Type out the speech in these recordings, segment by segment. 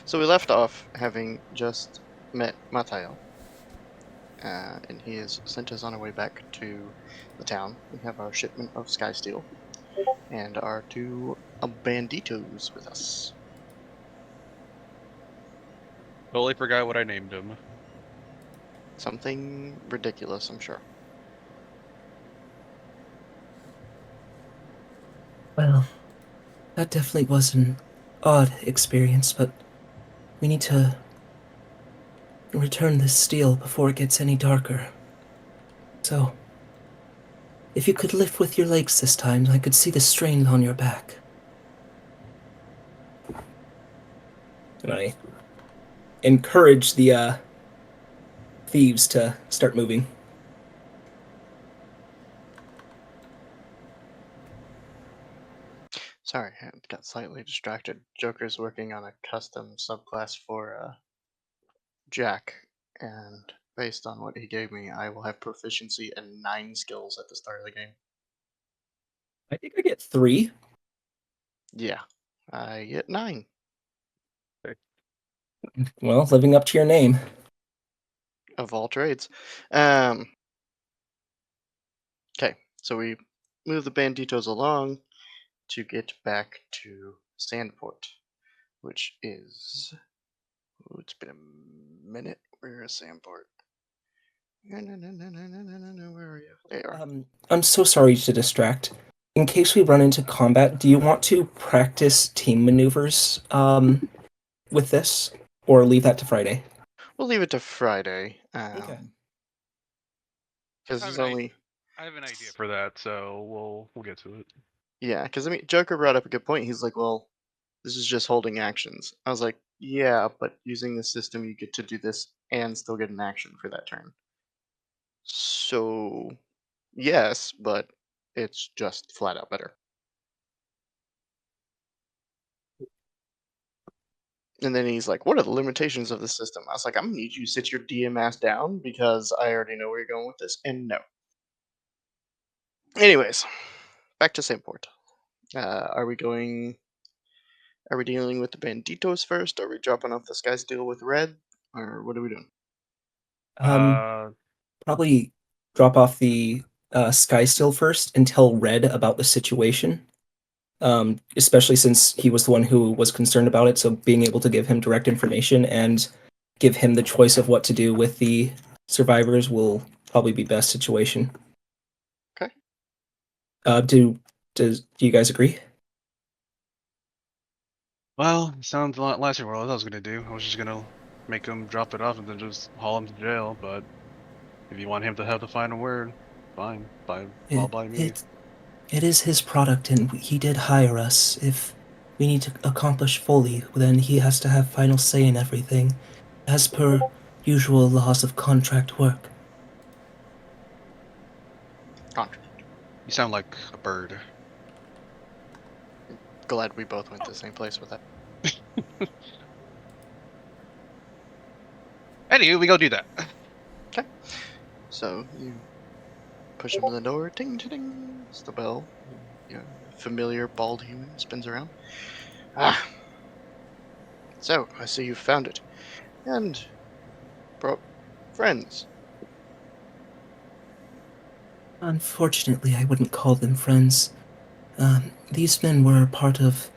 So we left off having just met Mateo, and he has sent us on our way back to the town. We have our shipment of sky steel and our two banditos with us. Totally forgot what I named him. Something ridiculous, I'm sure. Well, that definitely was an odd experience, but we need to return this steel before it gets any darker. So, if you could lift with your legs this time, I could see the strain on your back. And I encourage the thieves to start moving. Sorry, I got slightly distracted. Joker's working on a custom subclass for Jack, and based on what he gave me, I will have proficiency in 9 skills at the start of the game. I think I get 3. Yeah, I get 9. Well, living up to your name. Of all trades. Okay, so we move the banditos along to get back to Sandport, which is. Ooh, it's been a minute. Where is Sandport? No, no, no, no, no, no, no, no, no. Where are you? There you are. I'm so sorry to distract. In case we run into combat, do you want to practice team maneuvers with this, or leave that to Friday? We'll leave it to Friday. Okay. Because I have there's an only. I have an idea for that, so we'll get to it. Yeah, because I mean, Joker brought up a good point. He's like, well, this is just holding actions. I was like, yeah, but using the system, you get to do this and still get an action for that turn. So, yes, but it's just flat out better. And then he's like, what are the limitations of the system? I was like, I'm going to need you to sit your DM ass down because I already know where you're going with this. And no. Anyways, back to Sandport. Are we going. Are we dealing with the banditos first? Are we dropping off the sky steel with red? Or what are we doing? Um, Uh, Probably drop off the Sky Still first and tell Red about the situation. Especially since he was the one who was concerned about it, so being able to give him direct information and give him the choice of what to do with the survivors will probably be best situation. Okay. Do you guys agree? well, sounds a lot less than what I was gonna do. I was just gonna make him drop it off and then just haul him to jail. But if you want him to have the final word, fine, all It, by me. it it is his product, and he did hire us. If we need to accomplish fully, then he has to have final say in everything, as per usual laws of contract work. Contract. You sound like a bird. Glad we both went to the same place with that. Anywho, we go do that. Okay. So you push him in the door. Ding, ding, ding. It's the bell. Your familiar bald human spins around. Ah. So I see you found it, and brought friends. Unfortunately, I wouldn't call them friends. These men were part of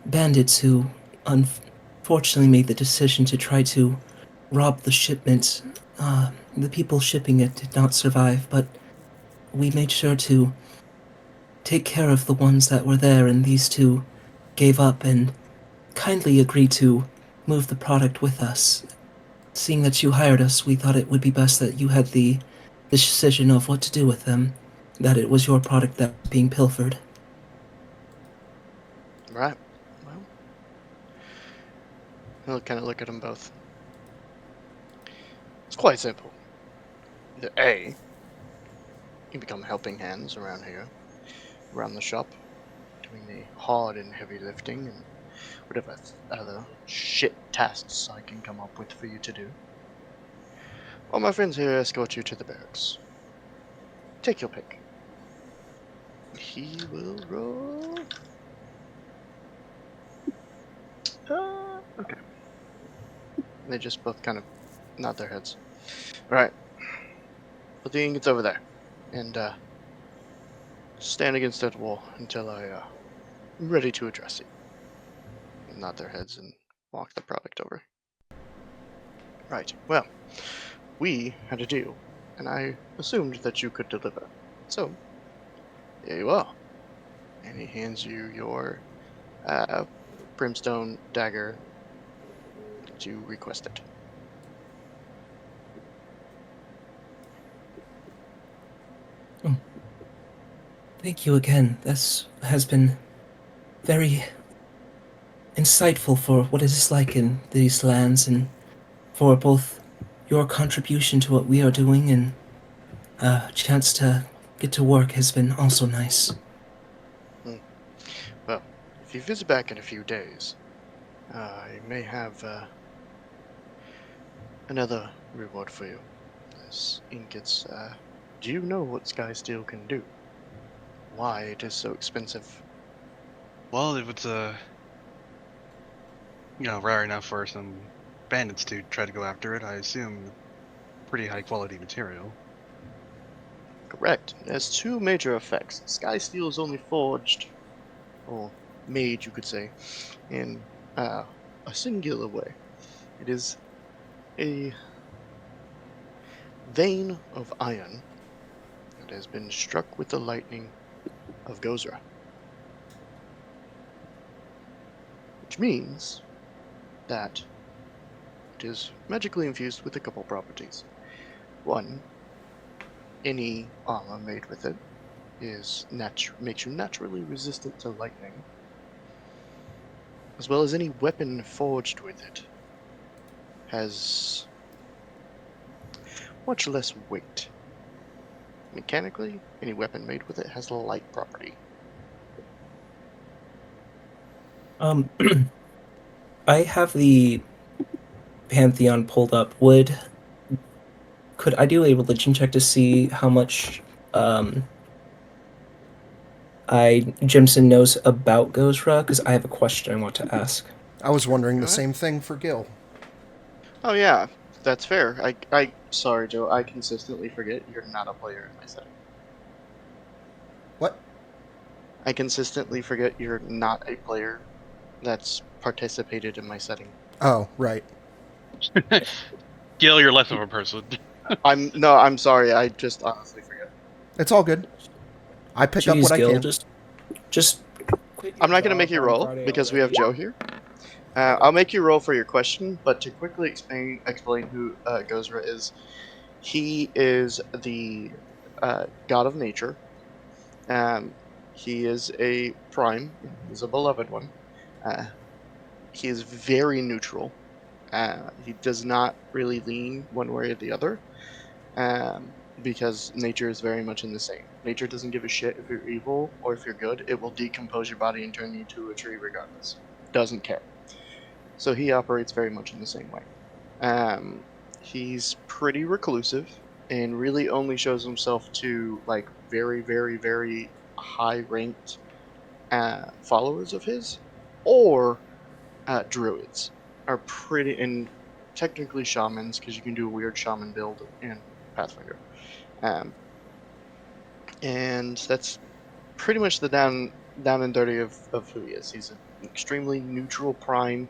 bandits who unfortunately made the decision to try to rob the shipment. The people shipping it did not survive, but we made sure to take care of the ones that were there, and these two gave up and kindly agreed to move the product with us. Seeing that you hired us, we thought it would be best that you had the decision of what to do with them, that it was your product that was being pilfered. Right. Well, he'll kind of look at them both. It's quite simple. The A, you become helping hands around here, around the shop, doing the hard and heavy lifting and whatever other shit tasks I can come up with for you to do. While my friends here escort you to the barracks. Take your pick. He will roll. Okay. They just both kind of nod their heads. Right. Put the ingots over there. And stand against that wall until I'm ready to address you. Nod their heads and walk the product over. Right. Well, we had a deal, and I assumed that you could deliver. So, here you are. And he hands you your brimstone dagger that you requested. Thank you again. This has been very insightful for what it is like in these lands, and for both your contribution to what we are doing and a chance to get to work has been also nice. Well, if you visit back in a few days, I may have another reward for you. This ingots. Do you know what Sky Steel can do? Why it is so expensive? Well, if it's rare enough for some bandits to try to go after it, I assume pretty high quality material. Correct. It has two major effects. Sky Steel is only forged, or made, you could say, in a singular way. It is a vein of iron that has been struck with the lightning of Gozra. Which means that it is magically infused with a couple properties. One, any armor made with it makes you naturally resistant to lightning, as well as any weapon forged with it has much less weight. Mechanically, any weapon made with it has a light property. I have the Pantheon pulled up. Could I do a religion check to see how much Jimson knows about Gozra? Because I have a question I want to ask. I was wondering Go the ahead. same thing for Gil. Oh yeah, that's fair. Sorry, Joe. I consistently forget you're not a player in my setting. What? I consistently forget you're not a player that's participated in my setting. Oh, right. Gil, you're less of a person. I'm sorry. I just honestly forget. It's all good. I pick up Jeez, what I Gil, can. just I'm not gonna make you roll because we have Joe here. I'll make you roll for your question, but to quickly explain who Gozra is, he is the god of nature. He is a prime. He's a beloved one. He is very neutral. He does not really lean one way or the other, because nature is very much in the same. Nature doesn't give a shit if you're evil or if you're good. It will decompose your body and turn you into a tree regardless. Doesn't care. So he operates very much in the same way. He's pretty reclusive and really only shows himself to like very, very, very high-ranked followers of his, or druids are pretty, and technically shamans, because you can do a weird shaman build in Pathfinder. And that's pretty much the down and dirty of who he is. He's an extremely neutral prime.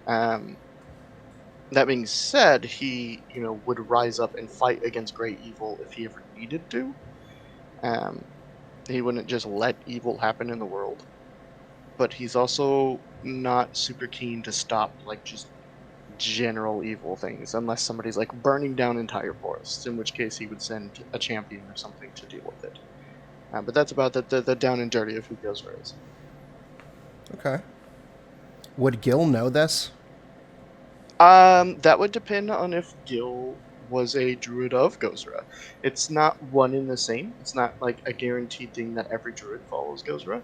That being said, he would rise up and fight against great evil if he ever needed to. He wouldn't just let evil happen in the world. But he's also not super keen to stop like just general evil things, unless somebody's like burning down entire forests, in which case he would send a champion or something to deal with it. But that's about the down and dirty of who Gozra is. Okay. Would Gil know this? That would depend on if Gil was a druid of Gozra. It's not one in the same. It's not like a guaranteed thing that every druid follows Gozra,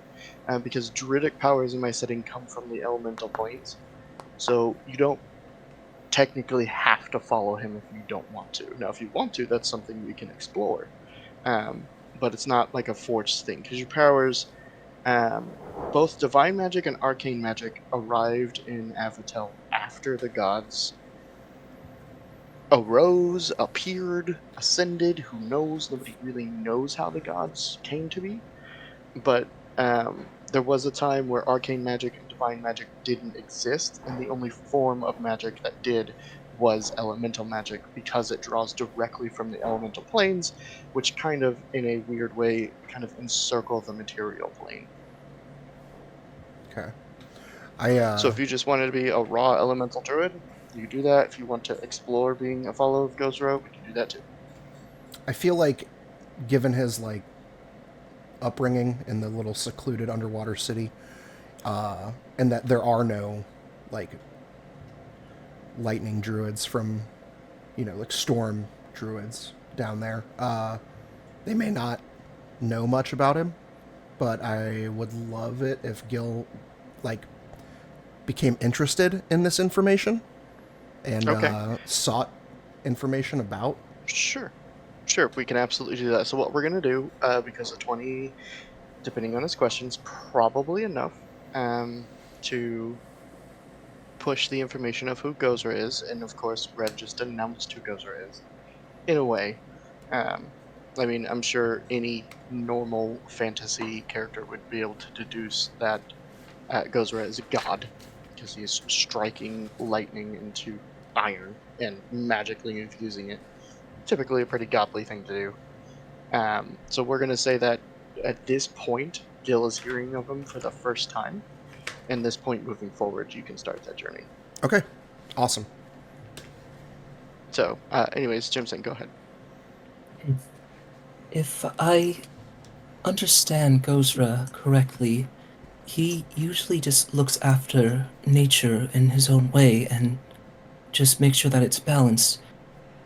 because druidic powers in my setting come from the elemental planes. So you don't technically have to follow him if you don't want to. Now, if you want to, that's something we can explore. But it's not like a forced thing, because your powers, both divine magic and arcane magic, arrived in Avatel after the gods arose, appeared, ascended. Who knows? Nobody really knows how the gods came to be. But there was a time where arcane magic and divine magic didn't exist, and the only form of magic that did was elemental magic because it draws directly from the elemental planes, which kind of, in a weird way, kind of encircle the material plane. Okay. So if you just wanted to be a raw elemental druid, you do that. If you want to explore being a follower of Gozro, we can do that too. I feel like, given his like upbringing in the little secluded underwater city, and that there are no like lightning druids from, like storm druids down there. They may not know much about him, but I would love it if Gil like became interested in this information and Okay. sought information about. Sure. Sure, we can absolutely do that. So what we're going to do, because of 20, depending on his questions, probably enough to push the information of who Gozer is, and of course Red just announced who Gozer is, in a way. I mean, I'm sure any normal fantasy character would be able to deduce that Gozer is a god, because he is striking lightning into iron and magically infusing it. Typically a pretty godly thing to do. So we're going to say that at this point, Gil is hearing of him for the first time. And this point moving forward, you can start that journey. Okay, awesome. So, anyways, Jimson, go ahead. If I understand Gozra correctly, he usually just looks after nature in his own way and just makes sure that it's balanced.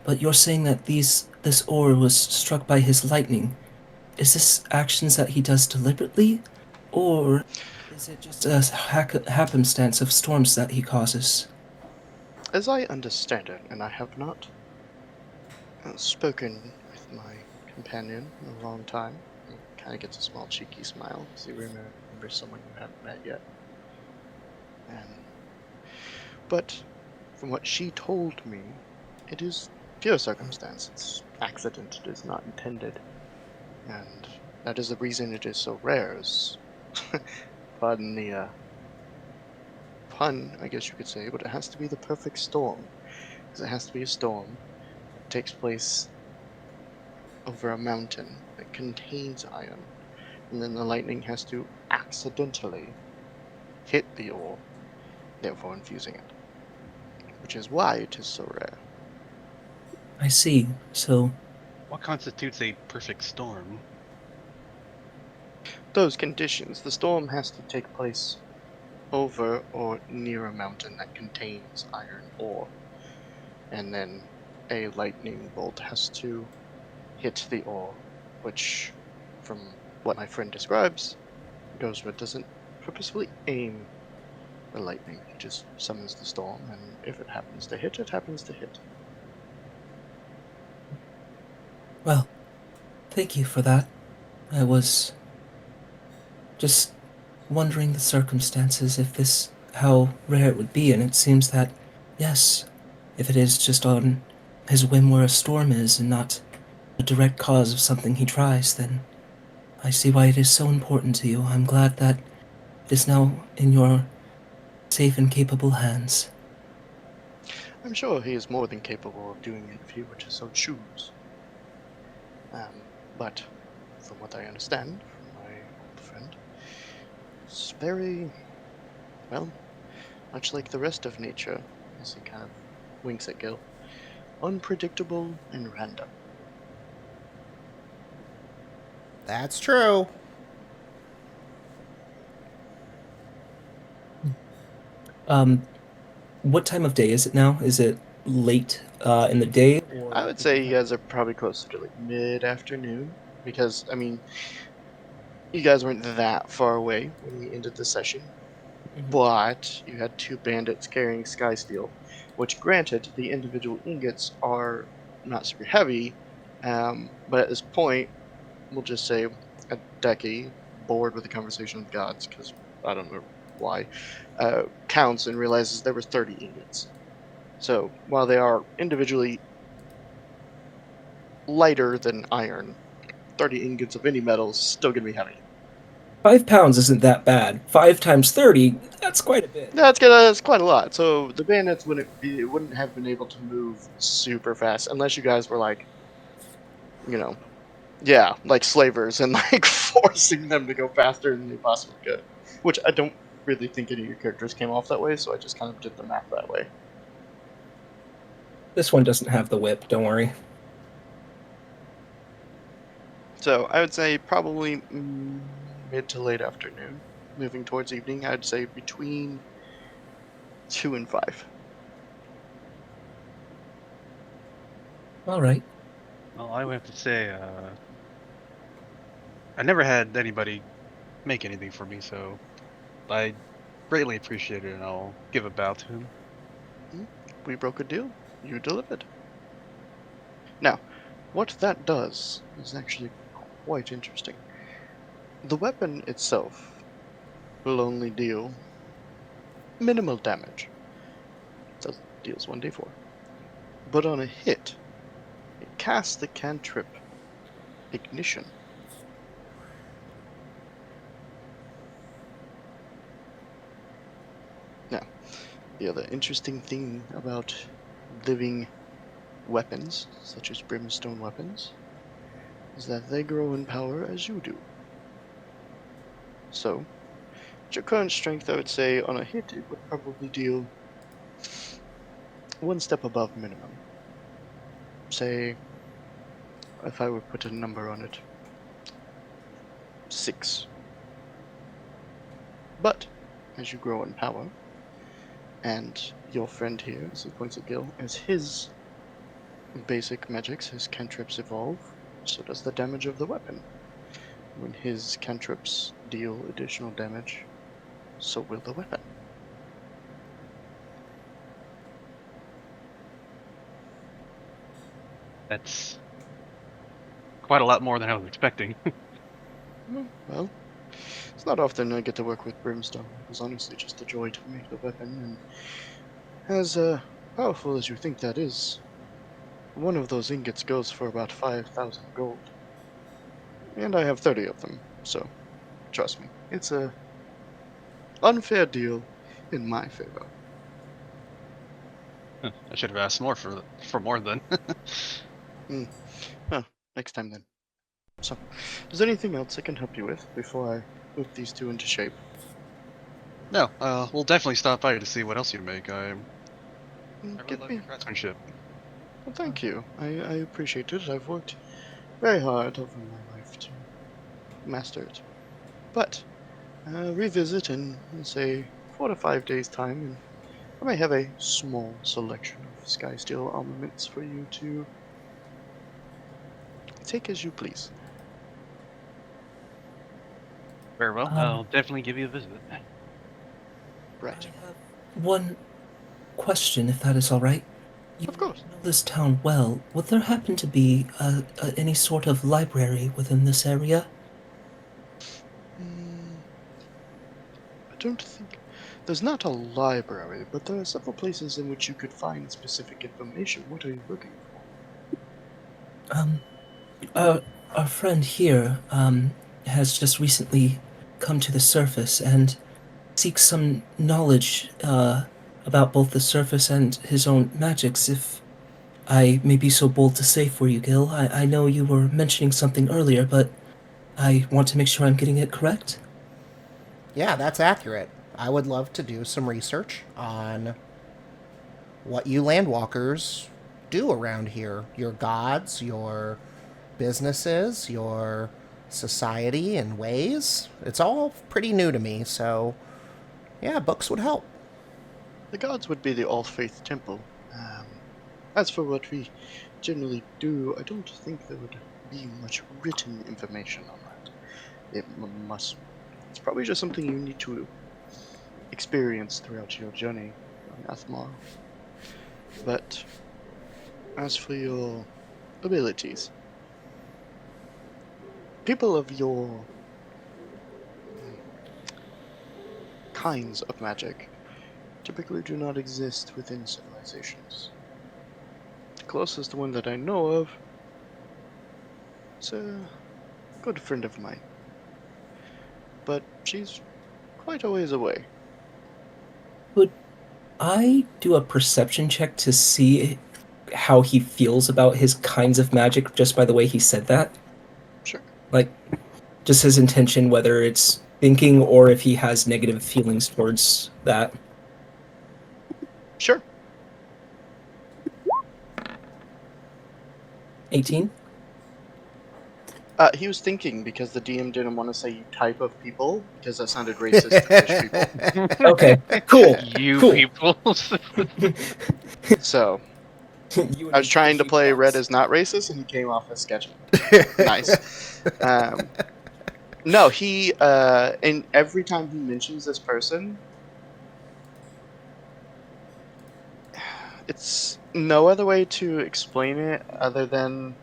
But you're saying that this ore was struck by his lightning. Is this actions that he does deliberately, or is it just a happenstance of storms that he causes? As I understand it, and I have not spoken with my companion in a long time, he kind of gets a small cheeky smile because he remembers someone you haven't met yet. But from what she told me, it is pure circumstance. It's accident. It is not intended. And that is the reason it is so rare. Pardon the pun, I guess you could say, but it has to be the perfect storm. Because it has to be a storm that takes place over a mountain that contains iron. And then the lightning has to accidentally hit the ore, therefore infusing it. Which is why it is so rare. I see. So, What constitutes a perfect storm? Those conditions, the storm has to take place over or near a mountain that contains iron ore. And then a lightning bolt has to hit the ore, which, from what my friend describes, Gozra doesn't purposefully aim the lightning. He just summons the storm, and if it happens to hit, it happens to hit. well, thank you for that. I was just wondering the circumstances, if this, how rare it would be, and it seems that, yes, if it is just on his whim where a storm is and not a direct cause of something he tries, then I see why it is so important to you. I'm glad that it is now in your safe and capable hands. I'm sure he is more than capable of doing it if he were to so choose. But from what I understand from my old friend, it's very, well, much like the rest of nature, as he kind of winks at Gil, unpredictable and random. That's true. What time of day is it now? Is it late in the day? Or I would say you guys are probably closer to like mid-afternoon, because, I mean, you guys weren't that far away when we ended the session, but you had two bandits carrying Skysteel, which, granted, the individual ingots are not super heavy, but at this point, we'll just say a Deki, bored with the conversation with gods, because I don't know why, counts and realizes there were 30 ingots. So while they are individually lighter than iron. 30 ingots of any metal is still going to be heavy. 5 pounds isn't that bad. 5 times 30, that's quite a bit. That's quite a lot. So the bandits wouldn't have been able to move super fast unless you guys were like, you know, yeah, like slavers and like forcing them to go faster than they possibly could. Which I don't really think any of your characters came off that way, so I just kind of did the math that way. This one doesn't have the whip, don't worry. So I would say probably mid to late afternoon, moving towards evening. I'd say between 2 and 5. All right. Well, I would have to say, I never had anybody make anything for me, so I greatly appreciate it, and I'll give a bow to him. We broke a deal. You delivered. Now, what that does is actually quite interesting. The weapon itself will only deal minimal damage. It deals 1d4. But on a hit, it casts the cantrip Ignition. Now, the other interesting thing about living weapons, such as brimstone weapons, is that they grow in power as you do. So, at your current strength, I would say on a hit it would probably deal one step above minimum. Say, if I would put a number on it, 6. But, as you grow in power, and your friend here, as he points at Gil, as his basic magics, his cantrips evolve, so does the damage of the weapon. When his cantrips deal additional damage, so will the weapon. That's quite a lot more than I was expecting. Well, it's not often I get to work with brimstone. It was honestly just a joy to make the weapon, and as powerful as you think that is, one of those ingots goes for about 5,000 gold. And I have 30 of them, so trust me, it's a unfair deal in my favor. I should have asked more for more then. Oh, next time then. So, is there anything else I can help you with before I whip these two into shape? No, we'll definitely stop by to see what else you make. I really Get love me. your craftsmanship. Well, thank you. I appreciate it. I've worked very hard over my life to master it. But, revisit in, say, 4 to 5 days' time, and I may have a small selection of Skysteel armaments for you to take as you please. Very well. I'll definitely give you a visit. Right. I have one question, if that is all right. You Of course. know this town well. Would there happen to be any sort of library within this area? I don't think... There's not a library, but there are several places in which you could find specific information. What are you looking for? Our friend here, has just recently come to the surface and seeks some knowledge, about both the surface and his own magics, if I may be so bold to say for you, Gil. I know you were mentioning something earlier, but I want to make sure I'm getting it correct. Yeah, that's accurate. I would love to do some research on what you landwalkers do around here. Your gods, your businesses, your society and ways. It's all pretty new to me, so yeah, books would help. The gods would be the All-Faith Temple. As for what we generally do, I don't think there would be much written information on that. It's probably just something you need to experience throughout your journey on Athmar. But as for your abilities, people of your kinds of magic typically do not exist within civilizations. The closest one that I know of It's a good friend of mine. But she's quite a ways away. Would I do a perception check to see how he feels about his kinds of magic just by the way he said that? Sure. Like, just his intention, whether it's thinking or if he has negative feelings towards that. Sure. 18? He was thinking because the DM didn't want to say type of people because that sounded racist to fish people. Okay, cool. You Cool. people. So You I was trying to huge play red box. as not racist, and he came off as sketchy. Nice. No, he and every time he mentions this person, it's no other way to explain it other than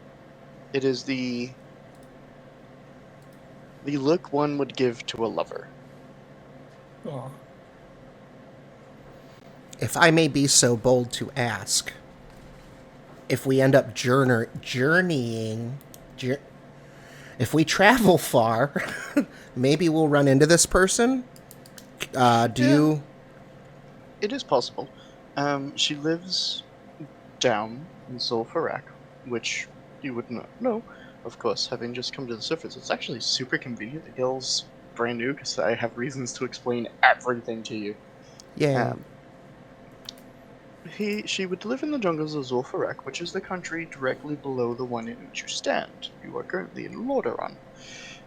it is the look one would give to a lover. Aw. If I may be so bold to ask, if we end up journeying, if we travel far, maybe we'll run into this person. Do you? It is possible. She lives down in Zulfarak, which you would not know, of course, having just come to the surface. It's actually super convenient. The hill's brand new because I have reasons to explain everything to you. Yeah. She would live in the jungles of Zulfarak, which is the country directly below the one in which you stand. You are currently in Lordaeron.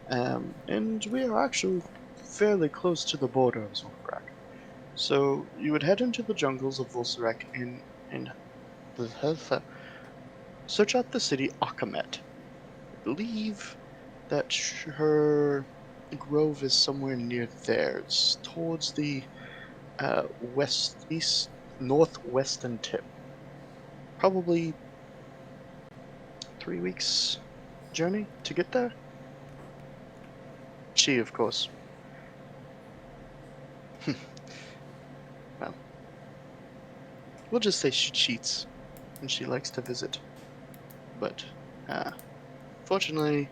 And we are actually fairly close to the border of Zulfarak. So you would head into the jungles of Zulfarak and search out the city Akamet. I believe that her grove is somewhere near there. It's towards the northwestern tip. Probably 3 weeks journey to get there. She, of course. Well, we'll just say she cheats and she likes to visit. But, fortunately,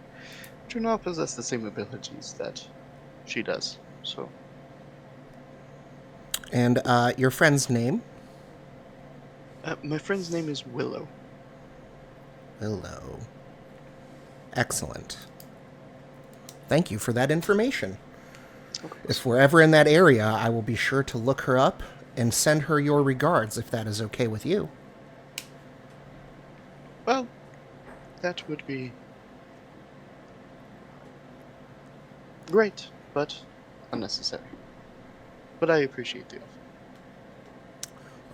do not possess the same abilities that she does. So, And your friend's name? my friend's name is Willow. Hello. Excellent. Thank you for that information. If we're ever in that area, I will be sure to look her up and send her your regards if that is okay with you. Well, that would be great, but unnecessary. But I appreciate the offer.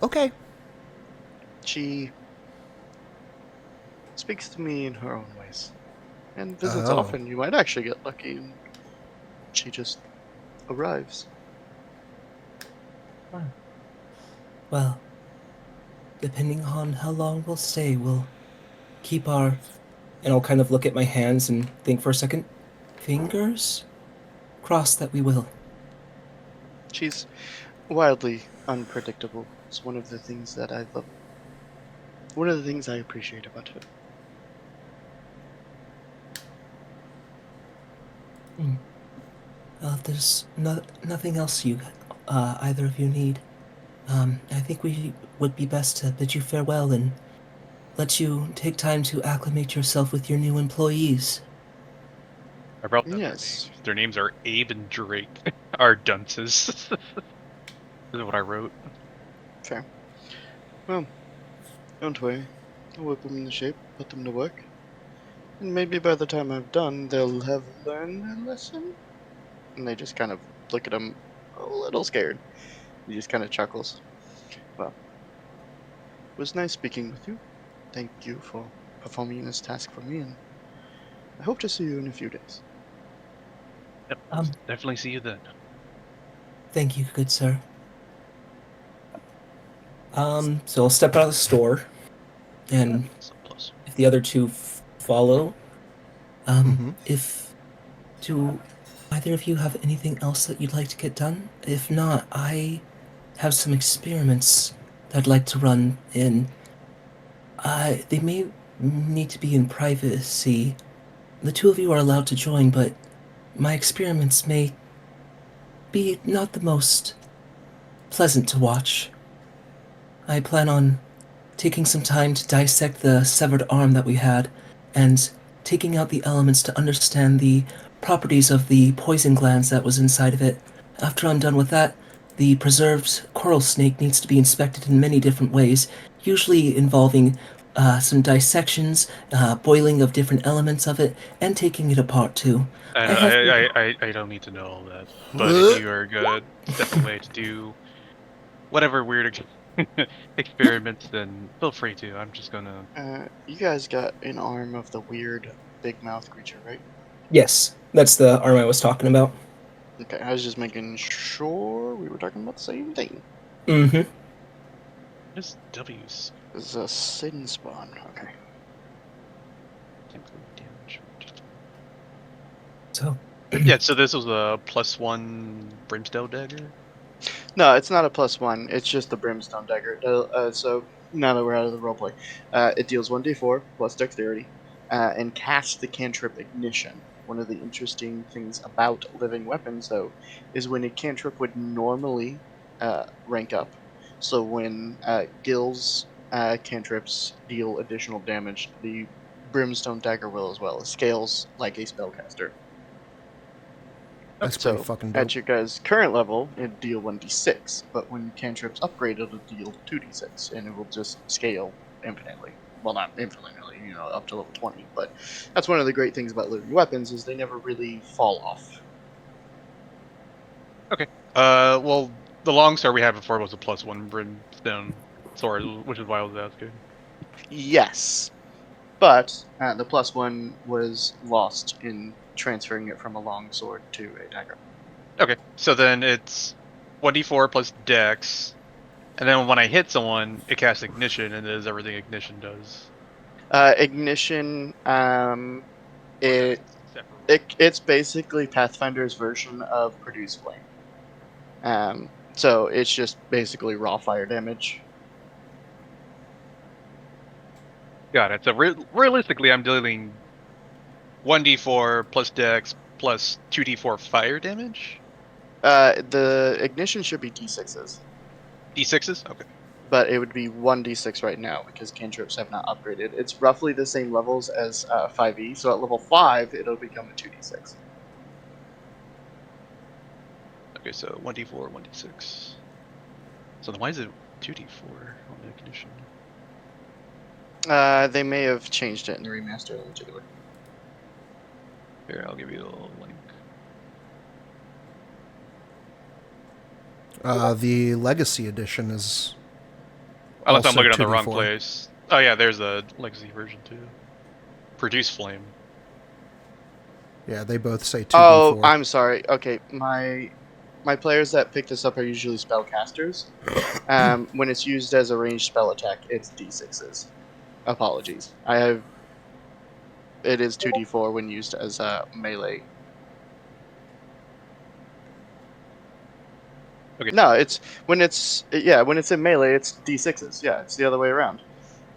Okay. She speaks to me in her own ways and visits Oh. often. You might actually get lucky and she just arrives. Well, depending on how long we'll stay, we'll keep our. And I'll kind of look at my hands and think for a second. Fingers? Cross that we will. She's wildly unpredictable. It's one of the things that I love. One of the things I appreciate about her. Well, if there's nothing else either of you need, I think we would be best to bid you farewell and let you take time to acclimate yourself with your new employees. I brought them Yes. their names. Their names are Abe and Drake. Are dunces. This is what I wrote. Fair. Well, don't worry. I'll whip them into shape, put them to work. And maybe by the time I'm done, they'll have learned their lesson. And they just kind of look at him a little scared. He just kind of chuckles. Well, it was nice speaking with you. Thank you for performing this task for me, and I hope to see you in a few days. Yep, definitely see you then. Thank you, good sir. So I'll step out of the store, and So close. if the other two follow, Mhm. if do either of you have anything else that you'd like to get done? If not, I have some experiments that I'd like to run in. They may need to be in privacy, the two of you are allowed to join, but my experiments may be not the most pleasant to watch. I plan on taking some time to dissect the severed arm that we had and taking out the elements to understand the properties of the poison glands that was inside of it. After I'm done with that, the preserved coral snake needs to be inspected in many different ways, usually involving some dissections, boiling of different elements of it, and taking it apart too. I I know, have. I don't need to know all that. But if you are gonna step away to do whatever weird experiments, then feel free to. I'm just gonna. You guys got an arm of the weird big mouth creature, right? Yes, that's the arm I was talking about. Okay, I was just making sure we were talking about the same thing. Mm hmm. What is W's? This is a sin spawn. Okay. Damage. So, Yeah, so this was a +1 brimstone dagger. No, it's not a +1. It's just the brimstone dagger. So now that we're out of the roleplay, it deals 1d4 plus dexterity, and casts the cantrip ignition. One of the interesting things about living weapons, though, is when a cantrip would normally rank up. So when Gil's cantrips deal additional damage, the brimstone dagger will as well. It scales like a spellcaster. That's pretty So, fucking dope. at your guys' current level, it'd deal 1d6, but when cantrips upgrade, it'll deal 2d6, and it will just scale infinitely. Well, not infinitely, up to level 20, but that's one of the great things about living weapons, is they never really fall off. Okay. Well, the long sword we had before was a +1 brimstone sword, which is why I was asking. Yes, but the +1 was lost in transferring it from a long sword to a dagger. Okay, so then it's 1d4 plus dex, and then when I hit someone, it casts ignition and does everything ignition does. Ignition, Or is it, that separate roll? it's basically Pathfinder's version of Produce Flame. So it's just basically raw fire damage. Got it. So realistically, I'm dealing 1d4 plus dex plus 2d4 fire damage? The ignition should be d6s, D6s? Okay. but it would be 1d6 right now because cantrips have not upgraded. It's roughly the same levels as 5e, so at level 5, it'll become a 2d6. Okay, so 1d4, 1d6. So then why is it 2d4 on the ignition? They may have changed it in the remaster of the Jiggler. Here, I'll give you a link. The Legacy Edition is. Unless I'm Also looking at the wrong 2d4. place. Oh yeah, there's a legacy version too. Produce flame. Yeah, they both say 2d4. Oh, I'm sorry. Okay, my players that pick this up are usually spellcasters. When it's used as a ranged spell attack, it's d6s. Apologies. It is 2d4 when used as melee. Okay. No, when it's in melee, it's d6s. Yeah, it's the other way around.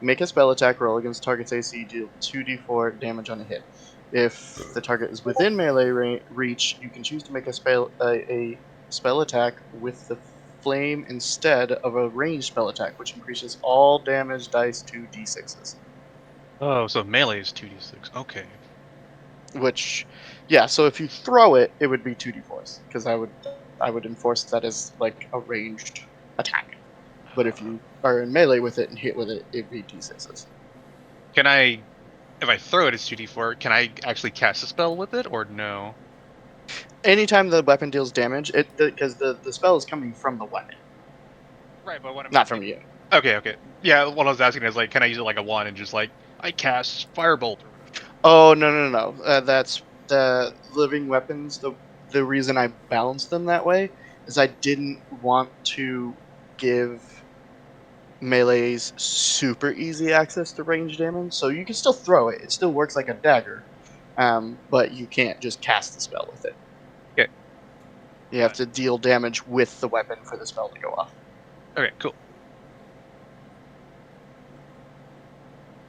Make a spell attack roll against target's AC, deal 2d4 damage on a hit. If the target is within melee reach, you can choose to make a spell attack with the flame instead of a ranged spell attack, which increases all damage dice to d6s. Oh, so melee is 2d6. Okay. Which, yeah, so if you throw it, it would be 2d4s, because I would enforce that as like a ranged attack. But if you are in melee with it and hit with it, it'd be d6s. Can I, if I throw it as 2d4, can I actually cast a spell with it or no? Anytime the weapon deals damage, because the spell is coming from the weapon, Right, but what I'm not from you. Okay. Yeah, what I was asking is like, can I use it like a wand and just like, I cast firebolt or whatever? Oh no! That's the living weapons. The reason I balanced them that way is I didn't want to give melees super easy access to range damage. So you can still throw it; it still works like a dagger, but you can't just cast the spell with it. Okay. You have to deal damage with the weapon for the spell to go off. Okay, cool.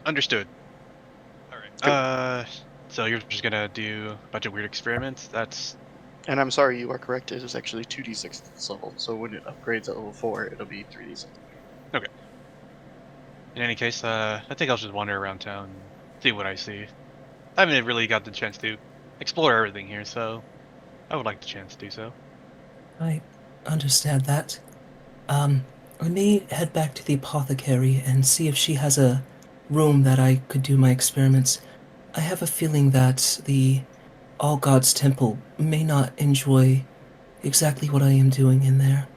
Understood. Alright. So you're just gonna do a bunch of weird experiments? That's And I'm sorry, you are correct. It is actually 2d6 at this level. So when it upgrades at level 4, it'll be 3d6. okay. In any case, I think I'll just wander around town and see what I see. I haven't really got the chance to explore everything here, so I would like the chance to do so. I understand that. I may head back to the apothecary and see if she has a room that I could do my experiments. I have a feeling that the All Gods Temple may not enjoy exactly what I am doing in there.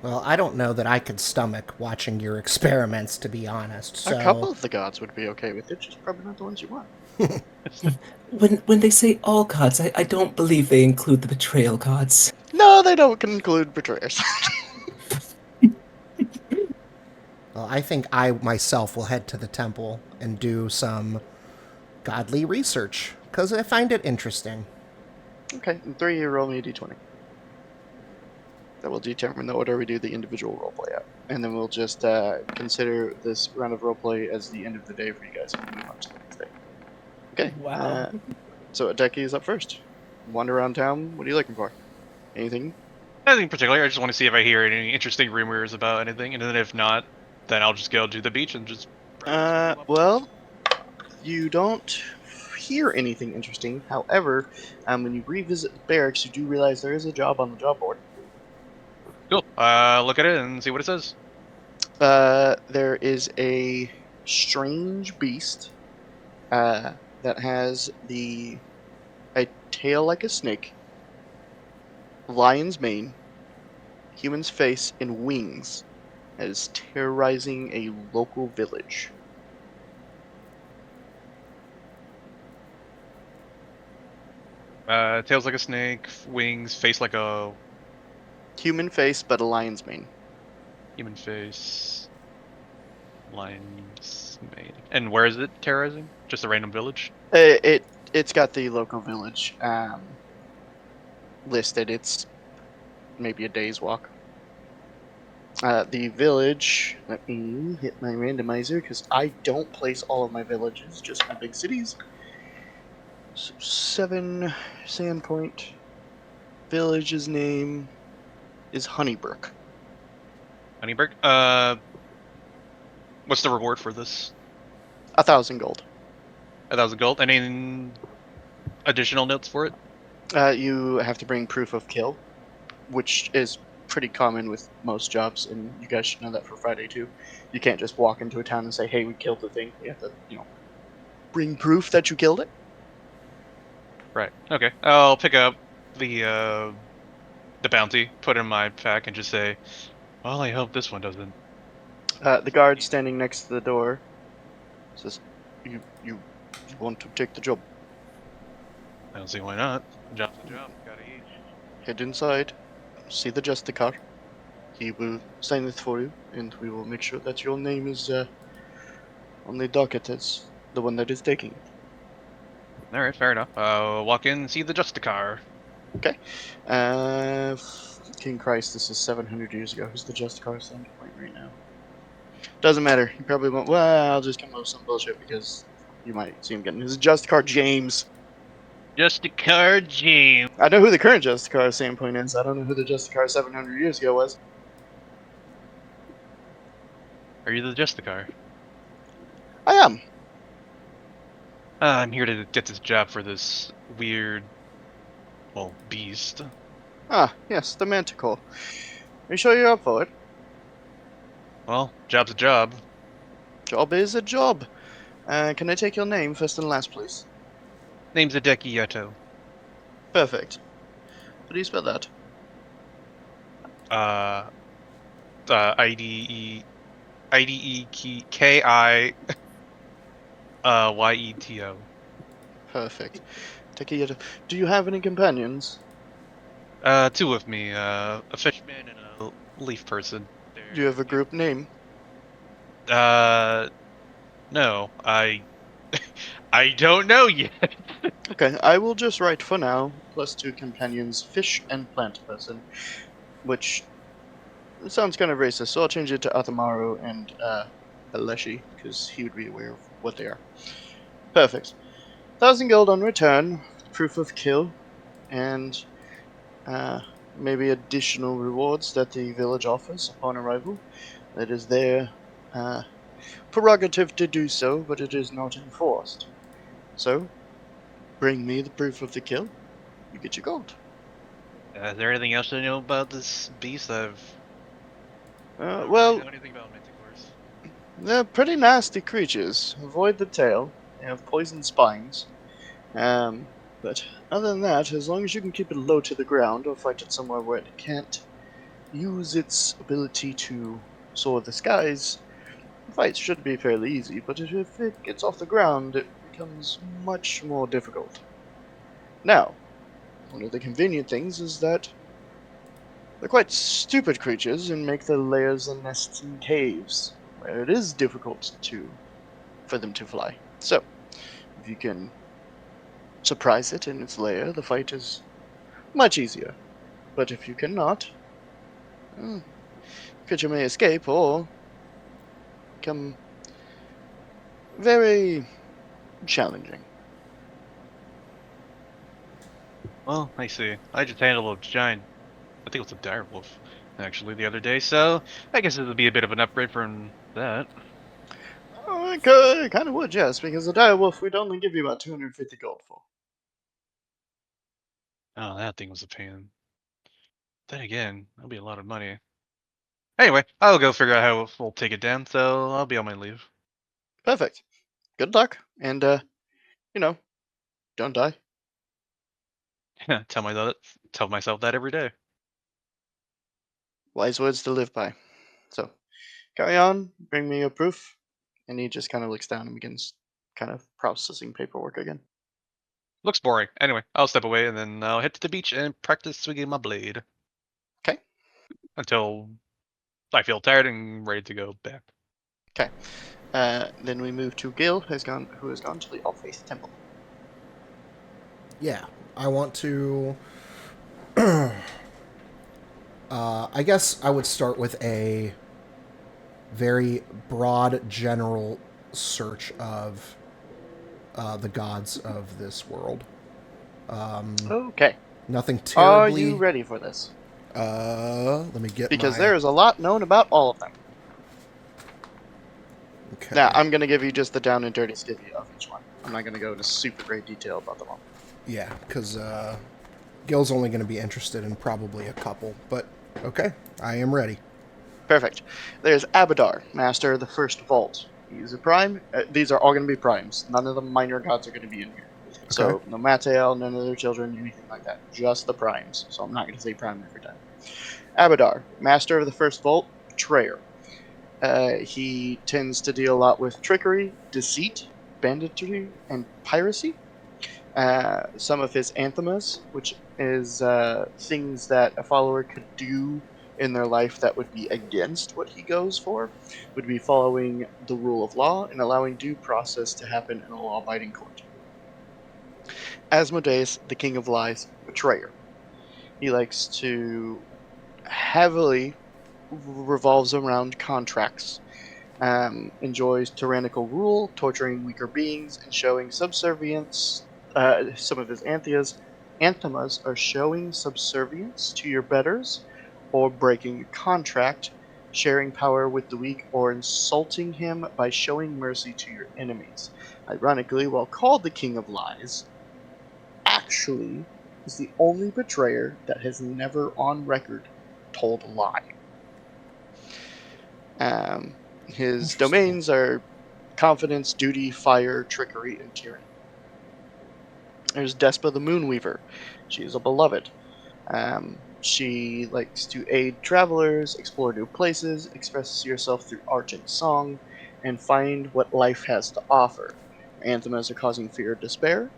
Well, I don't know that I could stomach watching your experiments, to be honest. A couple of the gods would be okay with it, just probably not the ones you want. When they say all gods, I don't believe they include the betrayal gods. No, they don't include betrayers. Well, I think I myself will head to the temple and do some godly research because I find it interesting. Okay, in 3, you roll me a d20. That will determine the order we do the individual roleplay at. And then we'll just consider this round of roleplay as the end of the day for you guys and move on to the next day. Okay. Wow. So Adeki is up first. Wander around town. What are you looking for? Anything? Nothing particular. I just want to see if I hear any interesting rumors about anything, and then if not, then I'll just go to the beach and just. Well, you don't hear anything interesting. However, when you revisit the barracks, you do realize there is a job on the job board. Cool. Look at it and see what it says. There is a strange beast that has a tail like a snake, lion's mane, human's face, and wings that is terrorizing a local village. Tails like a snake, wings, face like a Human face, but a lion's mane. human face, lion's mane. And where is it terrorizing? Just a random village? It's got the local village listed. It's maybe a day's walk. The village. Let me hit my randomizer because I don't place all of my villages, just my big cities. So 7 Sandpoint. Village's name is Honeybrook. Honeyberg? What's the reward for this? 1,000 gold. 1,000 gold? Any additional notes for it? You have to bring proof of kill, which is pretty common with most jobs, and you guys should know that for Friday too. You can't just walk into a town and say, "Hey, we killed the thing." You have to, bring proof that you killed it. Right. Okay. I'll pick up the bounty, put it in my pack, and just say, "Well, I hope this one doesn't." The guard standing next to the door says, "You want to take the job? I don't see why not. Job's a job. Gotta eat. Head inside, see the Justicar. He will sign it for you, and we will make sure that your name is on the docket as the one that is taking it." All right, fair enough. I'll walk in and see the Justicar. Okay. King Christ, this is 700 years ago. Who's the Justicar standing point right now? Doesn't matter. You probably won't. Well, I'll just come up with some bullshit because you might see him getting. This is Justicar James. Justicar James. I know who the current Justicar standing point is. I don't know who the Justicar 700 years ago was. Are you the Justicar? I am. I'm here to get this job for this weird, well, beast. Ah, yes, the manticore. Are you sure you're up for it? Well, job's a job. Job is a job. Can I take your name first and last, please? Name's Adeki Yato. Perfect. How do you spell that? I-D-E-K-I Y-E-T-O. Perfect. Takeyato. Do you have any companions? 2 with me, a fishman and a leaf person. Do you have a group name? No, I don't know yet. Okay, I will just write for now, +2 companions, fish and plant person, which sounds kind of racist, so I'll change it to Atamaru and Aleshi, because he would be aware of what they are. Perfect. 1,000 gold on return, proof of kill, and maybe additional rewards that the village offers upon arrival. It is their prerogative to do so, but it is not enforced. So, bring me the proof of the kill, you get your gold. Is there anything else I know about this beast? I don't really Well, know anything about manticores. they're pretty nasty creatures. Avoid the tail. They have poison spines. But other than that, as long as you can keep it low to the ground or fight it somewhere where it can't use its ability to soar the skies, the fights should be fairly easy. But if it gets off the ground, it becomes much more difficult. Now, one of the convenient things is that they're quite stupid creatures and make their lairs and nests in caves, where it is difficult for them to fly. So, if you can surprise it in its lair, the fight is much easier. But if you cannot, the creature may escape or become very challenging. Well, I see. I just handled a giant, I think it was a dire wolf, actually, the other day, so I guess it would be a bit of an upgrade from that. Oh, it kind of would, yes, because the dire wolf we'd only give you about 250 gold for. Oh, that thing was a pain. Then again, that'll be a lot of money. Anyway, I'll go figure out how we'll take it down, so I'll be on my leave. Perfect. Good luck, and you know, don't die. Tell myself that every day. Wise words to live by. So, carry on, bring me your proof. And he just kind of looks down and begins kind of processing paperwork again. Looks boring. Anyway, I'll step away and then I'll head to the beach and practice swinging my blade. Okay. Until I feel tired and ready to go back. Okay. Then we move to Gil, who has gone to the All-Faith Temple. Yeah, I want to. I guess I would start with a very broad, general search of the gods of this world. Okay. Nothing Are terribly. you ready for this? Let me get Because my. there is a lot known about all of them. Okay. Now, I'm going to give you just the down and dirty skivvy of each one. I'm not going to go into super great detail about them all. Yeah, because Gil's only going to be interested in probably a couple. But okay, I am ready. Perfect. There's Abadar, Master of the First Vault. He's a prime. These are all going to be primes. None of the minor gods are going to be in here. So, no Mattel, none of their children, anything like that. Just the primes. So, I'm not going to say prime every time. Abadar, Master of the First Vault, Betrayer. He tends to deal a lot with trickery, deceit, banditry, and piracy. Some of his anthemas, which is things that a follower could do in their life that would be against what he goes for, would be following the rule of law and allowing due process to happen in a law-abiding court. Asmodeus, the King of Lies, Betrayer. He likes to heavily revolves around contracts. Enjoys tyrannical rule, torturing weaker beings, and showing subservience. Some of his anthemas are showing subservience to your betters, or breaking a contract, sharing power with the weak, or insulting him by showing mercy to your enemies. Ironically, while called the King of Lies, actually is the only betrayer that has never on record told a lie. His domains are confidence, duty, fire, trickery, and tyranny. There's Despa the Moonweaver. She is a beloved. She likes to aid travelers, explore new places, express yourself through art and song, and find what life has to offer. Her anthemas are causing fear or despair,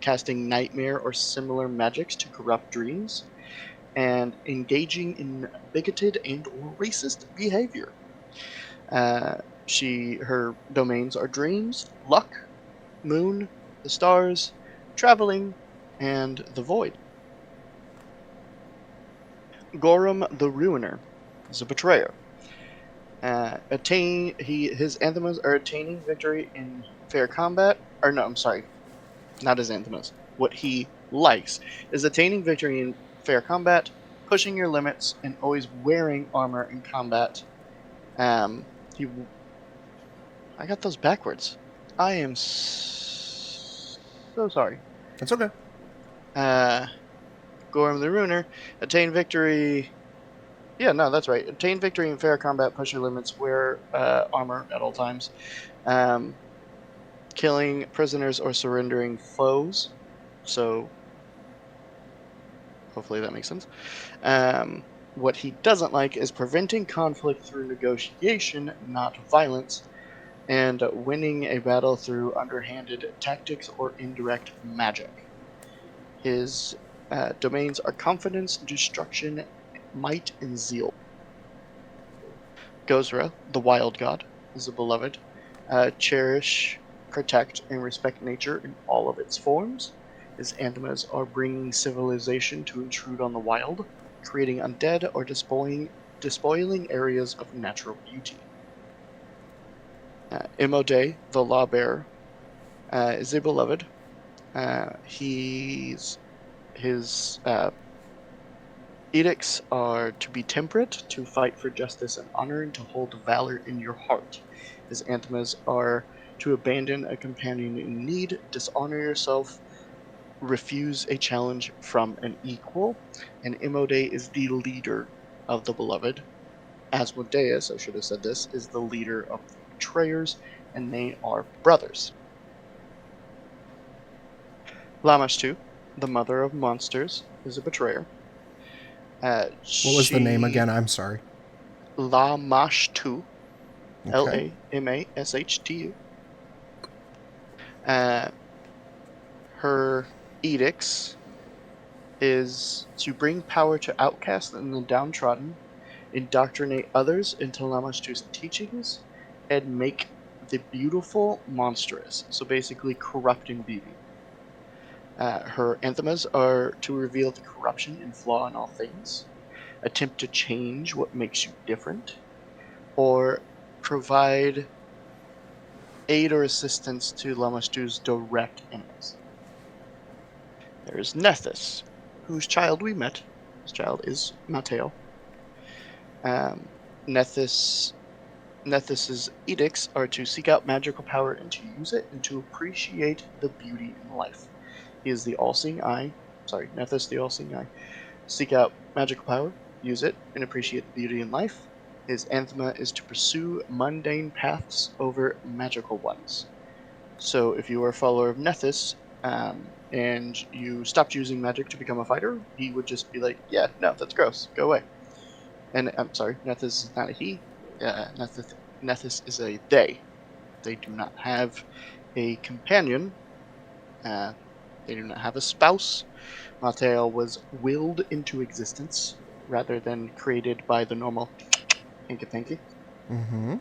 casting nightmare or similar magics to corrupt dreams, and engaging in bigoted and or racist behavior. Her domains are dreams, luck, moon, the stars, traveling, and the void. Gorum the Ruiner is a betrayer. His anthemas are attaining victory in fair combat. Or no, I'm sorry, not his anthemas. What he likes is attaining victory in fair combat, pushing your limits, and always wearing armor in combat. He I got those backwards. I am so sorry. That's okay. Gorm the Runer, attain victory. Yeah, no, that's right. Attain victory in fair combat, push your limits, wear armor at all times. Killing prisoners or surrendering foes. So, hopefully that makes sense. What he doesn't like is preventing conflict through negotiation, not violence, and winning a battle through underhanded tactics or indirect magic. His domains are confidence, destruction, might, and zeal. Gozra, the wild god, is a beloved. Cherish, protect, and respect nature in all of its forms. His anthemas are bringing civilization to intrude on the wild, creating undead, or despoiling areas of natural beauty. Imode, the lawbearer, is a beloved. His edicts are to be temperate, to fight for justice and honor, and to hold valor in your heart. His anthemas are to abandon a companion in need, dishonor yourself, refuse a challenge from an equal, and Imode is the leader of the beloved. Asmodeus, I should have said this, is the leader of the betrayers, and they are brothers. Lamashtu, the mother of monsters, is a betrayer. What was the name again? I'm sorry. Lamashtu, Okay. Lamashtu. Her edicts is to bring power to outcasts and the downtrodden, indoctrinate others into Lamashtu's teachings, and make the beautiful monstrous. So basically, corrupting beauty. Her anthemas are to reveal the corruption and flaw in all things, attempt to change what makes you different, or provide aid or assistance to Lamashtu's direct enemies. There is Nethys, whose child we met. His child is Mateo. Nethys's edicts are to seek out magical power and to use it, and to appreciate the beauty in life. He is the all-seeing eye. Sorry, Nethys, the all-seeing eye. Seek out magical power, use it, and appreciate the beauty in life. His anthema is to pursue mundane paths over magical ones. So if you are a follower of Nethys, and you stopped using magic to become a fighter, he would just be like, yeah, no, that's gross, go away. And I'm sorry, Nethys is not a he. Nethys is a they. They do not have a companion. They do not have a spouse. Mateo was willed into existence rather than created by the normal hanky-panky. Mm-hmm.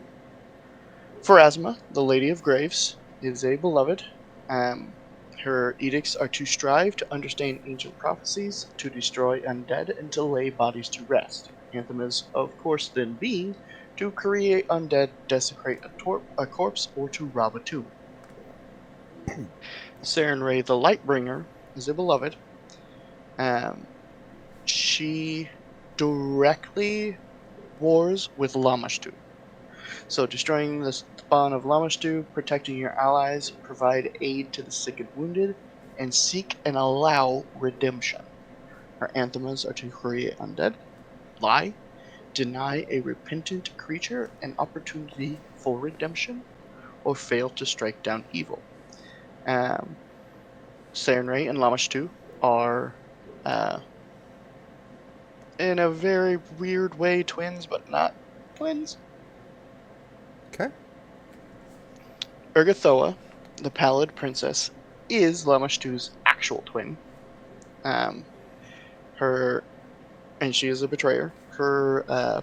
Pharasma, the Lady of Graves, is a beloved. Her edicts are to strive to understand ancient prophecies, to destroy undead, and to lay bodies to rest. Anthemas, of course, then being to create undead, desecrate a corpse, or to rob a tomb. Sarenrae, the Lightbringer, is a beloved. She directly wars with Lamashtu. So destroying the spawn of Lamashtu, protecting your allies, provide aid to the sick and wounded, and seek and allow redemption. Her anthemas are to create undead, lie, deny a repentant creature an opportunity for redemption, or fail to strike down evil. Sarenrae and Lamashtu are, in a very weird way, twins, but not twins. Okay. Urgathoa, the Pallid Princess, is Lamashtu's actual twin. And she is a betrayer. Her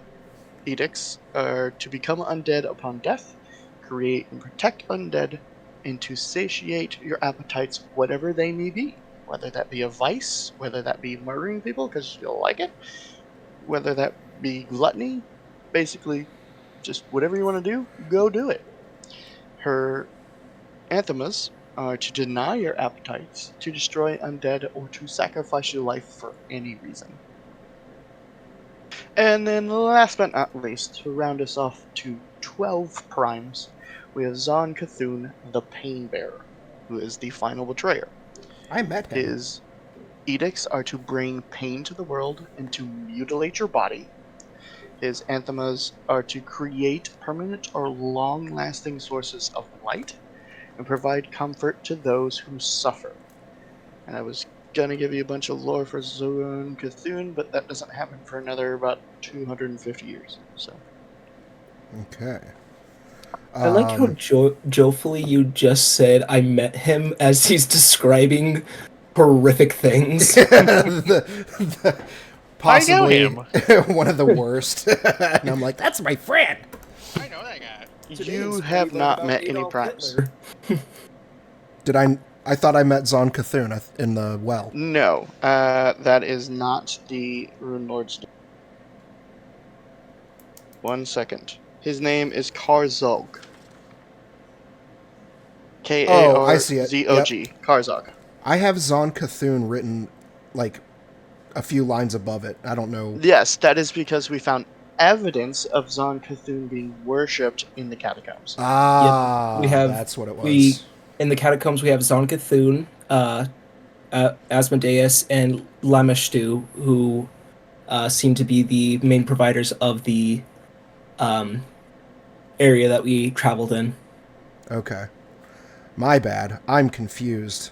edicts are to become undead upon death, create and protect undead, and to satiate your appetites, whatever they may be. Whether that be a vice, whether that be murdering people because you'll like it, whether that be gluttony, basically just whatever you want to do, go do it. Her anthemas are to deny your appetites, to destroy undead, or to sacrifice your life for any reason. And then last but not least, to round us off to 12 primes, we have Zon Cthulhu, the Pain Bearer, who is the final betrayer. I met him. His edicts are to bring pain to the world and to mutilate your body. His anthemas are to create permanent or long-lasting sources of light and provide comfort to those who suffer. And I was gonna give you a bunch of lore for Zon Cthulhu, but that doesn't happen for another about 250 years. So Okay. I like how joyfully you just said I met him as he's describing horrific things. Possibly I know one of the worst. And I'm like, that's my friend. I know that guy. you have not met any primes. Did I? I thought I met Zon Cthulhu in the well. No, that is not the Runelords. 1 second. His name is Karzog. Oh, I see it. K-A-R-Z-O-G. Karzog. I have Zon Cthulhu written like a few lines above it. I don't know. Yes, that is because we found evidence of Zon Cthulhu being worshipped in the catacombs. Ah, we have that's what it was. In the catacombs we have Zon Cthulhu, Asmodeus, and Lamashtu, who seem to be the main providers of the area that we traveled in. Okay. My bad. I'm confused.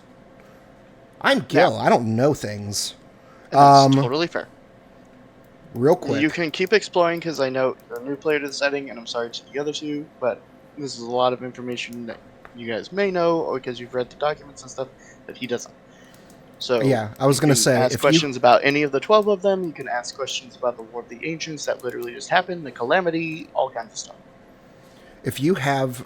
I'm Gil. I don't know things. That's totally fair. Real quick. You can keep exploring because I know you're a new player to the setting, and I'm sorry to the other two, but this is a lot of information that you guys may know, or because you've read the documents and stuff that he doesn't. So yeah, I was going to say, ask if questions about any of the 12 of them. You can ask questions about the War of the Ancients that literally just happened, the Calamity, all kinds of stuff. if you have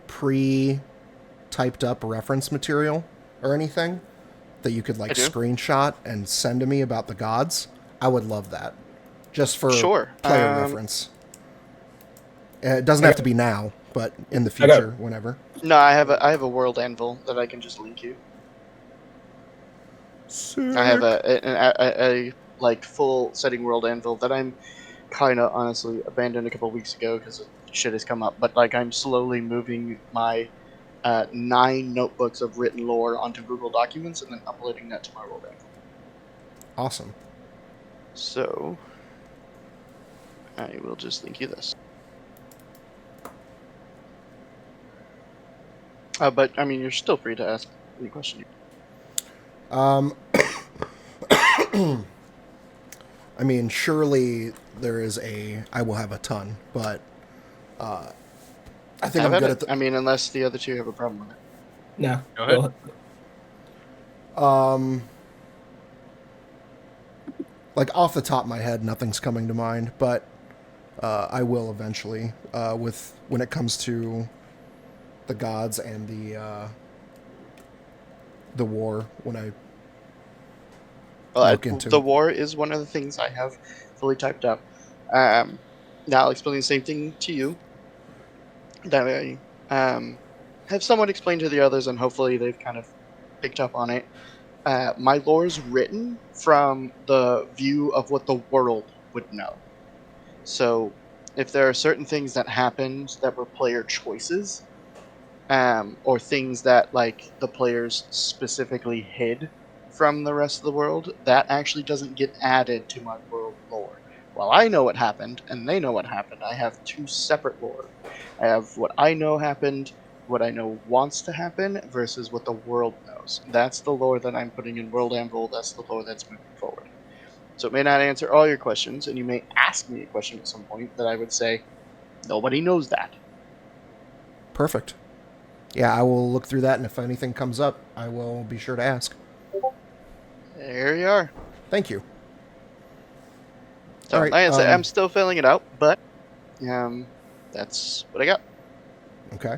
pre-typed up reference material or anything that you could like screenshot and send to me about the gods, I would love that. Just for player reference. It doesn't have to be now, but in the future, whenever. No, I have a world anvil that I can just link you. Sick. I have a like full setting world anvil that I'm kind of honestly abandoned a couple weeks ago because shit has come up. But like I'm slowly moving my 9 notebooks of written lore onto Google Documents and then uploading that to my world anvil. Awesome. So I will just link you this. But I mean, you're still free to ask any question. I mean, surely there is I will have a ton, but I think I'm good at the... I mean, unless the other two have a problem with it. No. Go ahead. Like off the top of my head, nothing's coming to mind, but I will eventually when it comes to the gods and the war when I look into the it. war is one of the things I have fully typed up. Now I'll explain the same thing to you. That way, have someone explain to the others, and hopefully they've kind of picked up on it. My lore is written from the view of what the world would know. So, if there are certain things that happened that were player choices, or things that like the players specifically hid from the rest of the world, that actually doesn't get added to my world lore. While I know what happened and they know what happened, I have 2 separate lore. I have what I know happened, what I know wants to happen, versus what the world knows. That's the lore that I'm putting in World Anvil. That's the lore that's moving forward. So it may not answer all your questions, and you may ask me a question at some point that I would say, nobody knows that. Perfect. Yeah, I will look through that, and if anything comes up, I will be sure to ask. There you are. Thank you. So, all right, like I said, I'm still filling it out, but that's what I got. Okay.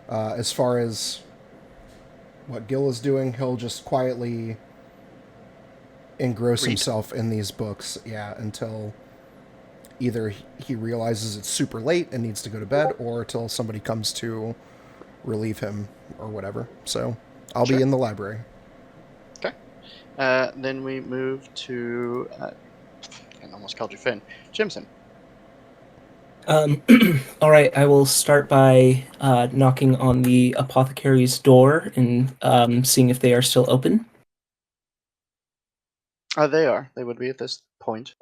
As far as what Gil is doing, he'll just quietly engross himself in these books, until either he realizes it's super late and needs to go to bed, or till somebody comes to relieve him or whatever. So I'll be Sure. in the library. Okay. Then we move to. I almost called you Finn. Jimson. All right, I will start by knocking on the apothecary's door and seeing if they are still open. They are. They would be at this point.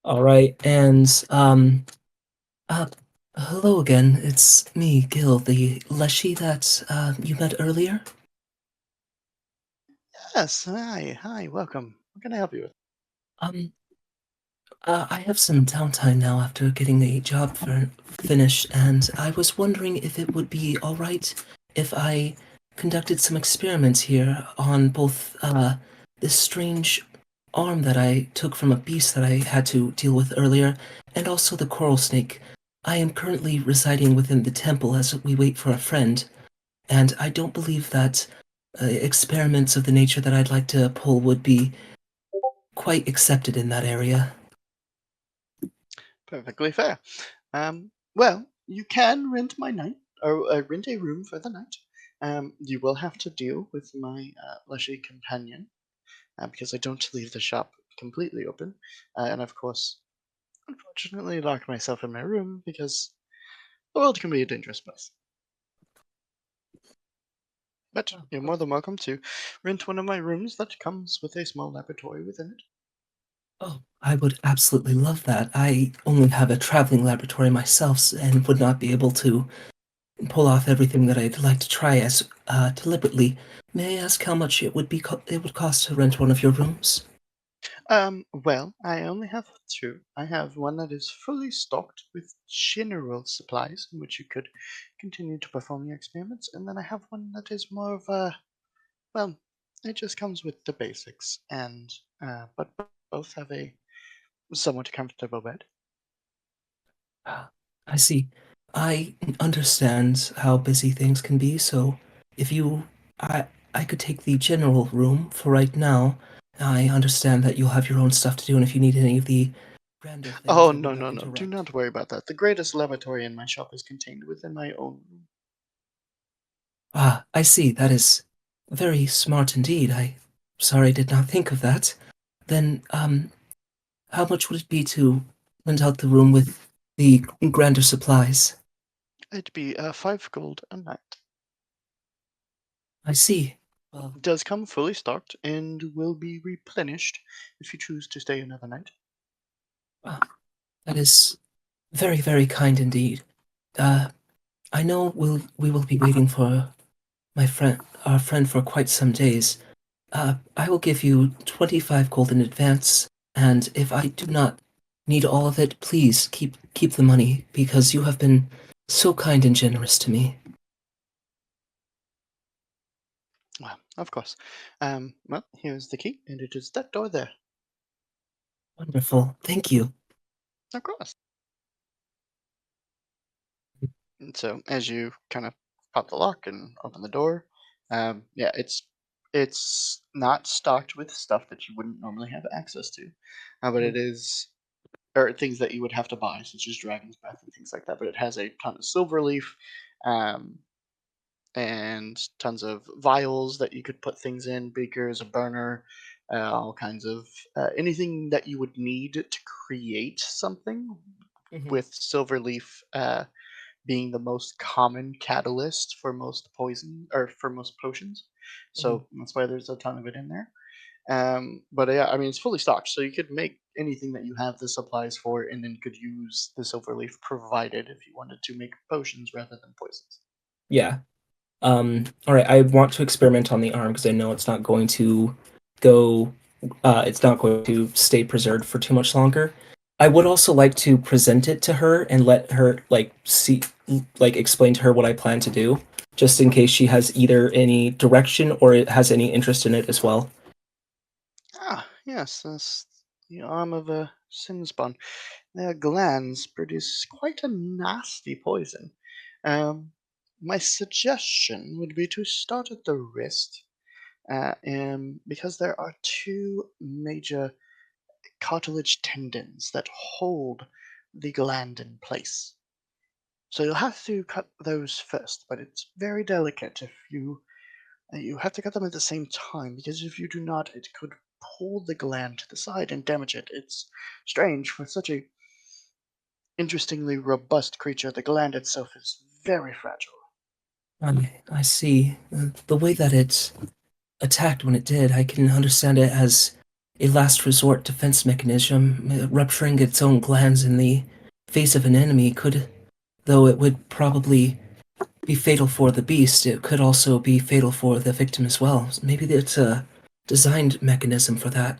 All right, and uh, hello again. It's me, Gil, the Leshy that you met earlier. Yes. Hi. Welcome. What can I help you with? Um, I have some downtime now after getting a job finished, and I was wondering if it would be all right if I conducted some experiments here on both this strange arm that I took from a beast that I had to deal with earlier, and also the coral snake. I am currently residing within the temple as we wait for a friend, and I don't believe that experiments of the nature that I'd like to pull would be quite accepted in that area. Perfectly fair. Well, you can rent my night or rent a room for the night. You will have to deal with my leshy companion because I don't leave the shop completely open, and of course, unfortunately, lock myself in my room because the world can be a dangerous place. But you're more than welcome to rent one of my rooms that comes with a small laboratory within it. Oh, I would absolutely love that. I only have a traveling laboratory myself and would not be able to pull off everything that I'd like to try as deliberately. May I ask how much it would cost to rent one of your rooms? Well, I only have two. I have one that is fully stocked with general supplies in which you could continue to perform your experiments, and then I have one that is more of a, well, it just comes with the basics, and but both have a somewhat comfortable bed. Ah, I see. I understand how busy things can be, so if you I I could take the general room for right now. I understand that you'll have your own stuff to do, and if you need any of the grander things, Oh I would no not no no! Do interrupt. not worry about that. The greatest laboratory in my shop is contained within my own room. Ah, I see. That is very smart indeed. I sorry I did not think of that. Then, how much would it be to rent out the room with the grander supplies? It'd be 5 gold a night. I see. Well, It does come fully stocked and will be replenished if you choose to stay another night. ah, that is very, very kind indeed. Uh, I know we will be waiting for our friend for quite some days. I will give you 25 gold in advance, and if I do not need all of it, please keep the money because you have been so kind and generous to me. Well, of course. Well, here's the key, and it is that door there. Wonderful. Thank you. Of course. And so as you kind of pop the lock and open the door, yeah, it's not stocked with stuff that you wouldn't normally have access to, but it is or things that you would have to buy, such as dragon's breath and things like that. But it has a ton of silver leaf, um, and tons of vials that you could put things in, beakers, a burner, all kinds of anything that you would need to create something. Hmm. With silver leaf being the most common catalyst for most poison or for most potions, Hmm. so that's why there's a ton of it in there. But yeah, I mean it's fully stocked, so you could make anything that you have the supplies for, and then could use the silver leaf provided if you wanted to make potions rather than poisons. Yeah. All right. I want to experiment on the arm because I know it's not going to go. It's not going to stay preserved for too much longer. I would also like to present it to her and let her explain to her what I plan to do, just in case she has either any direction or it has any interest in it as well. Ah, yes, that's the arm of a sin-spawn. Their glands produce quite a nasty poison. Um, my suggestion would be to start at the wrist, and because there are two major cartilage tendons that hold the gland in place. So you'll have to cut those first, but it's very delicate. If you have to cut them at the same time, because if you do not, it could pull the gland to the side and damage it. It's strange for such a interestingly robust creature. The gland itself is very fragile. I see. The way that it attacked when it did, I can understand it as a last resort defense mechanism. Rupturing its own glands in the face of an enemy could, though it would probably be fatal for the beast, it could also be fatal for the victim as well. Maybe it's a designed mechanism for that.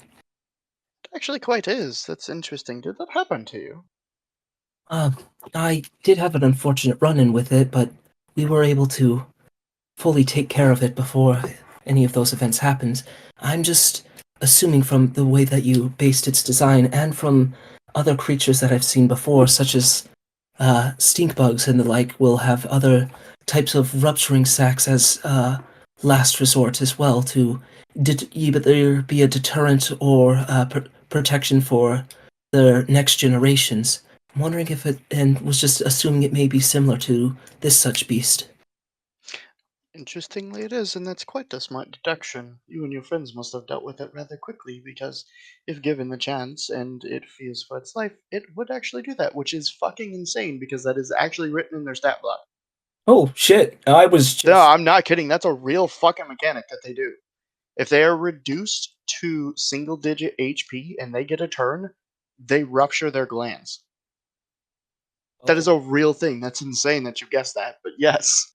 It actually quite is. That's interesting. Did that happen to you? Uh, I did have an unfortunate run-in with it, but we were able to fully take care of it before any of those events happened. I'm just assuming from the way that you based its design and from other creatures that I've seen before, such as stink bugs and the like, will have other types of rupturing sacs as last resort as well to either be a deterrent or protection for the next generations. I'm wondering if it, and was just assuming it may be similar to this such beast. Interestingly, it is, and that's quite a smart deduction. You and your friends must have dealt with it rather quickly, because if given the chance and it fears for its life, it would actually do that, which is fucking insane because that is actually written in their stat block. Oh shit! I was just No, I'm not kidding. That's a real fucking mechanic that they do. If they are reduced to single digit HP and they get a turn, they rupture their glands. That is a real thing. That's insane that you guessed that, but yes.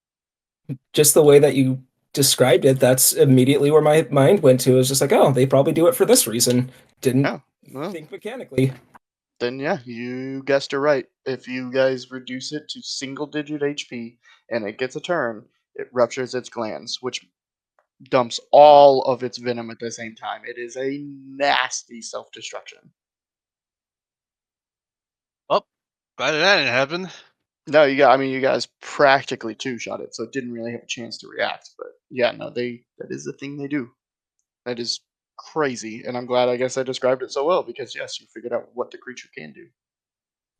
just the way that you described it. That's immediately where my mind went to. It was just like, oh, they probably do it for this reason. Didn't Yeah. Well, think mechanically. then yeah, you guessed it right. If you guys reduce it to single digit HP and it gets a turn, it ruptures its glands, which dumps all of its venom at the same time. It is a nasty self destruction. Oh, glad that didn't happen. No, you guys practically two shot it, so it didn't really have a chance to react. But yeah, no, that is the thing they do. That is crazy, and I'm glad I guess I described it so well because yes, you figured out what the creature can do.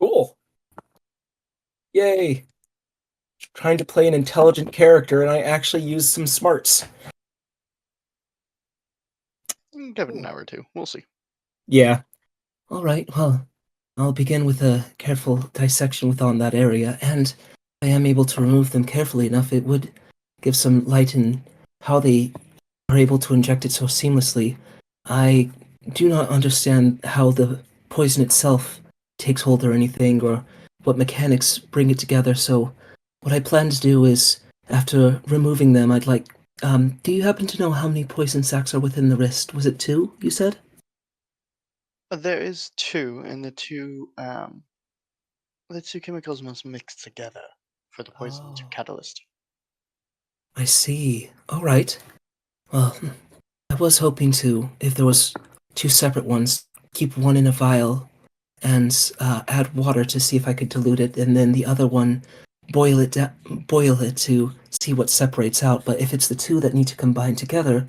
Cool. Yay. Trying to play an intelligent character, and I actually used some smarts. Give it an hour or two. We'll see. Yeah. All right. Well, I'll begin with a careful dissection within that area, and if I am able to remove them carefully enough, it would give some light in how they are able to inject it so seamlessly. I do not understand how the poison itself takes hold or anything, or what mechanics bring it together, so what I plan to do is, after removing them, I'd like. Do you happen to know how many poison sacs are within the wrist? Was it 2, you said? There is two, and the two chemicals must mix together for the poison to Oh, catalyst. I see. All right. Well, I was hoping to, if there was 2 separate ones, keep one in a vial and add water to see if I could dilute it, and then the other one boil it to see what separates out. But if it's the 2 that need to combine together,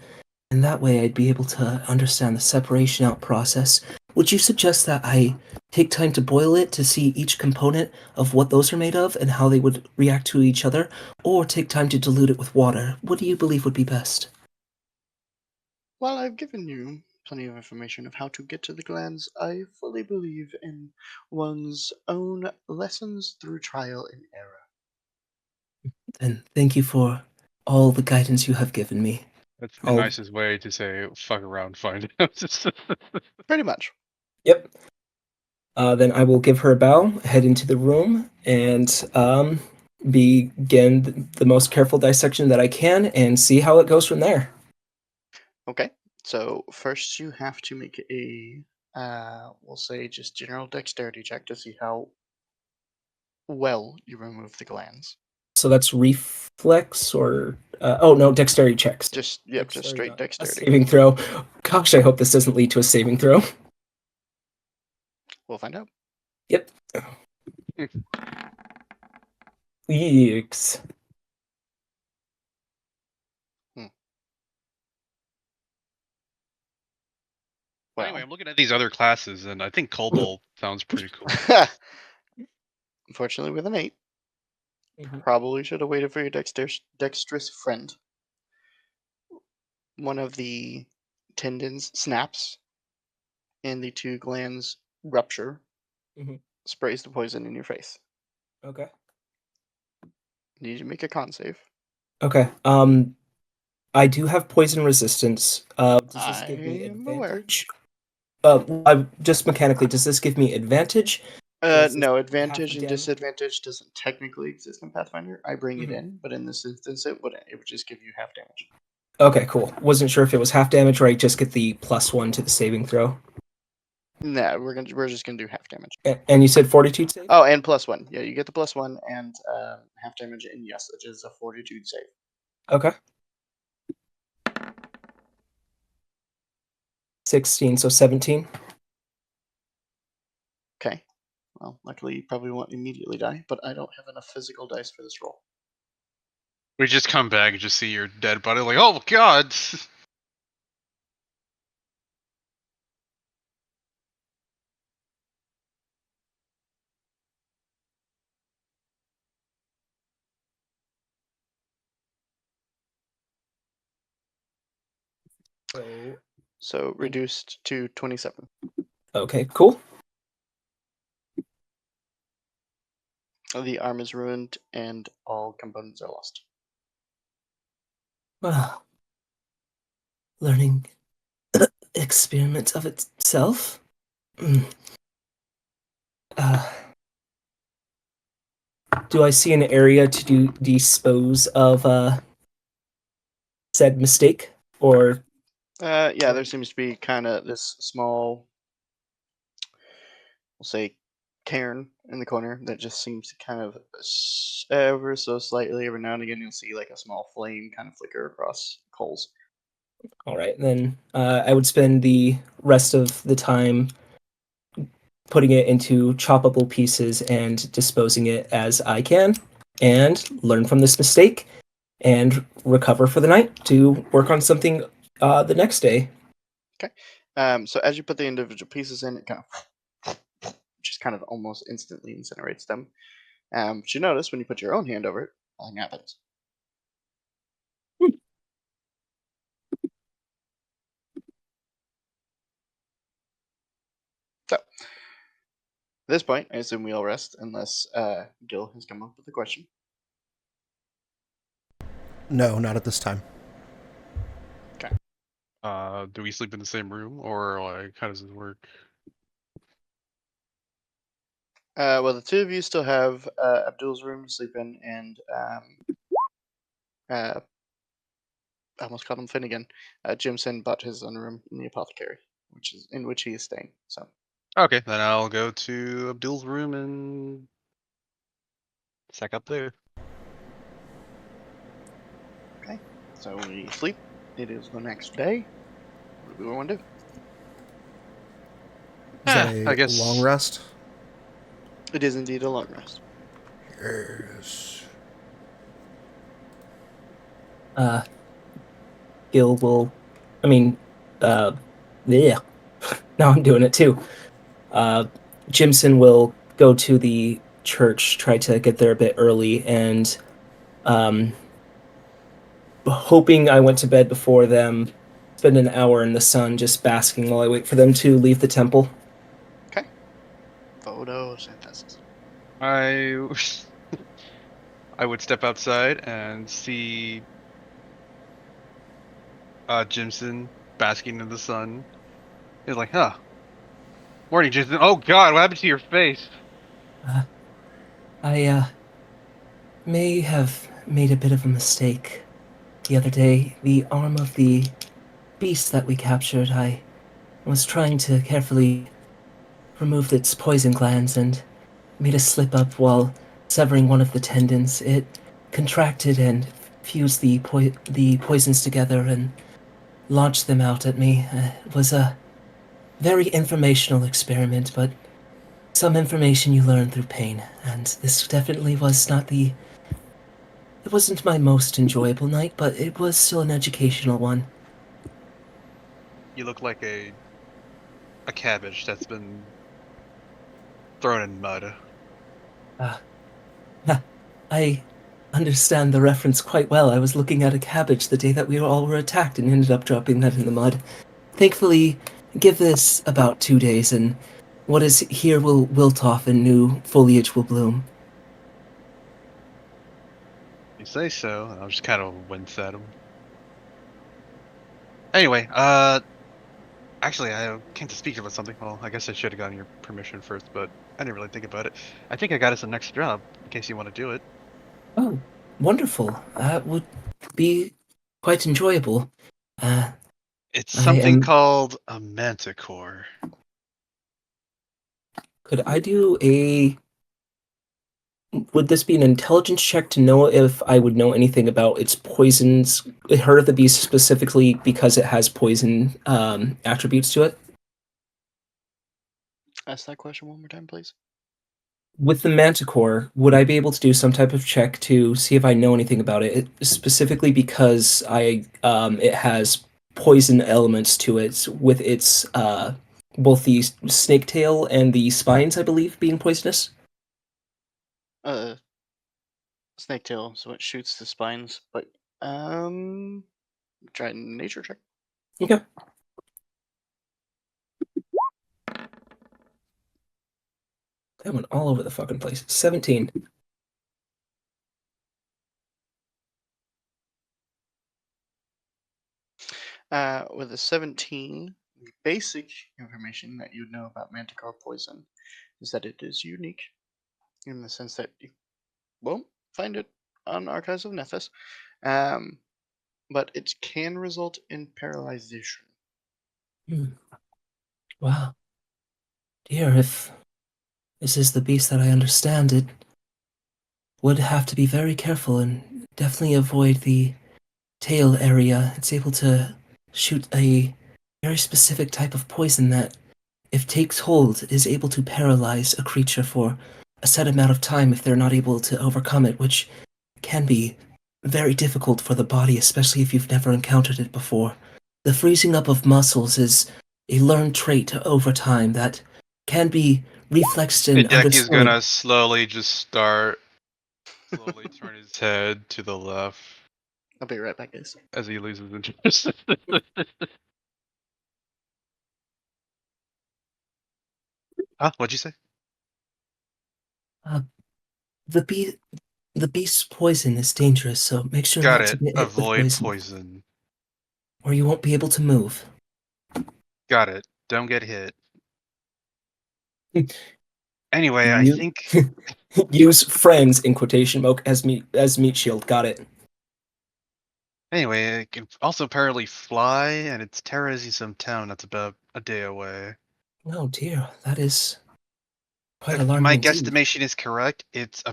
and that way I'd be able to understand the separation out process. Would you suggest that I take time to boil it to see each component of what those are made of and how they would react to each other, or take time to dilute it with water? What do you believe would be best? While I've given you plenty of information of how to get to the glands, I fully believe in one's own lessons through trial and error. And thank you for all the guidance you have given me. That's the I'll nicest way to say fuck around, find out. Pretty much. Yep. Then I will give her a bow, head into the room, and begin the most careful dissection that I can and see how it goes from there. Okay. So first you have to make we'll say just general dexterity check to see how well you remove the glands. So that's reflex or. Oh, no, dexterity checks. Just straight Not a dexterity. saving throw. Gosh, I hope this doesn't lead to a saving throw. We'll find out. Yep. Yeeks. Anyway, I'm looking at these other classes, and I think Kobold sounds pretty cool. Unfortunately, with an 8, Mhm. probably should have waited for your dexterous friend. One of the tendons snaps, and the 2 glands rupture, Mhm. sprays the poison in your face. Okay. Need you to make a con save. Okay. I do have poison resistance. Does this give me I'm aware. advantage? I just mechanically, does this give me advantage? Does this No, give me half advantage the and damage? disadvantage doesn't technically exist in Pathfinder. I bring it Mhm. in, but in this instance, it wouldn't. It would just give you half damage. Okay, cool. Wasn't sure if it was half damage or I just get the +1 to the saving throw. No, we're just gonna do half damage. And you said fortitude save? Oh, and +1. Yeah, you get the +1 and half damage, and yes, it is a fortitude save. Okay. 16, so 17. Okay. Well, luckily you probably won't immediately die, but I don't have enough physical dice for this roll. We just come back and just see your dead body, like, oh god! So reduced to 27. Okay, cool. The arm is ruined, and all components are lost. Well, learning experiment of itself. Mm. Uh, do I see an area to dispose of said mistake? Or Yeah, there seems to be kind of this small, we'll say, cairn in the corner that just seems to kind of ever so slightly every now and again you'll see like a small flame kind of flicker across coals. all right, then I would spend the rest of the time putting it into choppable pieces and disposing it as I can, and learn from this mistake and recover for the night to work on something the next day. Okay. So as you put the individual pieces in, it kind of just kind of almost instantly incinerates them. But you notice when you put your own hand over it, nothing happens. So at this point, I assume we all rest unless Gil has come up with a question. No, not at this time. Do we sleep in the same room, or like, how does it work? Well, the 2 of you still have Abdul's room to sleep in, and I almost called him Finnegan. Jimson bought his own room in the apothecary, which is in which he is staying. So Okay, then I'll go to Abdul's room and sack up there. okay, so we sleep. It is the next day. What do we want to do? Is that I a guess. long rest? It is indeed a long rest. Yes. Gil will, I mean, yeah. Now I'm doing it too. Jimson will go to the church, try to get there a bit early, and um, hoping I went to bed before them, spend an hour in the sun just basking while I wait for them to leave the temple. Okay. Photosynthesis. I I would step outside and see Jimson basking in the sun. He's like, huh. Morning, Jimson. Oh god, what happened to your face? Uh, I may have made a bit of a mistake the other day. The arm of the beast that we captured, I was trying to carefully remove its poison glands and made a slip up while severing one of the tendons. It contracted and fused the poisons together and launched them out at me. It was a very informational experiment, but some information you learn through pain, and this definitely was not the. It wasn't my most enjoyable night, but it was still an educational one. You look like a cabbage that's been thrown in mud. Ah, I understand the reference quite well. I was looking at a cabbage the day that we all were attacked and ended up dropping that in the mud. Thankfully, give this about 2 days, and what is here will wilt off and new foliage will bloom. You say so. I'll just kind of wince at him. Anyway, actually, I came to speak about something. Well, I guess I should have gotten your permission first, but I didn't really think about it. I think I got us a next job in case you want to do it. Oh, wonderful. That would be quite enjoyable. Uh, It's I something am. called a manticore. Could I do a. Would this be an intelligence check to know if I would know anything about its poisons, Heart of the Beast specifically because it has poison attributes to it? Ask that question one more time, please. With the Manticore, would I be able to do some type of check to see if I know anything about it, specifically because it has poison elements to it with its both the snake tail and the spines, I believe, being poisonous? Uh, snake tail, so it shoots the spines. But try nature check. Okay. That went all over the fucking place. 17. With a 17, the basic information that you know about manticore poison is that it is unique in the sense that you won't find it on Archives of Nephis, um, but it can result in paralyzation. Hmm. Wow. Dear, if this is the beast that I understand, it would have to be very careful and definitely avoid the tail area. It's able to shoot a very specific type of poison that, if takes hold, is able to paralyze a creature for a set amount of time if they're not able to overcome it, which can be very difficult for the body, especially if you've never encountered it before. The freezing up of muscles is a learned trait over time that can be reflexed and Hideki's understood. gonna slowly turn his head to the left I'll be right back, guys. as he loses interest. Huh? What'd you say? Uh, the bee, the beast's poison is dangerous, so make sure Got not to it. get hit with Avoid poison, poison. or you won't be able to move. Got it. Don't get hit. Anyway, I You think use friends in quotation mark as meat shield. Got it. Anyway, it can also apparently fly, and it's terrorizing some town that's about a day away. Oh dear, that is quite If alarming my indeed. guesstimation is correct, it's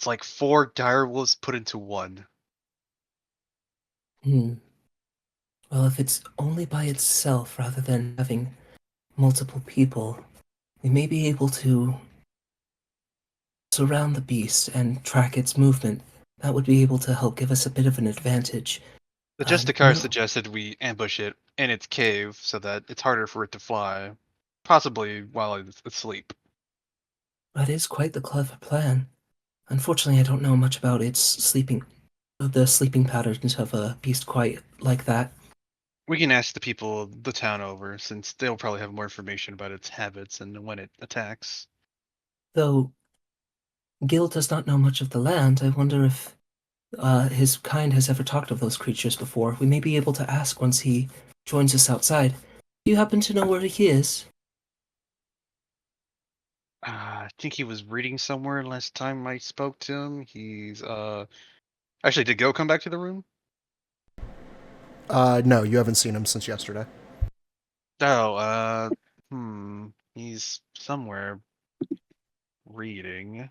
like 4 direwolves put into one. Hmm. Well, if it's only by itself rather than having multiple people, we may be able to surround the beast and track its movement. That would be able to help give us a bit of an advantage. The Justicar No, suggested we ambush it in its cave so that it's harder for it to fly, possibly while it's asleep. that is quite the clever plan. Unfortunately, I don't know much about the sleeping patterns of a beast quite like that. We can ask the people the town over, since they'll probably have more information about its habits and when it attacks. Though Gil does not know much of the land, I wonder if his kind has ever talked of those creatures before. We may be able to ask once he joins us outside. Do you happen to know where he is? I think he was reading somewhere last time I spoke to him. He's actually, did Go come back to the room? No, you haven't seen him since yesterday. Oh, he's somewhere reading.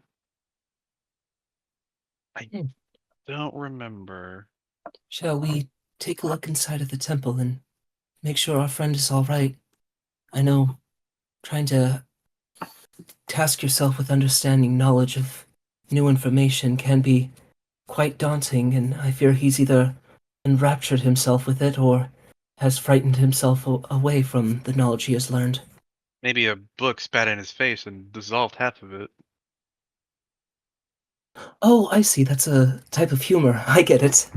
I Hmm. don't remember. Shall we take a look inside of the temple and make sure our friend is all right? I know trying to task yourself with understanding knowledge of new information can be quite daunting, and I fear he's either enraptured himself with it or has frightened himself away from the knowledge he has learned. Maybe a book spat in his face and dissolved half of it. Oh, I see. That's a type of humor. I get it.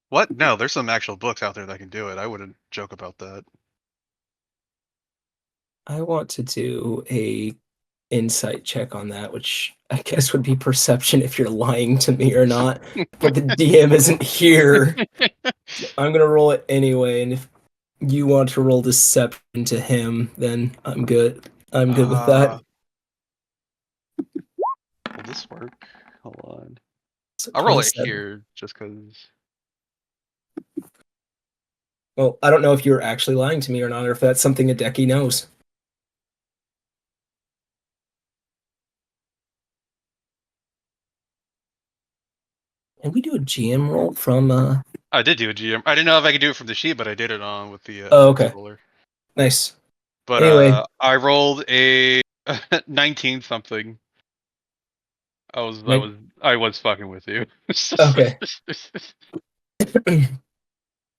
What? No, there's some actual books out there that can do it. I wouldn't joke about that. I want to do a insight check on that, which I guess would be perception if you're lying to me or not. But the DM isn't here. I'm gonna roll it anyway, and if you want to roll deception to him, then I'm good. I'm good with that. Will this work? Hold on. So I'll roll it 27. here just because. Well, I don't know if you're actually lying to me or not, or if that's something Hideki knows. And we do a GM roll from I did do a GM. I didn't know if I could do it from the sheet, but I did it on with the Oh, FX okay. roller. Nice. But Anyway. I rolled a 19 something. I was fucking with you. Okay.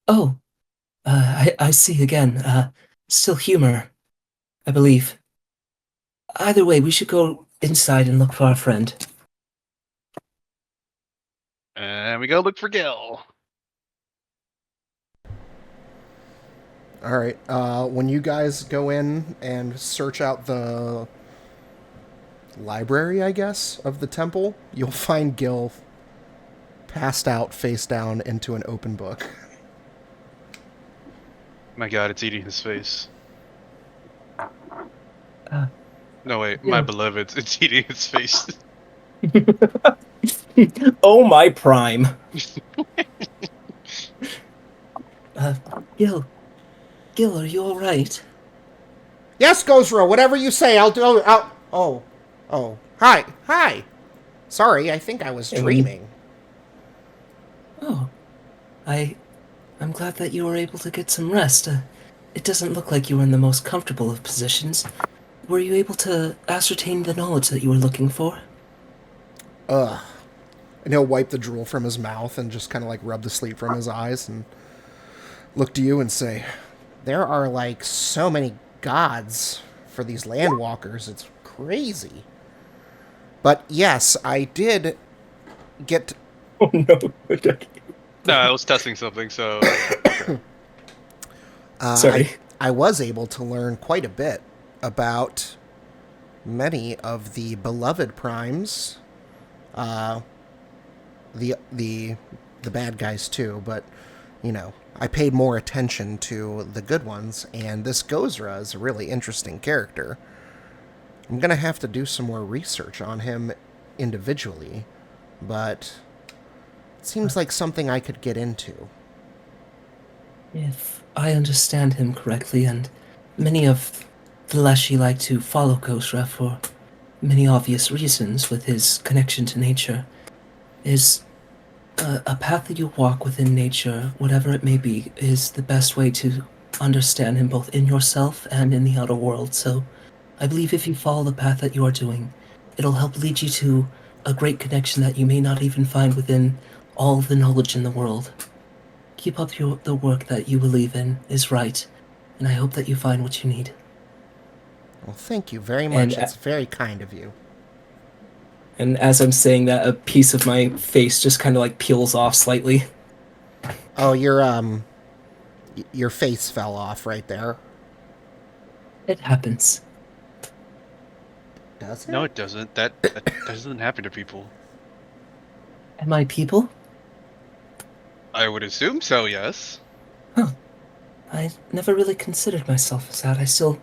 Oh, I see again. Still humor, I believe. Either way, we should go inside and look for our friend. And we go look for Gil. All right. When you guys go in and search out the library, I guess, of the temple, you'll find Gil passed out, face down, into an open book. My god, it's eating his face. Uh, No, wait, yeah. my beloved, it's eating his face. Oh, my prime. Gil, are you all right? Yes, Gozra, whatever you say, I'll do. Oh. Hi. Sorry, I think I was dreaming. Oh, I'm glad that you were able to get some rest. It doesn't look like you were in the most comfortable of positions. Were you able to ascertain the knowledge that you were looking for? And he'll wipe the drool from his mouth and just kind of like rub the sleep from his eyes and look to you and say, there are like so many gods for these landwalkers. It's crazy. But yes, I did get... Oh, no. No, I was testing something, so... Sorry. I was able to learn quite a bit about many of the beloved primes. The bad guys too, but you know, I paid more attention to the good ones, and this Gozra is a really interesting character. I'm gonna have to do some more research on him individually, but it seems like something I could get into. If I understand him correctly, and many of the Leshy like to follow Gosra for many obvious reasons with his connection to nature, is a path that you walk within nature, whatever it may be, is the best way to understand him both in yourself and in the outer world. So I believe if you follow the path that you are doing, it'll help lead you to a great connection that you may not even find within all the knowledge in the world. Keep up the work that you believe in is right, and I hope that you find what you need. Well, thank you very much. It's very kind of you. And as I'm saying that, a piece of my face just kind of like peels off slightly. Oh, your face fell off right there. It happens. Does it? No, it doesn't. That doesn't happen to people. Am I people? I would assume so, yes. Huh. I never really considered myself as that. I still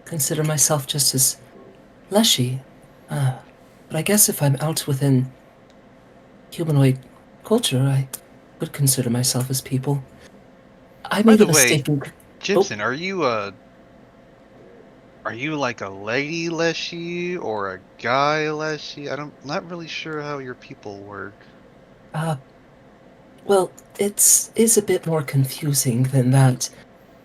consider myself just as Leshy. But I guess if I'm out within humanoid culture, I would consider myself as people. I By made the a way, mistake. Jimson, are you like a lady Leshy or a guy Leshy? I'm not really sure how your people work. Well, is a bit more confusing than that.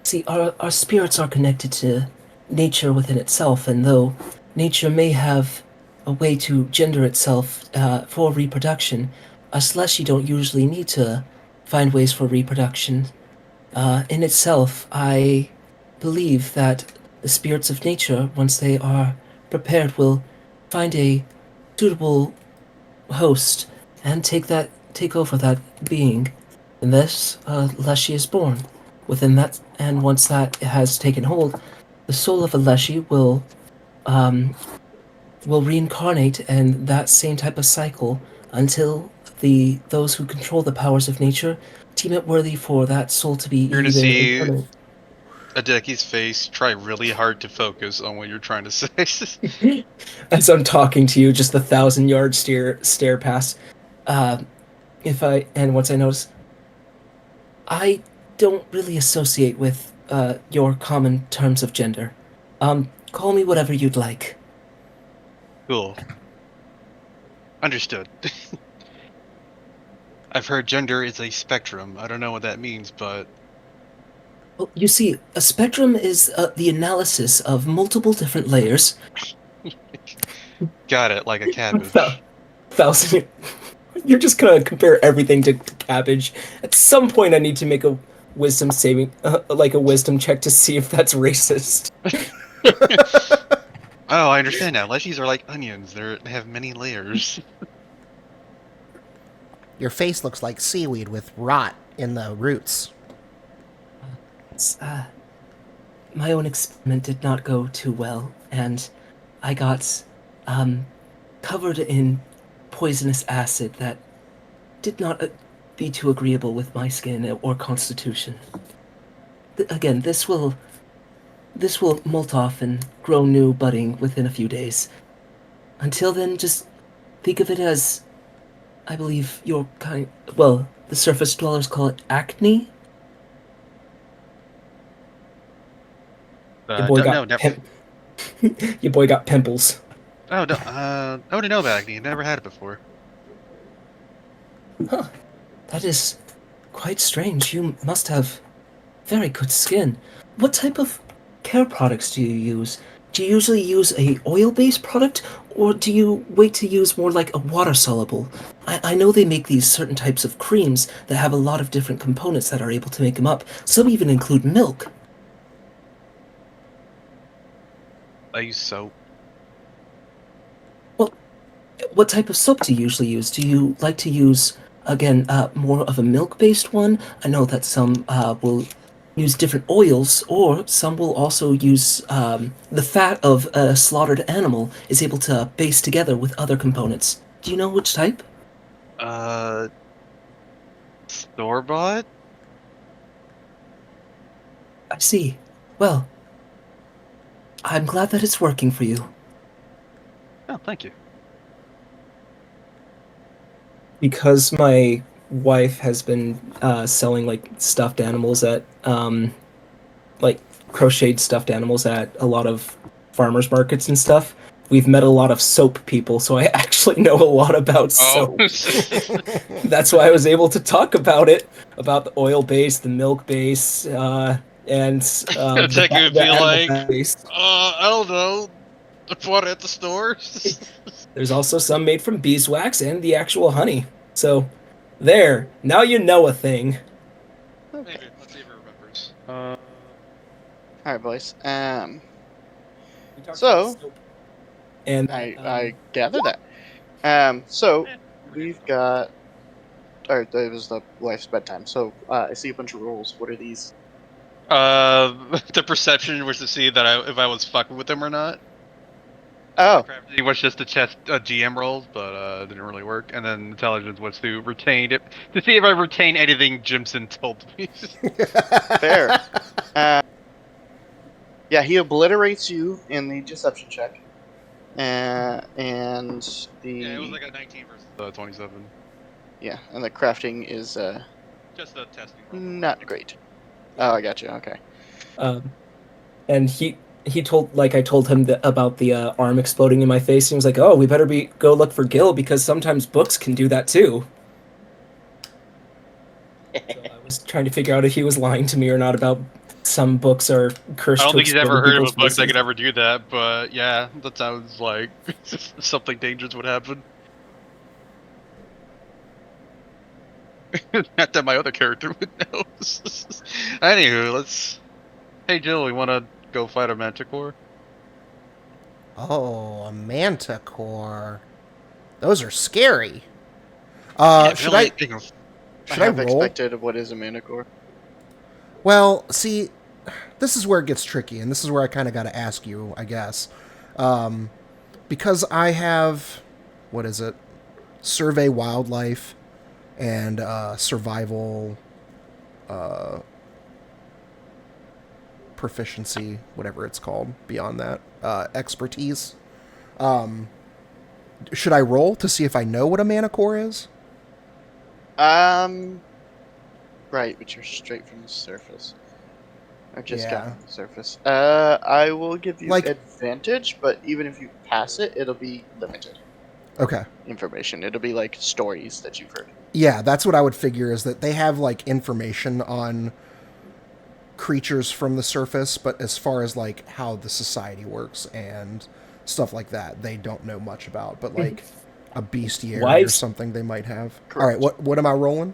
See, our spirits are connected to nature within itself, and though nature may have a way to gender itself for reproduction, us Leshy don't usually need to find ways for reproduction. In itself, I believe that the spirits of nature, once they are prepared, will find a suitable host and take over that being. And this, Leshy is born. Within that, and once that has taken hold, the soul of a Leshy um, will reincarnate in that same type of cycle until those who control the powers of nature deem it worthy for that soul to be You're gonna either see impermanent. Adeki's face try really hard to focus on what you're trying to say. As I'm talking to you, just the 1,000 yard stare past. Uh, if I and once I notice, I don't really associate with your common terms of gender. Call me whatever you'd like. Cool. Understood. I've heard gender is a spectrum. I don't know what that means, but Well, you see, a spectrum is the analysis of multiple different layers. got it, like a Thou- cabbage. Thousand. You're just gonna compare everything to cabbage. At some point, I need to make a wisdom saving, like a wisdom check to see if that's racist. Oh, I understand now. Leshies are like onions. They have many layers. Your face looks like seaweed with rot in the roots. It's, my own experiment did not go too well, and I got um, covered in poisonous acid that did not be too agreeable with my skin or constitution. Again, this will molt off and grow new budding within a few days. Until then, just think of it as, I believe, your kind. Well, the surface dwellers call it acne. Your boy Don't got know. Never. your boy got pimples. Oh, no. I wouldn't know about acne. Never had it before. Huh. That is quite strange. You must have very good skin. What type of care products do you use? Do you usually use a oil-based product, or do you wait to use more like a water-soluble? I know they make these certain types of creams that have a lot of different components that are able to make them up. Some even include milk. I use soap. Well, what type of soap do you usually use? Do you like to use, again, more of a milk-based one? I know that some will use different oils, or some will also use the fat of a slaughtered animal is able to base together with other components. Do you know which type? Uh, store-bought? I see. Well, I'm glad that it's working for you. Oh, thank you. Because my wife has been selling like stuffed animals at like crocheted stuffed animals at a lot of farmers markets and stuff. We've met a lot of soap people, so I actually know a lot about Oh. soap. That's why I was able to talk about it, about the oil base, the milk base, and Take it would the be animal like, fat base. I don't know. I bought it at the store. There's also some made from beeswax and the actual honey. So, there. Now you know a thing. Maybe. Let's see if it remembers. All right, boys. We talked So- about soap. And I gather that. So we've got. All right, that was the wife's bedtime. So I see a bunch of rules. What are these? The perception was to see that if I was fucking with them or not. Oh, Crafting was just to test GM rolls, but it didn't really work. And then intelligence was to retain it to see if I retain anything Jimson told me. fair. Yeah, he obliterates you in the deception check, and the Yeah, it was like a 19 versus 27. yeah, and the crafting is Just a testing roll. not great. Oh, I got you. Okay. and he told I told him about the arm exploding in my face. He was like, "Oh, we better go look for Gil because sometimes books can do that too." So I was trying to figure out if he was lying to me or not about some books are cursed. I don't to think he's explode ever in heard of a people's book that faces. could ever do that, but yeah, that sounds like something dangerous would happen. Not that my other character would know. Anywho, let's. Hey Jill, we want to go fight a manticore? Oh, a manticore. Those are scary. Yeah, Should apparently I they can. I should I have roll? expected of what is a manticore. Well, see, this is where it gets tricky, and this is where I kind of got to ask you, I guess, because I have what is it? Survey wildlife and survival proficiency, whatever it's called. Beyond that, expertise. Should I roll to see if I know what a manticore is? Right, but you're straight from the surface. I just got Yeah. from the surface. I will give you Like, advantage, but even if you pass it, it'll be limited okay. information. It'll be like stories that you've heard. Yeah, that's what I would figure is that they have like information on creatures from the surface, but as far as like how the society works and stuff like that, they don't know much about. But like a bestiary or Wives? something they might have. Correct. All right, what am I rolling?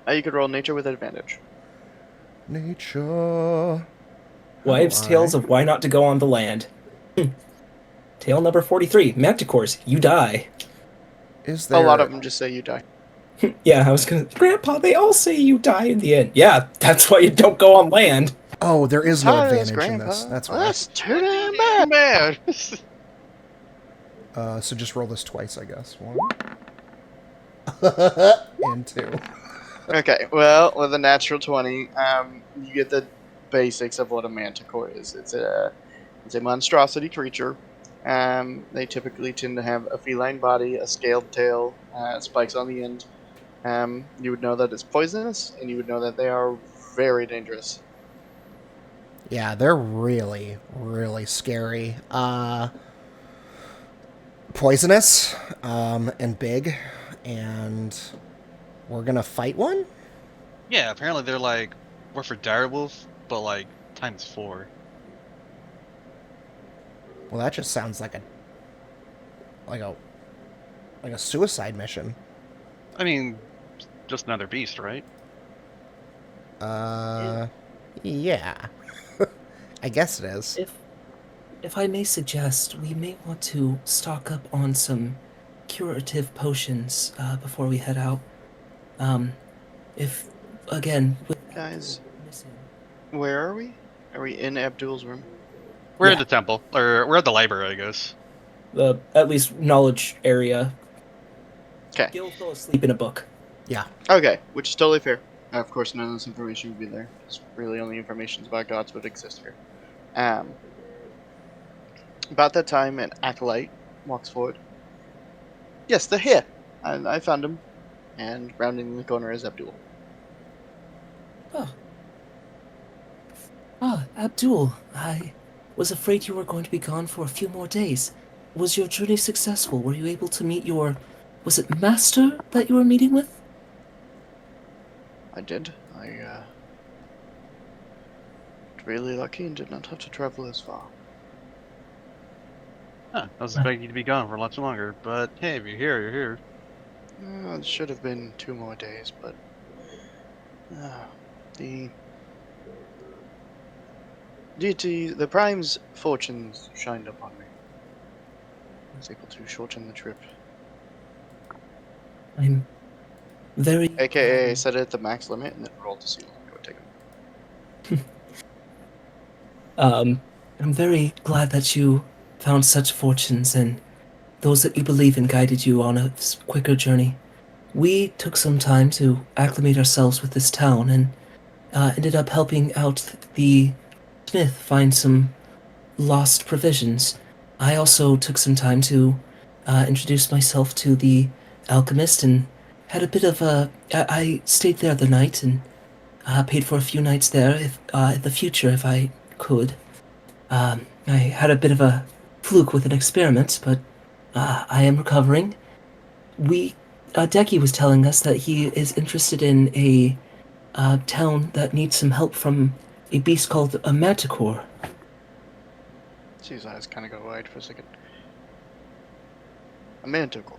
You could roll nature with advantage. Nature. Wives' Oh, tales I- of why not to go on the land. Tale number 43. Manticores, you die. Is A there lot of them just say you die. Yeah, I was gonna. Grandpa, they all say you die in the end. Yeah, that's why you don't go on land. Oh, there is no Tired of this, advantage in this. Grandpa. That's Well, why. that's too damn bad. Man. So just roll this twice, I guess. One and two. Okay, well, with a natural 20, you get the basics of what a manticore is. It's a monstrosity creature. They typically tend to have a feline body, a scaled tail, spikes on the end. You would know that it's poisonous, and you would know that they are very dangerous. Yeah, they're really, really scary. Poisonous, and big, and we're gonna fight one? Yeah, apparently they're like work for direwolf, but like times 4. Well, that just sounds like a like a like a suicide mission. I mean, just another beast, right? Yeah. I guess it is. If I may suggest, we may want to stock up on some curative potions before we head out. If again, with Guys, missing. where are we? Are we in Abdul's room? We're Yeah. in the temple, or we're at the library, I guess. The at least knowledge area. Okay. Gil fell asleep in a book. Yeah. Okay, which is totally fair. Of course, none of this information would be there. It's really only information about gods would exist here. About that time, an acolyte walks forward. Yes, they're here. I found him. And rounding the corner is Abdul. Abdul, I was afraid you were going to be gone for a few more days. Was your journey successful? Were you able to meet your... Was it master that you were meeting with? I did. I really lucky and did not have to travel as far. Huh, I was expecting you to be gone for much longer, but hey, if you're here, you're here. It should have been 2 more days, but the deity, the Prime's fortunes shined upon me. I was able to shorten the trip. I'm very... AKA set it at the max limit and then roll to see how long it would take him. I'm very glad that you found such fortunes and those that you believe in guided you on a quicker journey. We took some time to acclimate ourselves with this town and ended up helping out the smith find some lost provisions. I also took some time to introduce myself to the alchemist and had a bit of a... I stayed there the night and paid for a few nights there if in the future if I could. I had a bit of a fluke with an experiment, but I am recovering. Decky was telling us that he is interested in a town that needs some help from a beast called a manticore. See his eyes kind of go wide for a second. A manticore.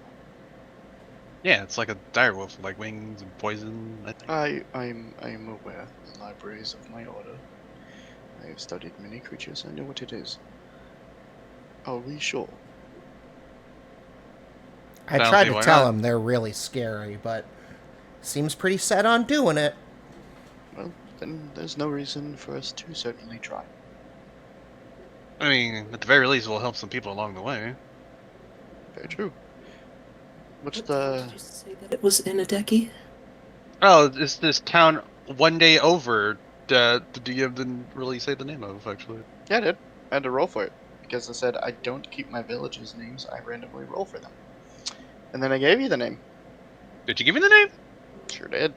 Yeah, it's like a direwolf with like wings and poison. I think. I am aware of the libraries of my order. I have studied many creatures. I know what it is. Are we sure? I Don't tried see to why tell not. him they're really scary, but seems pretty set on doing it. Well, then there's no reason for us to certainly try. I mean, at the very least, we'll help some people along the way. Very true. What's What town the... did you say that it was in Adeki? Oh, it's this town one day over that the DM didn't really say the name of, actually. Yeah, I did. I had to roll for it. Because I said I don't keep my villages' names, I randomly roll for them. And then I gave you the name. Did you give me the name? Sure did.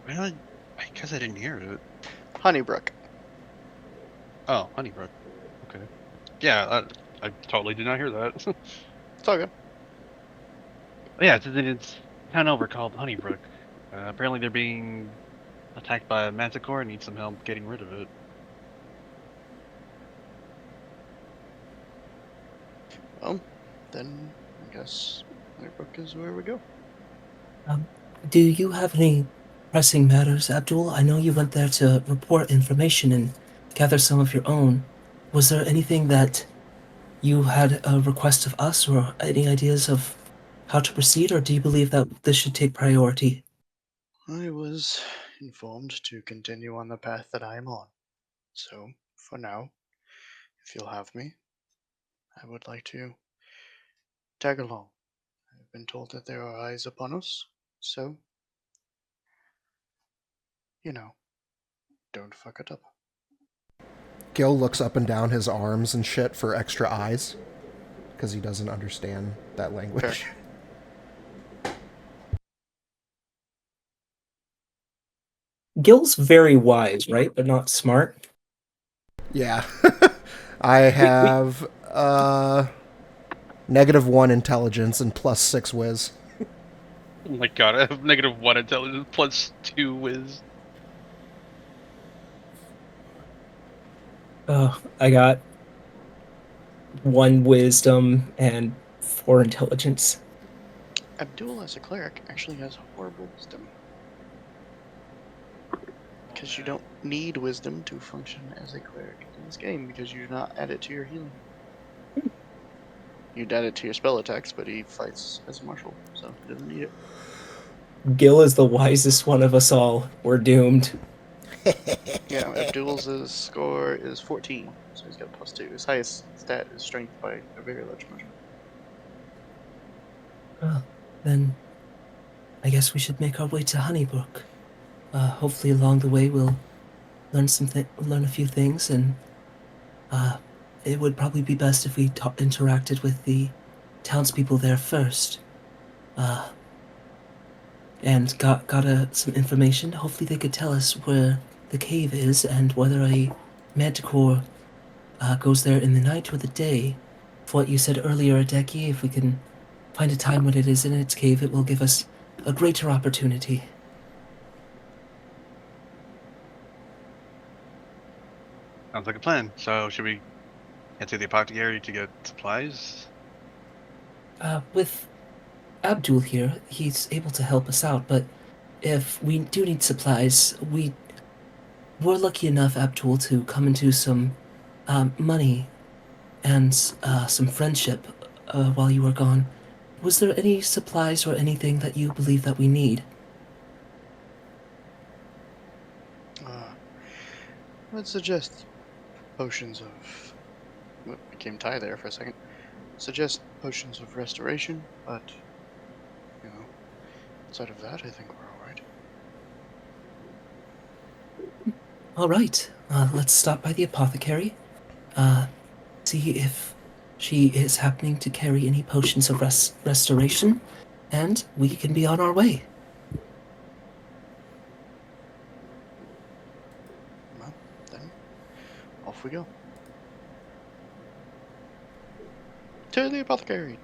Well, I guess I didn't hear it. Honeybrook. Oh, Honeybrook. Okay. Yeah, I totally did not hear that. It's all good. Yeah, it's a town over called Honeybrook. Apparently they're being attacked by a manticore and need some help getting rid of it. Well, then I guess Honeybrook is where we go. Do you have any pressing matters, Abdul? I know you went there to report information and gather some of your own. Was there anything that you had a request of us or any ideas of how to proceed, or do you believe that this should take priority? I was informed to continue on the path that I am on. So, for now, if you'll have me, I would like to tag along. I've been told that there are eyes upon us, so, you know, don't fuck it up. Gil looks up and down his arms and shit for extra eyes because he doesn't understand that language. Gil's very wise, right? But not smart. Yeah. I have -1 intelligence and +6 whiz. Oh my god, I have -1 intelligence plus 2 whiz. Oh, I got 1 wisdom and 4 intelligence. Abdul, as a cleric, actually has horrible wisdom. Because you don't need wisdom to function as a cleric in this game, because you do not add it to your healing. You'd add it to your spell attacks, but he fights as a martial, so he doesn't need it. Gil is the wisest one of us all. We're doomed. Yeah, Abdul's score is 14, so he's got +2. His highest stat is strength by a very large margin. Well, then I guess we should make our way to Honeybrook. Hopefully along the way we'll learn a few things, and it would probably be best if we interacted with the townspeople there first. And got some information. Hopefully they could tell us where the cave is and whether a manticore goes there in the night or the day. For what you said earlier, Adeki, if we can find a time when it is in its cave, it will give us a greater opportunity. Sounds like a plan. So, should we head to the apothecary to get supplies? With Abdul here, he's able to help us out, but if we do need supplies, we were lucky enough, Abdul, to come into some money and some friendship while you were gone. Was there any supplies or anything that you believe that we need? I'd suggest potions of... What became Ty there for a second. Suggest potions of restoration, but, you know, outside of that, I think we're alright. All right, let's stop by the apothecary. See if she is happening to carry any potions of restoration, and we can be on our way. Well, then, off we go. To the apothecary!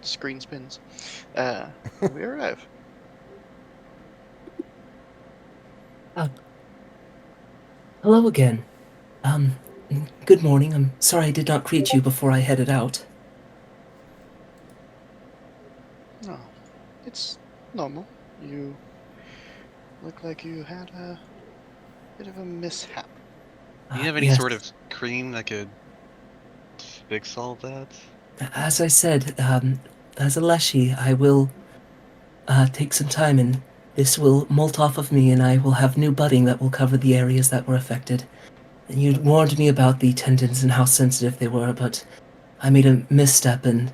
Screen spins. We arrive. Hello again. Good morning. I'm sorry I did not greet you before I headed out. It's normal. You look like you had a bit of a mishap. Do you have any Yes. sort of cream that could fix all that? As I said, as a Leshy, I will take some time and this will molt off of me and I will have new budding that will cover the areas that were affected. And you warned me about the tendons and how sensitive they were, but I made a misstep and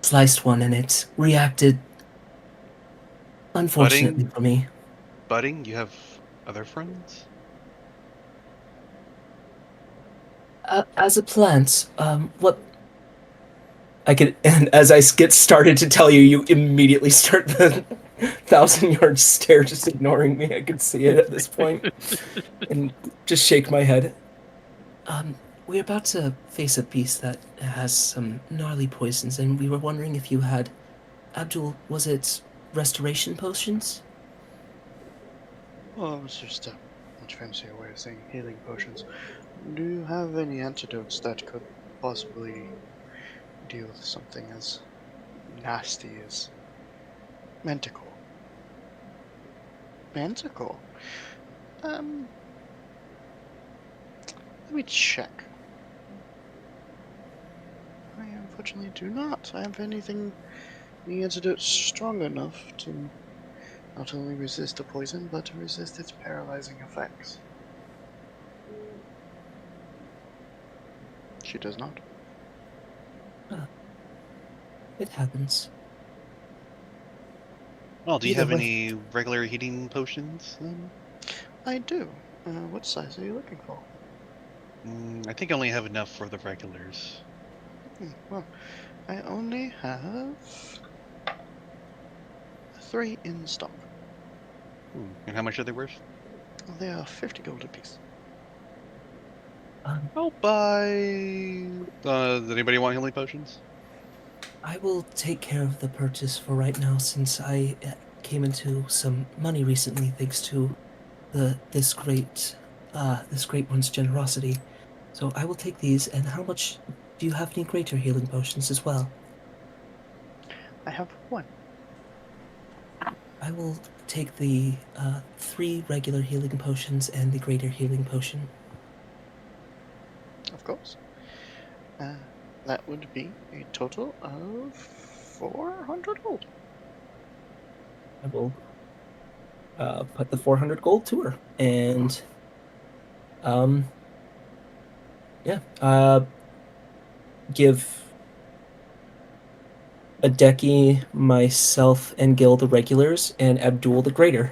sliced one and it reacted unfortunately Budding? for me. Budding? You have other friends? As a plant, what I could, and as I get started to tell you, you immediately start the 1,000 yard stare, just ignoring me. I could see it at this point, and just shake my head. We're about to face a beast that has some gnarly poisons, and we were wondering if you had, Abdul, was it restoration potions? Oh, it's just a much fancier way of saying healing potions. Do you have any antidotes that could possibly deal with something as nasty as manticore? Manticore? Um, let me check. I unfortunately do not have anything, any antidote strong enough to not only resist the poison, but to resist its paralyzing effects. She does not. It happens. Well, do you Either have way. any regular heating potions then? I do. What size are you looking for? I think I only have enough for the regulars. Well, I only have 3 in stock. And how much are they worth? They are 50 gold apiece. I'll buy. Does anybody want healing potions? I will take care of the purchase for right now, since I came into some money recently, thanks to this great one's generosity. So I will take these. And how much do you have? Any greater healing potions as well? I have 1. I will take the 3 regular healing potions and the greater healing potion. Of course. That would be a total of 400 gold. I will put the 400 gold to her, and give Adeki, myself, and Gil the regulars, and Abdul the greater.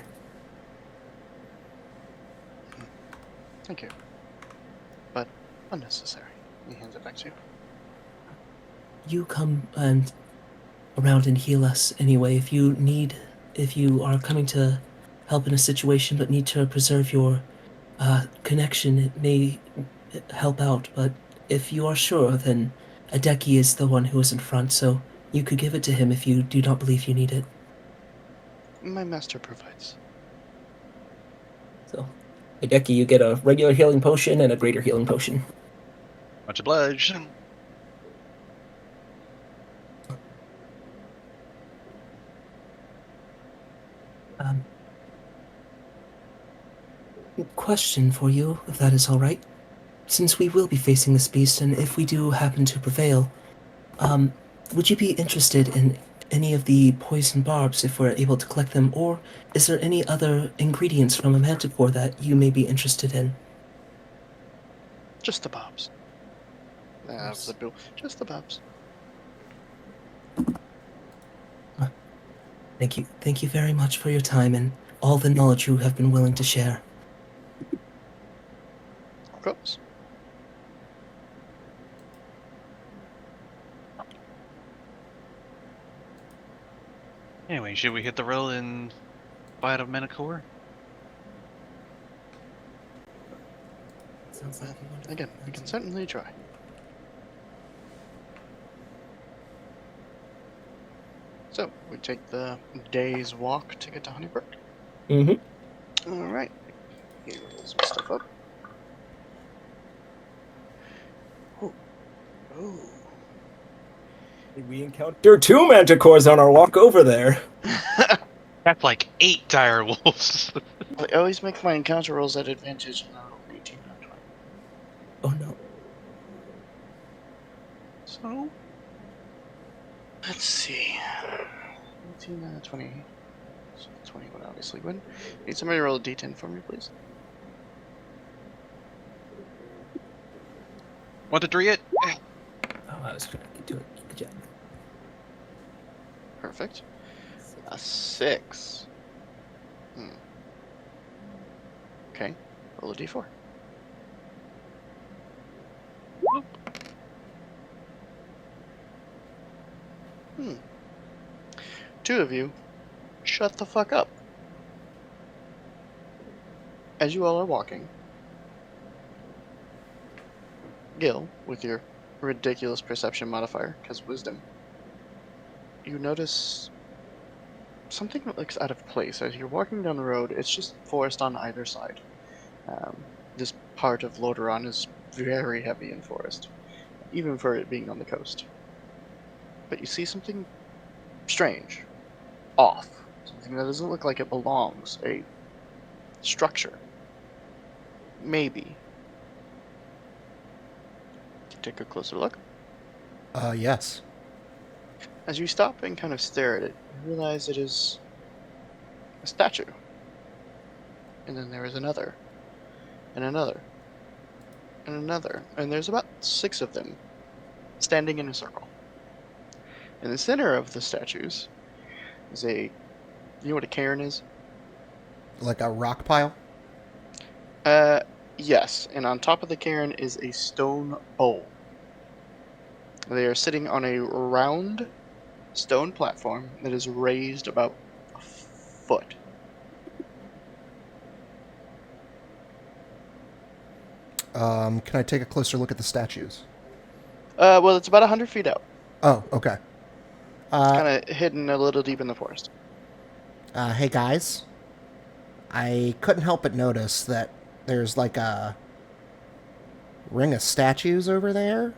Thank you. But unnecessary. He hands it back to you. You come and around and heal us anyway. If you are coming to help in a situation but need to preserve your connection, it may help out. But if you are sure, then Adeki is the one who is in front, so you could give it to him if you do not believe you need it. My master provides. So, Adeki, you get a regular healing potion and a greater healing potion. Much obliged. Question for you, if that is all right. Since we will be facing this beast, and if we do happen to prevail, would you be interested in any of the poison barbs if we're able to collect them, or is there any other ingredients from a manticore that you may be interested in? Just the bobs. The bill. Just the bobs. Thank you very much for your time and all the knowledge you have been willing to share. Of course. Anyway, should we hit the road and buy out of manticore? Sounds like you want to- Again, we can certainly try. So, we take the day's walk to get to Honeybrook. Mm-hmm. Alright. Here, roll some stuff up. Oh. Oh. We encountered 2 manticores on our walk over there. That's like 8 dire wolves. I always make my encounter rolls at advantage and I roll 18 out of 20. Oh no. So Let's see. 18 out of 20. So 20 would obviously win. Need somebody to roll a d10 for me, please? want to three it? Oh, I was trying to do it. Good job. Perfect. A 6. Okay. Roll a d4. Two of you, shut the fuck up. As you all are walking, Gil, with your ridiculous perception modifier, because wisdom, you notice something that looks out of place. As you're walking down the road, it's just forest on either side. This part of Lordaeron is very heavy in forest, even for it being on the coast. But you see something strange, off, something that doesn't look like it belongs, a structure. Maybe. Take a closer look. Yes. As you stop and kind of stare at it, you realize it is a statue. And then there is another, and another, and another. And there's about 6 of them standing in a circle. In the center of the statues is a... You know what a cairn is? Like a rock pile? Yes. And on top of the cairn is a stone bowl. They are sitting on a round stone platform that is raised about a foot. Can I take a closer look at the statues? Well, it's about 100 feet out. Oh, okay. It's kind of hidden a little deep in the forest. Hey guys. I couldn't help but notice that there's like a ring of statues over there.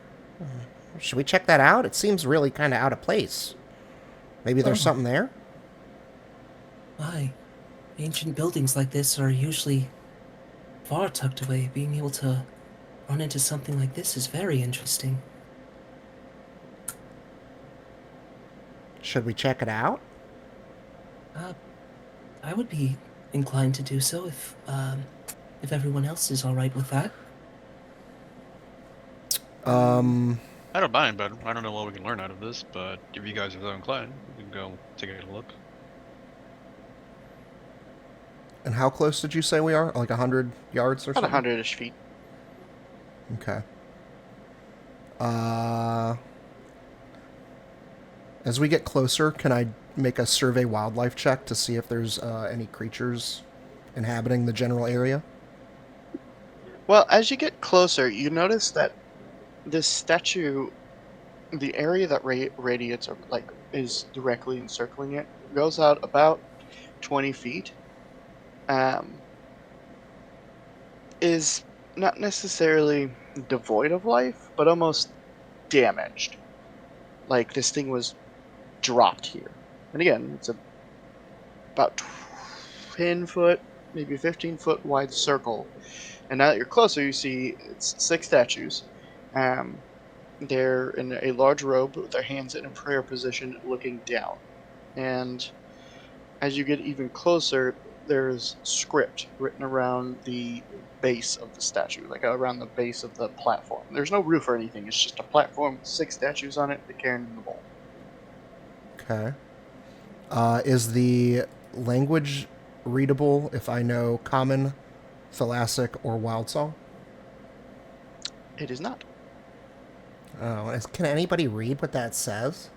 Should we check that out? It seems really kind of out of place. Maybe there's something there? Why? Ancient buildings like this are usually far tucked away. Being able to run into something like this is very interesting. Should we check it out? I would be inclined to do so if everyone else is all right with that. I don't mind, but I don't know what we can learn out of this. But if you guys are so inclined, we can go take a look. And how close did you say we are? Like 100 yards or About something? 100-ish feet. Okay. As we get closer, can I make a survey wildlife check to see if there's any creatures inhabiting the general area? Well, as you get closer, you notice that this statue, the area that radiates, or like is directly encircling it, goes out about 20 feet. Is not necessarily devoid of life, but almost damaged. Like this thing was dropped here. And again, it's about 10 foot, maybe 15 foot wide circle. And now that you're closer, you see it's 6 statues. They're in a large robe with their hands in a prayer position looking down. And as you get even closer, there's script written around the base of the statue, like around the base of the platform. There's no roof or anything, it's just a platform with 6 statues on it, the cairn and the bowl. Okay. Is the language readable if I know Common, Thalassic, or Wild Song? It is not. Oh, can anybody read what that says?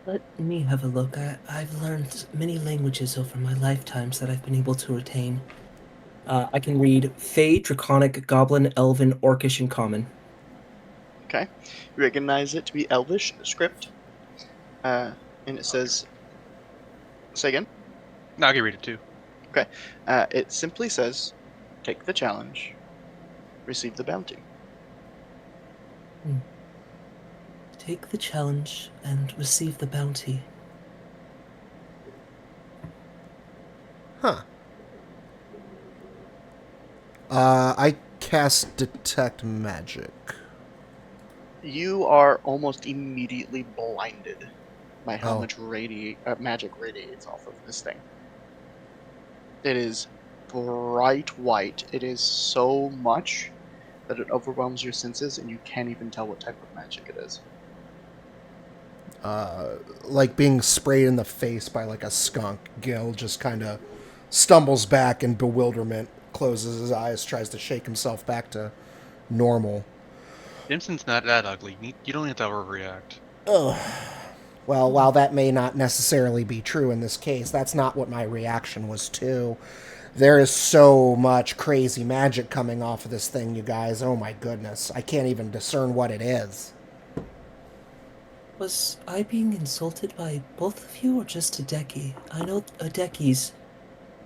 Let me have a look. I've learned many languages over my lifetimes that I've been able to retain. I can read Fey, Draconic, Goblin, Elven, Orcish, and Common. Okay. You recognize it to be Elvish script. And it says... Say again? No, I can read it too. Okay. It simply says, take the challenge, receive the bounty. Take the challenge and receive the bounty. Huh. I cast Detect Magic. You are almost immediately blinded by how Oh. much magic radiates off of this thing. It is bright white. It is so much that it overwhelms your senses, and you can't even tell what type of magic it is. Like being sprayed in the face by like a skunk. Gil just kind of stumbles back in bewilderment, closes his eyes, tries to shake himself back to normal. Simpson's not that ugly. You don't have to overreact. Ugh. Well, while that may not necessarily be true in this case, that's not what my reaction was to. There is so much crazy magic coming off of this thing, you guys. Oh my goodness. I can't even discern what it is. Was I being insulted by both of you or just Hideki? I know Hideki's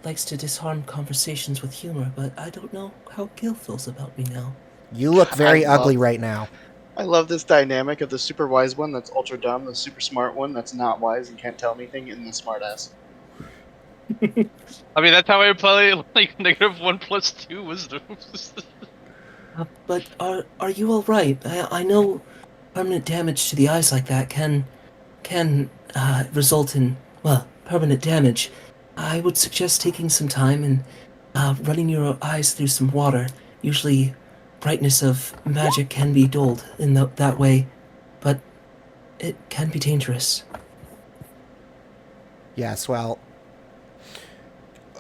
likes to disarm conversations with humor, but I don't know how Gil feels about me now. You look very I ugly love- right now. I love this dynamic of the super wise one that's ultra dumb, the super smart one that's not wise and can't tell anything, and the smart ass. I mean, that's how I play, like, -1 + 2 wisdom. But are you all right? I know permanent damage to the eyes like that can result in, well, permanent damage. I would suggest taking some time and running your eyes through some water. Usually, brightness of magic can be dulled in that way, but it can be dangerous. Yes, well,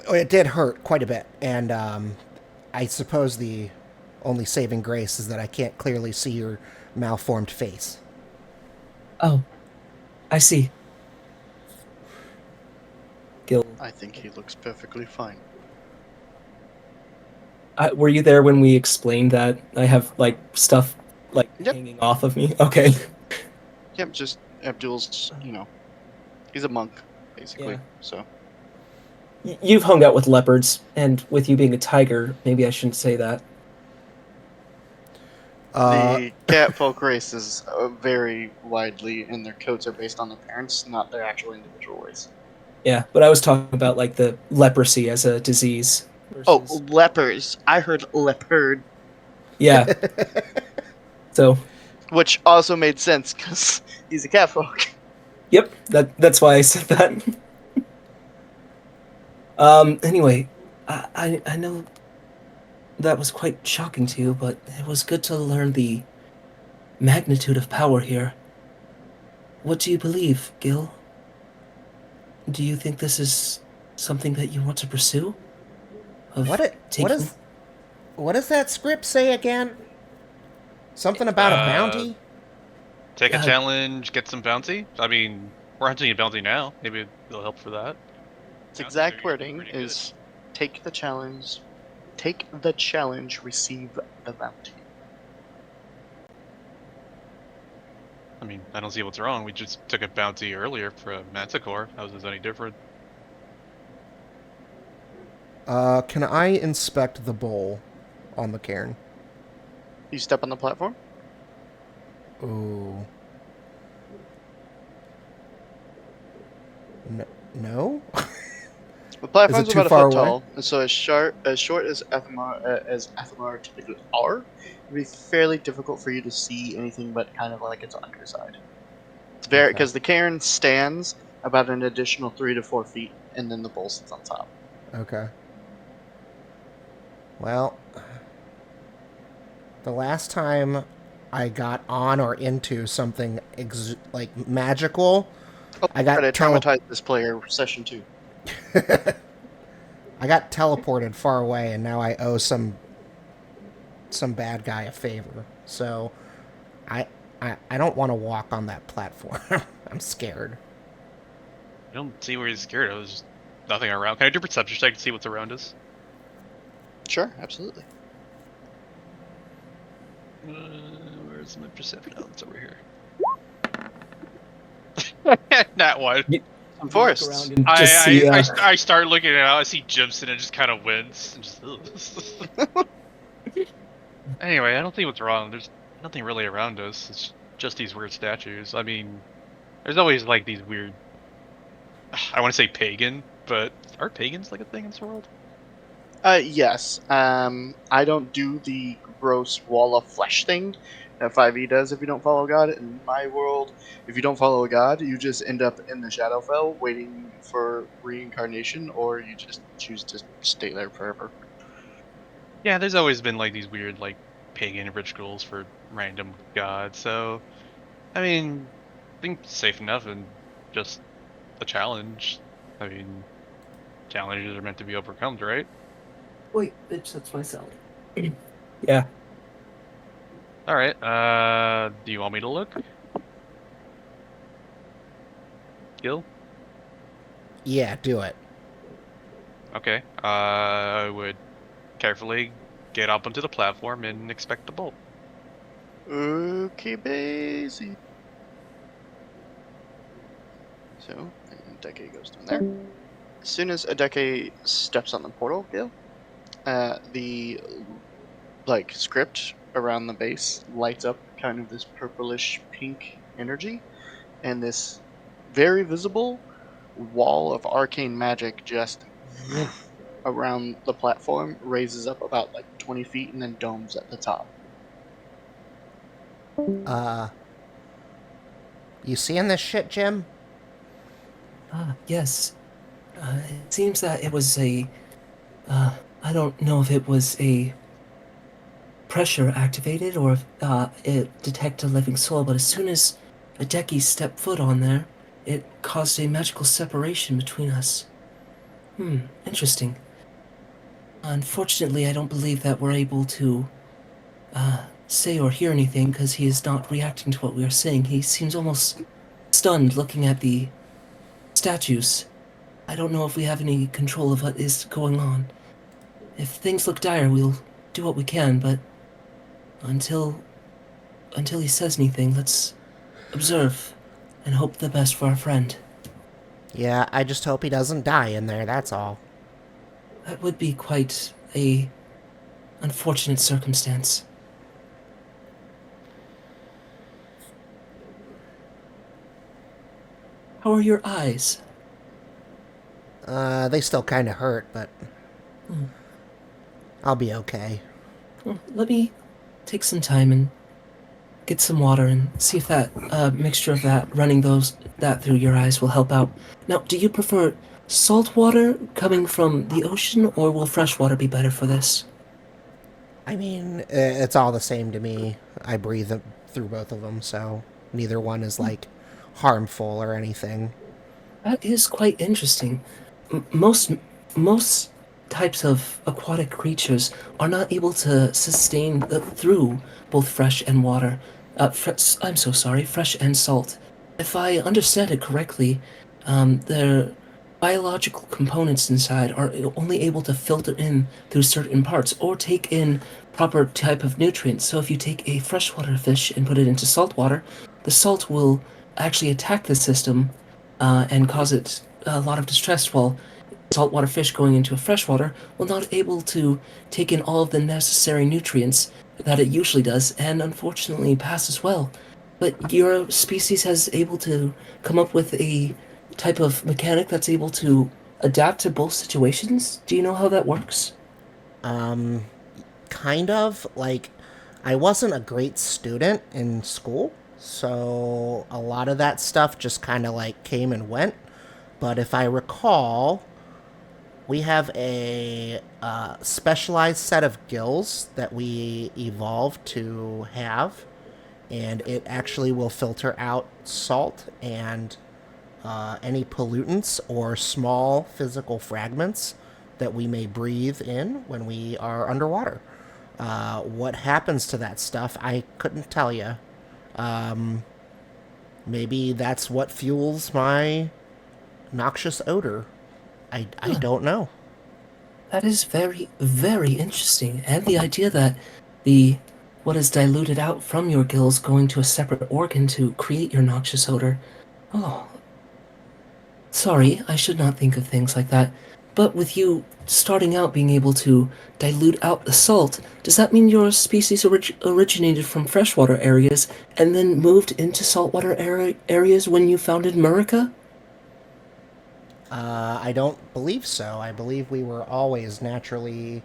it did hurt quite a bit, and I suppose the only saving grace is that I can't clearly see your malformed face. Oh, I see. Gil, I think he looks perfectly fine. were you there when we explained that I have like stuff like Yep. hanging off of me? Okay. Yep, just Abdul's, he's a monk, basically, Yeah. so. You've hung out with leopards, and with you being a tiger, maybe I shouldn't say that. The cat folk race is very widely, and their coats are based on their parents, not their actual individual race. Yeah, but I was talking about like the leprosy as a disease. Oh, Versus... lepers. I heard leopard. Yeah. So. Which also made sense, because he's a cat folk. Yep, that's why I said that. Anyway, I know that was quite shocking to you, but it was good to learn the magnitude of power here. What do you believe, Gil? Do you think this is something that you want to pursue? What does that script say again? Something about a bounty? Take a challenge, get some bounty. I mean, we're hunting a bounty now. Maybe it'll help for that. Its exact wording is, take the challenge, receive the bounty. I mean, I don't see what's wrong. We just took a bounty earlier for a manticore. How is this any different? Can I inspect the bowl on the cairn? You step on the platform? Ooh. No? The platform's too about a far foot away? tall, and so as short as Athmar typically are, it'd be fairly difficult for you to see anything but kind of like its underside. It's very Okay. because the cairn stands about an additional 3 to 4 feet, and then the bowl sits on top. Okay. Well, the last time I got on or into something like magical, I got try to traumatize this player. Session 2. I got teleported far away, and now I owe some bad guy a favor. So, I don't want to walk on that platform. I'm scared. I don't see where he's scared of. There's just nothing around. Can I do a perception check to see what's around us? Sure, absolutely. Where's my perception? Oh, it's over here. That one. Some forests. I start looking it out. I see Jimson and just kind of wins. And just, anyway, I don't think what's wrong. There's nothing really around us. It's just these weird statues. I mean, there's always like these weird. I want to say pagan, but are pagans like a thing in this world? Yes. I don't do the gross wall of flesh thing that 5e does if you don't follow God. In my world, if you don't follow a god, you just end up in the Shadowfell waiting for reincarnation, or you just choose to stay there forever. Yeah, there's always been like these weird like pagan rituals for random gods. So I mean, I think safe enough and just a challenge. I mean, challenges are meant to be overcome, right? Wait, bitch, that's my salad. Yeah. All right. Do you want me to look? Gil? Yeah, do it. Okay. I would carefully get up onto the platform and expect the bolt. Okay, Basie. So, and Deke goes down there. As soon as Adeke steps on the portal, Gil, the like script around the base lights up kind of this purplish pink energy, and this very visible wall of arcane magic just around the platform raises up about like 20 feet and then domes at the top. Uh, you seeing this shit, Jim? Yes. It seems that it was a. I don't know if it was a pressure activated or if it detected a living soul, but as soon as Adeki stepped foot on there, it caused a magical separation between us. Interesting. Unfortunately, I don't believe that we're able to say or hear anything because he is not reacting to what we are saying. He seems almost stunned looking at the statues. I don't know if we have any control of what is going on. If things look dire, we'll do what we can, but until he says anything, let's observe and hope the best for our friend. Yeah, I just hope he doesn't die in there, that's all. That would be quite a unfortunate circumstance. How are your eyes? They still kind of hurt, but I'll be okay. Well, let me take some time and get some water and see if that mixture of that running that through your eyes will help out. Now, do you prefer salt water coming from the ocean, or will fresh water be better for this? I mean, it's all the same to me. I breathe through both of them, so neither one is, like, harmful or anything. That is quite interesting. Most types of aquatic creatures are not able to sustain through both fresh and water. I'm so sorry, fresh and salt. If I understand it correctly, their biological components inside are only able to filter in through certain parts or take in proper type of nutrients. So if you take a freshwater fish and put it into salt water, the salt will actually attack the system and cause it a lot of distress, while saltwater fish going into a freshwater will not able to take in all of the necessary nutrients that it usually does, and unfortunately pass as well. But your species has able to come up with a type of mechanic that's able to adapt to both situations. Do you know how that works? Kind of. Like, I wasn't a great student in school, so a lot of that stuff just kind of, like, came and went. But if I recall, we have a specialized set of gills that we evolved to have, and it actually will filter out salt and any pollutants or small physical fragments that we may breathe in when we are underwater. What happens to that stuff, I couldn't tell you. Maybe that's what fuels my noxious odor. I don't know. That is very, very interesting. And the idea that the what is diluted out from your gills going to a separate organ to create your noxious odor. Oh, sorry, I should not think of things like that. But with you starting out being able to dilute out the salt, does that mean your species originated from freshwater areas and then moved into saltwater areas when you founded Murica? I don't believe so. I believe we were always naturally.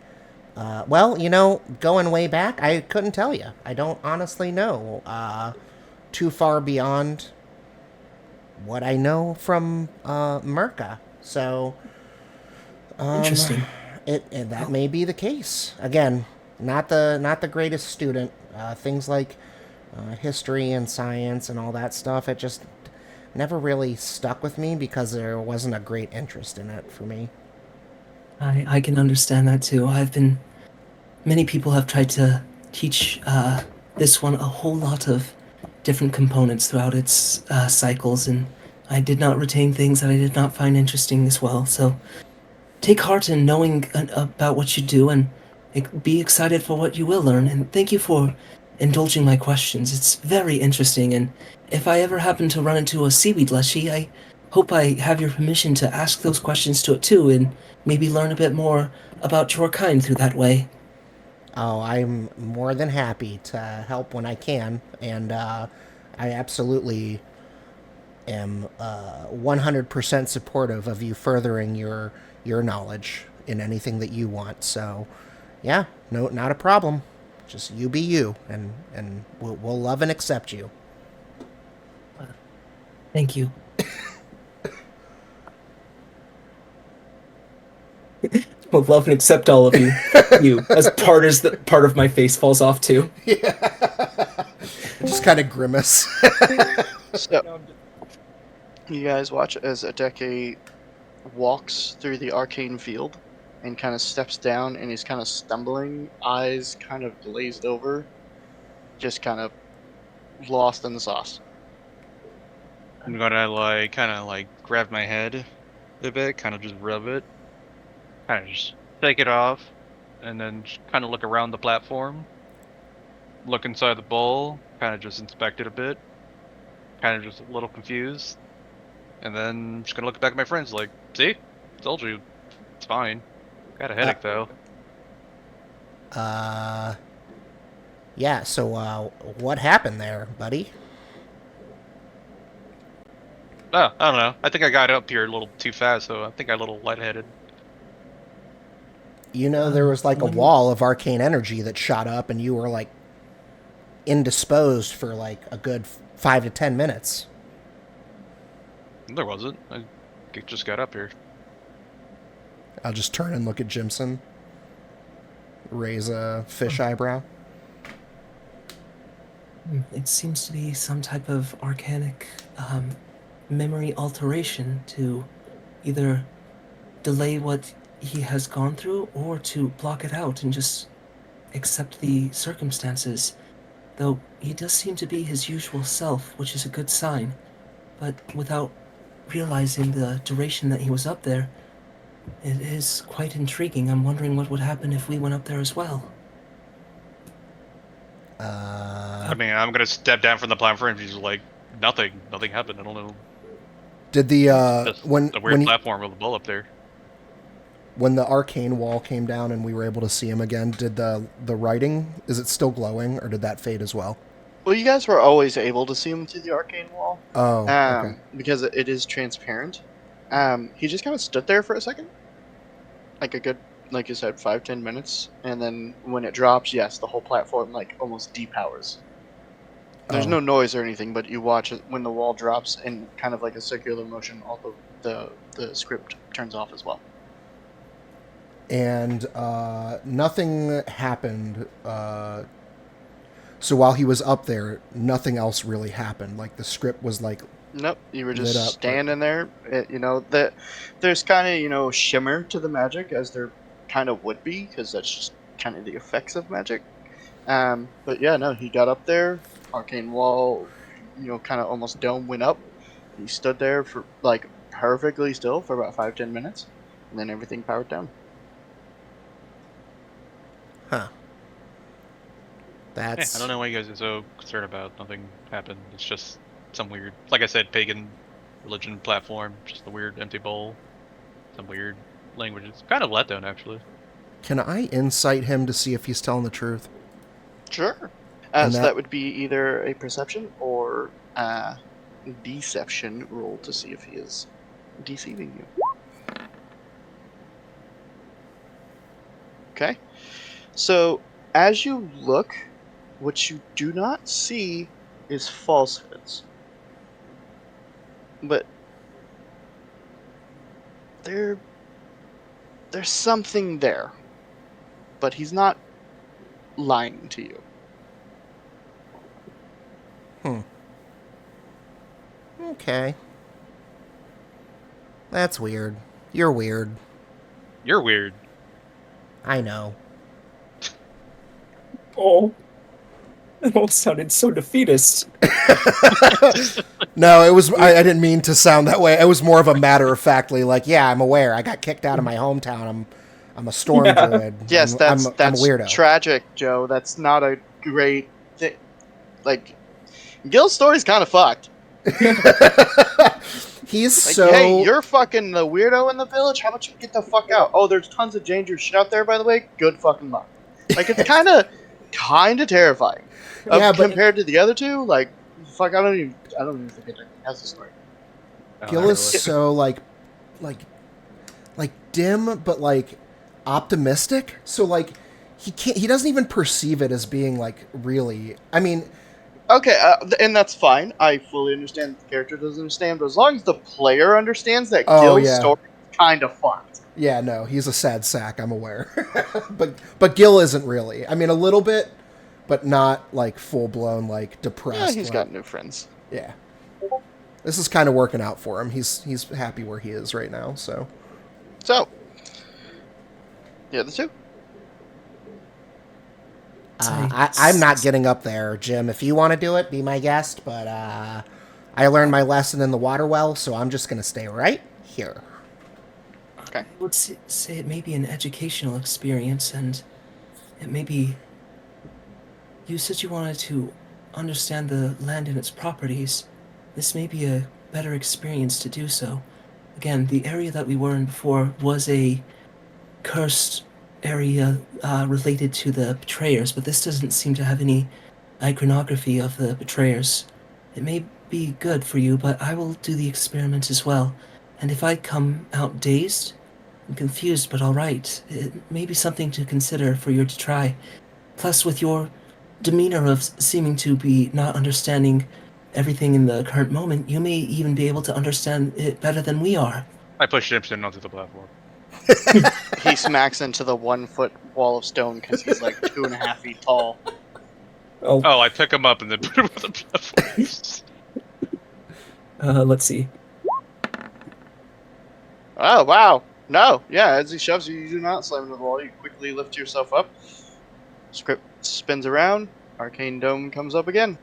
Going way back, I couldn't tell you. I don't honestly know. Too far beyond what I know from Merca. So, Interesting. that Well, may be the case. Again, not the greatest student. Things like history and science and all that stuff. It just never really stuck with me because there wasn't a great interest in it for me. I can understand that too. Many people have tried to teach this one a whole lot of different components throughout its cycles, and I did not retain things that I did not find interesting as well. So take heart in knowing about what you do and be excited for what you will learn. And thank you for indulging my questions. It's very interesting. And if I ever happen to run into a seaweed leshy, I hope I have your permission to ask those questions to it too and maybe learn a bit more about your kind through that way. Oh, I'm more than happy to help when I can, and I absolutely am 100% supportive of you furthering your knowledge in anything that you want. So, yeah, no, not a problem. Just you be you, and we'll love and accept you. Thank you. Will love and accept all of you. You, as the part of my face falls off too. Just kind of grimace. So you guys watch as Adeke walks through the arcane field and kind of steps down, and he's kind of stumbling, eyes kind of glazed over, just kind of lost in the sauce. I'm gonna kind of grab my head a bit, kind of just rub it, kind of just take it off, and then kind of look around the platform, look inside the bowl, kind of just inspect it a bit, kind of just a little confused, and then just gonna look back at my friends like, see, told you, it's fine. Got a headache though. Yeah. So, what happened there, buddy? Oh, I don't know. I think I got up here a little too fast, so I think I got a little lightheaded. There was like a When wall of arcane energy that shot up, and you were like indisposed for like a good 5 to 10 minutes. There wasn't. I just got up here. I'll just turn and look at Jimson, raise a fish eyebrow. it seems to be some type of organic memory alteration to either delay what he has gone through or to block it out and just accept the circumstances. Though he does seem to be his usual self, which is a good sign. But without realizing the duration that he was up there, it is quite intriguing. I'm wondering what would happen if we went up there as well. I mean, I'm gonna step down from the platform and just like, nothing happened. I don't know. Did the Just when a weird when platform with a bull up there. when the arcane wall came down and we were able to see him again? Did the writing, is it still glowing, or did that fade as well? Well, you guys were always able to see him through the arcane wall, Oh, okay. because it is transparent. He just kind of stood there for a second, like a good, like you said, 5-10 minutes, and then when it drops, yes, the whole platform like almost depowers. There's Oh. no noise or anything, but you watch it when the wall drops in kind of like a circular motion. All the script turns off as well. And nothing happened. So while he was up there, nothing else really happened. Like the script was like, Nope, you were Lit just up, but- standing there. That there's kind of shimmer to the magic, as there kind of would be, because that's just kind of the effects of magic. But yeah, no, he got up there, arcane wall, kind of almost dome went up. He stood there for like perfectly still for about 5-10 minutes, and then everything powered down. huh. Yeah, That's I don't know why you guys are so concerned about. Nothing happened. It's just some weird, like I said, pagan religion platform. Just a weird empty bowl. Some weird languages. Kind of letdown, actually. Can I insight him to see if he's telling the truth? Sure. And So that- that would be either a perception or deception roll to see if he is deceiving you. Okay. So as you look, what you do not see is falsehoods, but there there's something there. But he's not lying to you. Hmm. Okay. That's weird. You're weird. You're weird. I know. Oh, it all sounded so defeatist. No, it was. I didn't mean to sound that way. It was more of a matter of factly, like, yeah, I'm aware. I got kicked out of my hometown. I'm a storm Yeah. druid. Yes, I'm a that's weirdo. tragic, Joe. That's not a great thing. Like Gil's story's kind of fucked. He's Like, hey, so. you're fucking the weirdo in the village. How about you get the fuck out? Oh, there's tons of dangerous shit out there, by the way. Good fucking luck. Like, it's kind of terrifying. Yeah, but Compared to the other two, like, fuck, I don't even think it has a story. Oh, Gil not is really. so like, like dim, but like optimistic. So like, he can't. He doesn't even perceive it as being like really. I mean, Okay, and that's fine. I fully understand that the character doesn't understand, but as long as the player understands that oh Gil's yeah, story is kind of fucked. yeah. No, he's a sad sack. I'm aware. but Gil isn't really. I mean, a little bit, but not like full blown like Yeah, depressed. he's Like got new friends. yeah. This is kind of working out for him. He's happy where he is right now. So So, the other two? I'm not getting up there, Jim. If you want to do it, be my guest. But I learned my lesson in the water well, so I'm just gonna stay right here. Okay. I would say it may be an educational experience, and it may be. You said you wanted to understand the land and its properties. This may be a better experience to do so. Again, the area that we were in before was a cursed area related to the betrayers, but this doesn't seem to have any iconography of the betrayers. It may be good for you, but I will do the experiment as well. And if I come out dazed and confused but all right, it may be something to consider for you to try. Plus, with your demeanor of seeming to be not understanding everything in the current moment, you may even be able to understand it better than we are. I pushed Simpson onto the platform. He smacks into the 1 foot wall of stone because he's like 2.5 feet tall. Oh, Oh, I pick him up and then put him on the platform. let's see. Oh, wow. No, yeah, as he shoves you, you do not slam into the wall. You quickly lift yourself up. Script spins around. Arcane Dome comes up again.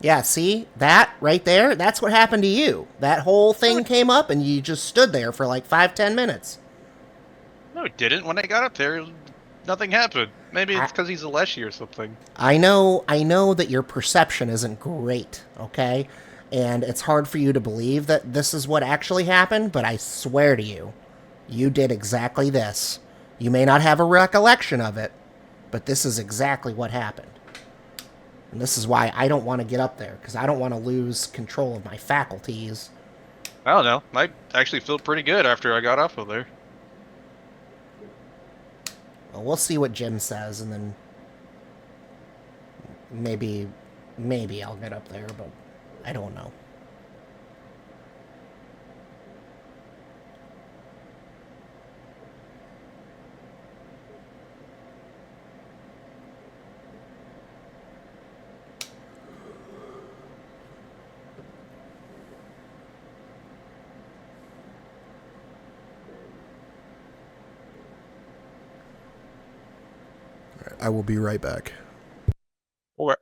Yeah, see that right there? That's what happened to you. That whole thing came up, and you just stood there for like 5-10 minutes. No, it didn't. When I got up there, nothing happened. Maybe it's I- because he's a Leshy or something. I know that your perception isn't great, okay? And it's hard for you to believe that this is what actually happened, but I swear to you, you did exactly this. You may not have a recollection of it, but this is exactly what happened. And this is why I don't want to get up there, because I don't want to lose control of my faculties. I don't know. I actually feel pretty good after I got off of there. Well, we'll see what Jim says, and then maybe I'll get up there, but I don't know. I will be right back. Or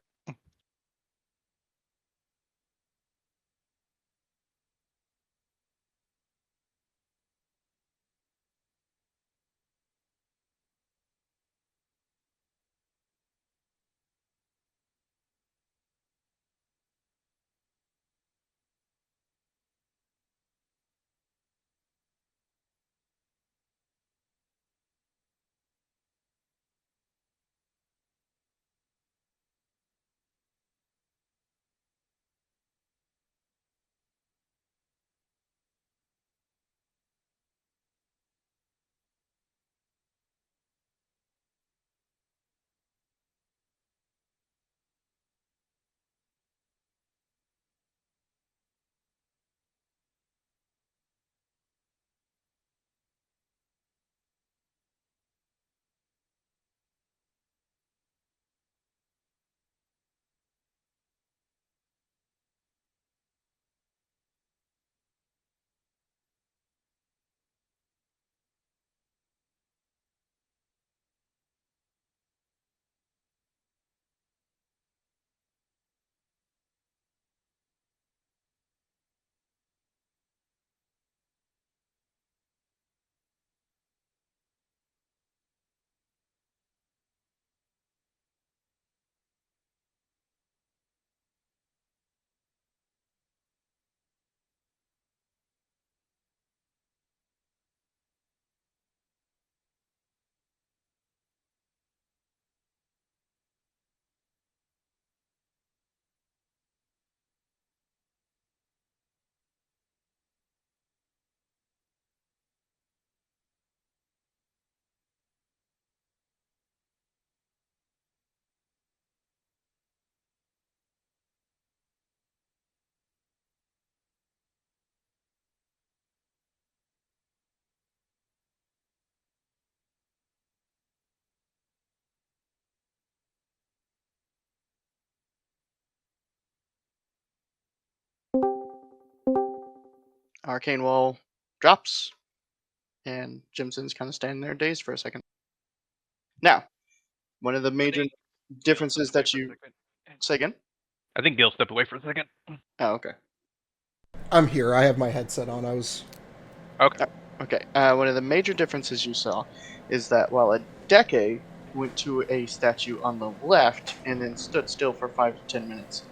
arcane wall drops, and Jimson's kind of standing there dazed for a second. Now, one of the major differences that you say again. I think Gil stepped away for a second. Oh, okay. I'm here. I have my headset on. I was. Okay. Okay. One of the major differences you saw is that while a Decade went to a statue on the left and then stood still for 5 to 10 minutes,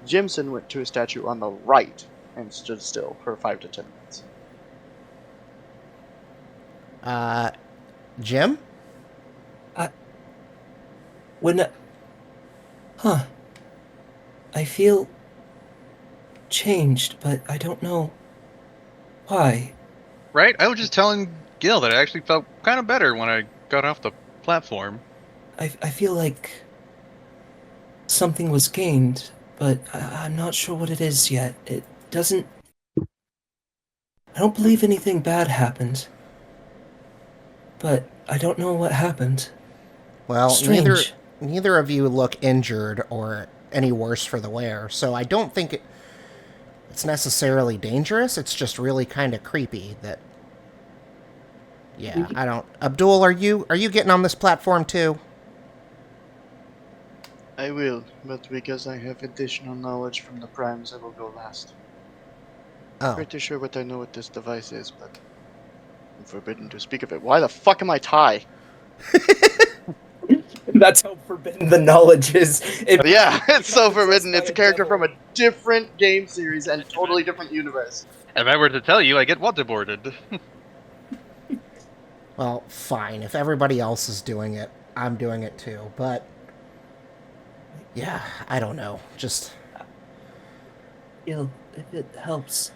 Jimson went to a statue on the right and stood still for 5 to 10 minutes. Jim? When. Huh. I feel changed, but I don't know why. Right? I was just telling Gil that I actually felt kind of better when I got off the platform. I feel like something was gained, but I'm not sure what it is yet. It doesn't. I don't believe anything bad happened, but I don't know what happened. Well, Strange. neither of you look injured or any worse for the wear, so I don't think it's necessarily dangerous. It's just really kind of creepy that. Yeah, I don't. Abdul, are you getting on this platform too? I will, but because I have additional knowledge from the primes, I will go last. Oh, Pretty sure what I know what this device is, but I'm forbidden to speak of it. Why the fuck am I Thai? That's how forbidden the knowledge is. Yeah, it's so forbidden. It's a character from a different game series and totally different universe. If I were to tell you, I get waterboarded. well, fine. If everybody else is doing it, I'm doing it too. But yeah, I don't know. Just Gil, if it helps,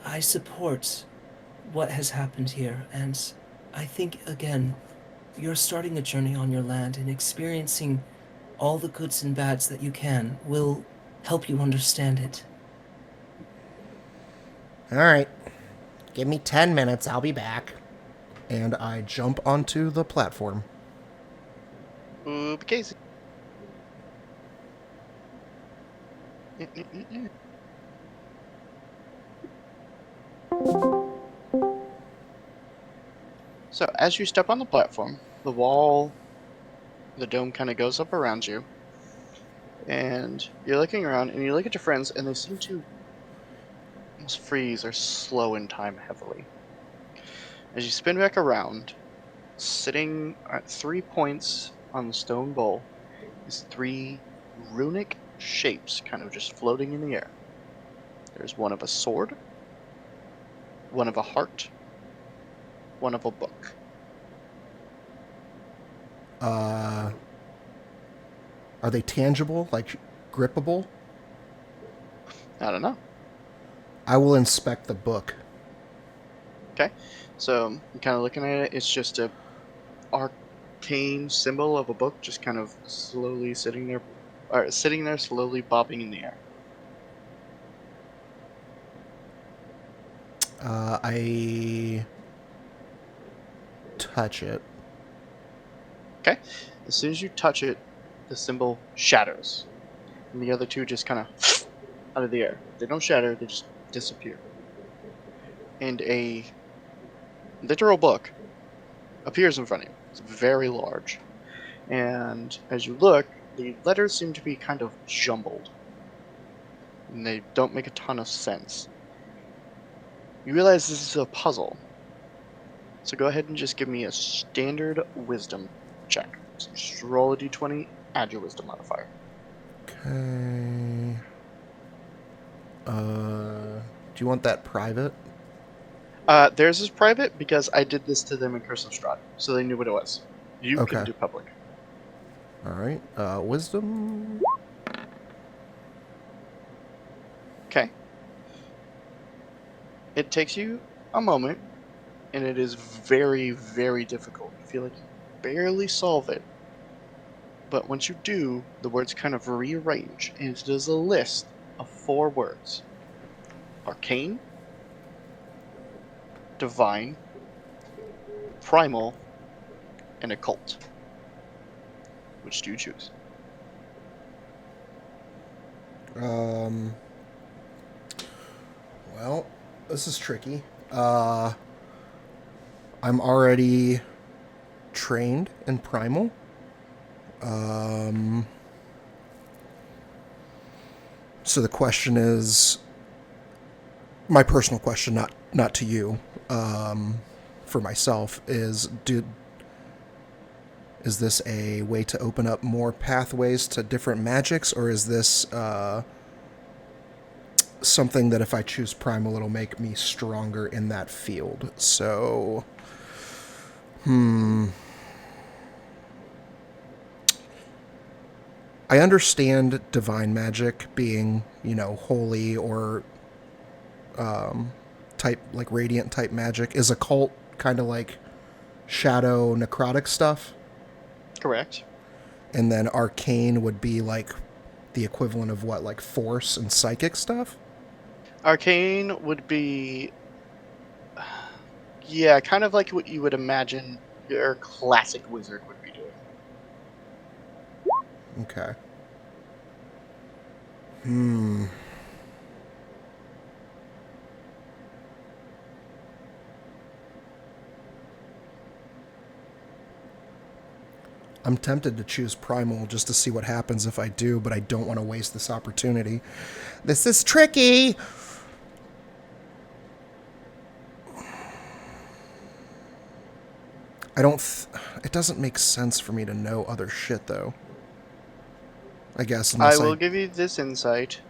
I support what has happened here, and I think, again, you're starting a journey on your land, and experiencing all the goods and bads that you can will help you understand it. all right. Give me 10 minutes. I'll be back. And I jump onto the platform. Oop, Casey. So, as you step on the platform, the wall, the dome kind of goes up around you, and you're looking around, and you look at your friends, and they seem to almost freeze or slow in time heavily. As you spin back around, sitting at 3 points on the stone bowl is 3 runic shapes kind of just floating in the air. There's one of a sword, one of a heart, one of a book. Are they tangible? Like grippable? I don't know. I will inspect the book. Okay, so you're kind of looking at it. It's just a arcane symbol of a book, just kind of slowly sitting there, slowly bobbing in the air. I touch it. Okay, as soon as you touch it, the symbol shatters, and the other two just kind of out of the air. They don't shatter; they just disappear. And a literal book appears in front of you. It's very large, and as you look, the letters seem to be kind of jumbled, and they don't make a ton of sense. You realize this is a puzzle, so go ahead and just give me a standard wisdom check. So just roll a d20, add your wisdom modifier. Okay. Do you want that private? Theirs is private because I did this to them in Curse of Strahd, so they knew what it was. You Okay. can do public. All right. Wisdom. Okay. It takes you a moment, and it is very, very difficult. You feel like you barely solve it. But once you do, the words kind of rearrange, and it is a list of 4 words: arcane, divine, primal, and occult. Which do you choose? Um. Well, This is tricky. I'm already trained in primal. So the question is, my personal question, not to you, for myself, is this a way to open up more pathways to different magics, or is this something that if I choose primal, it'll make me stronger in that field? So, I understand divine magic being, holy or type, like radiant type magic. Is occult kind of like shadow necrotic stuff? Correct. And then arcane would be like the equivalent of what, like force and psychic stuff? Arcane would be, yeah, kind of like what you would imagine your classic wizard would be doing. Okay. I'm tempted to choose primal just to see what happens if I do, but I don't want to waste this opportunity. This is tricky. I don't. It doesn't make sense for me to know other shit, though. I guess I unless will give you this insight